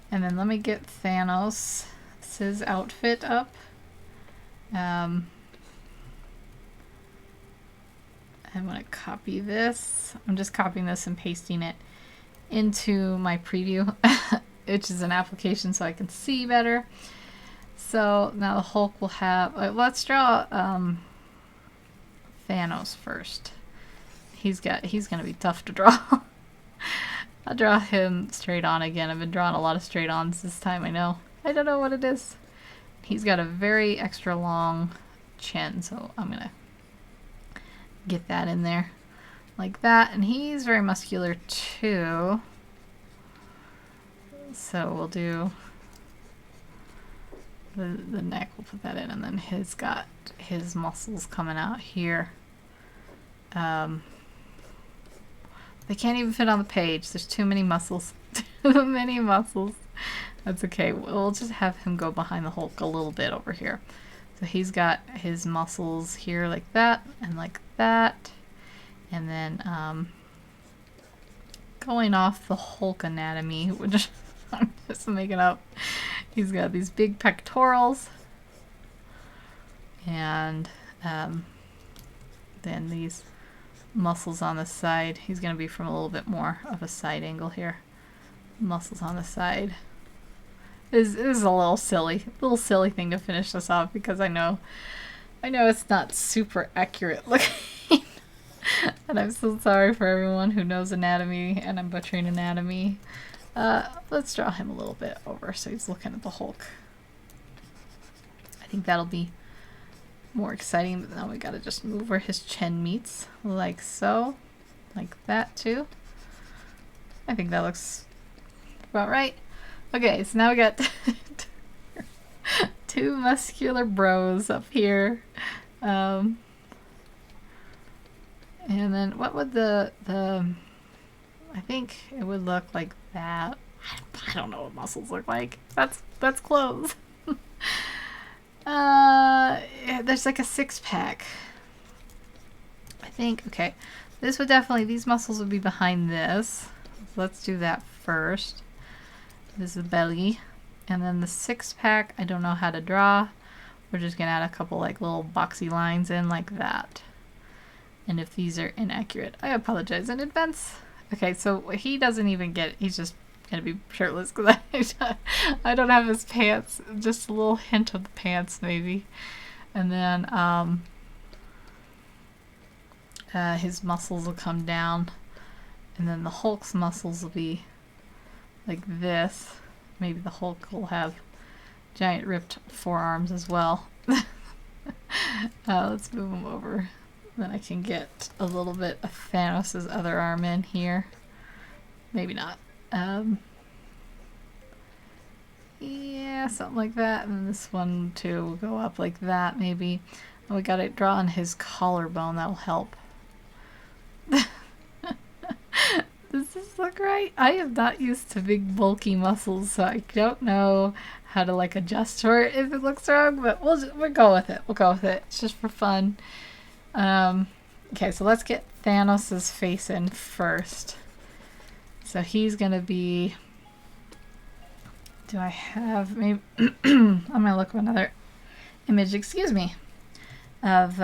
[SPEAKER 1] And then let me get Thanos' outfit up. I'm going to copy this. I'm just copying this and pasting it into my preview, which is an application so I can see better. So now the Hulk will have, let's draw Thanos first. He's going to be tough to draw. I'll draw him straight on again. I've been drawing a lot of straight ons this time, I know. I don't know what it is. He's got a very extra long chin, so I'm going to get that in there like that. And he's very muscular too. So we'll do the neck, we'll put that in, and then he's got his muscles coming out here. They can't even fit on the page. There's too many muscles. Too many muscles. That's okay. We'll just have him go behind the Hulk a little bit over here. So he's got his muscles here like that and like that. And then going off the Hulk anatomy, which I'm just making up. He's got these big pectorals. And then these muscles on the side. He's going to be from a little bit more of a side angle here. Muscles on the side. This is a little silly thing to finish this off because I know it's not super accurate looking. And I'm so sorry for everyone who knows anatomy and I'm butchering anatomy. Let's draw him a little bit over so he's looking at the Hulk. I think that'll be more exciting, but now we gotta just move where his chin meets, like so, like that too. I think that looks about right. Okay, so now we got two muscular bros up here, and then what would the I think it would look like that. I don't know what muscles look like. That's clothes. There's like a six-pack. I think, okay. This would definitely, these muscles would be behind this. Let's do that first. This is the belly. And then the six-pack, I don't know how to draw. We're just gonna add a couple like little boxy lines in like that. And if these are inaccurate, I apologize in advance. Okay, so he doesn't even get, he's just gonna be shirtless because I don't have his pants. Just a little hint of the pants maybe. And then his muscles will come down, and then the Hulk's muscles will be like this. Maybe the Hulk will have giant ripped forearms as well. Let's move him over Then I can get a little bit of Thanos' other arm in here. Maybe not. Yeah, something like that. And this one too will go up like that, maybe. And we gotta draw on his collarbone, that'll help. Does this look right? I am not used to big bulky muscles, so I don't know how to like adjust for it if it looks wrong, but we'll go with it. We'll go with it. It's just for fun. Okay, so let's get Thanos' face in first. So he's gonna be... Do I have... maybe... I'm gonna look for another image, excuse me, of...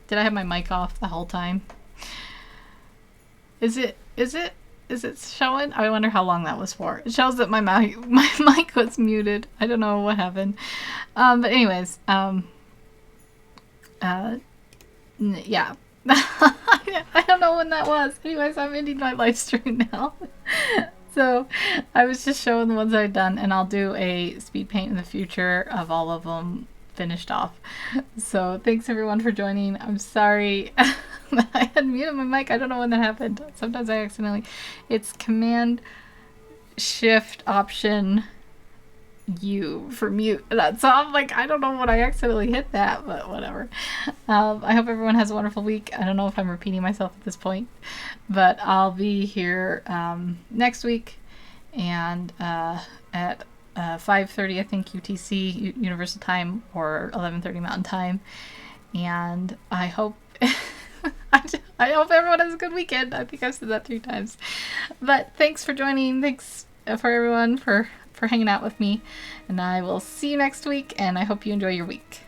[SPEAKER 1] Did I have my mic off the whole time? Is it showing? I wonder how long that was for. It shows that my mic was muted. I don't know what happened. But anyways, yeah. I don't know when that was. Anyways, I'm ending my live stream now. So I was just showing the ones I've done, and I'll do a speed paint in the future of all of them finished off. So thanks everyone for joining. I'm sorry I had muted my mic. I don't know when that happened. Sometimes I accidentally. It's Command Shift Option U for mute. So I'm like, I don't know when I accidentally hit that, but whatever. I hope everyone has a wonderful week. I don't know if I'm repeating myself at this point, but I'll be here next week and at 5:30 I think UTC Universal Time or 11:30 Mountain Time, and I hope I hope everyone has a good weekend. I think I've said that 3 times, but thanks for joining. Thanks for everyone for hanging out with me, and I will see you next week, and I hope you enjoy your week.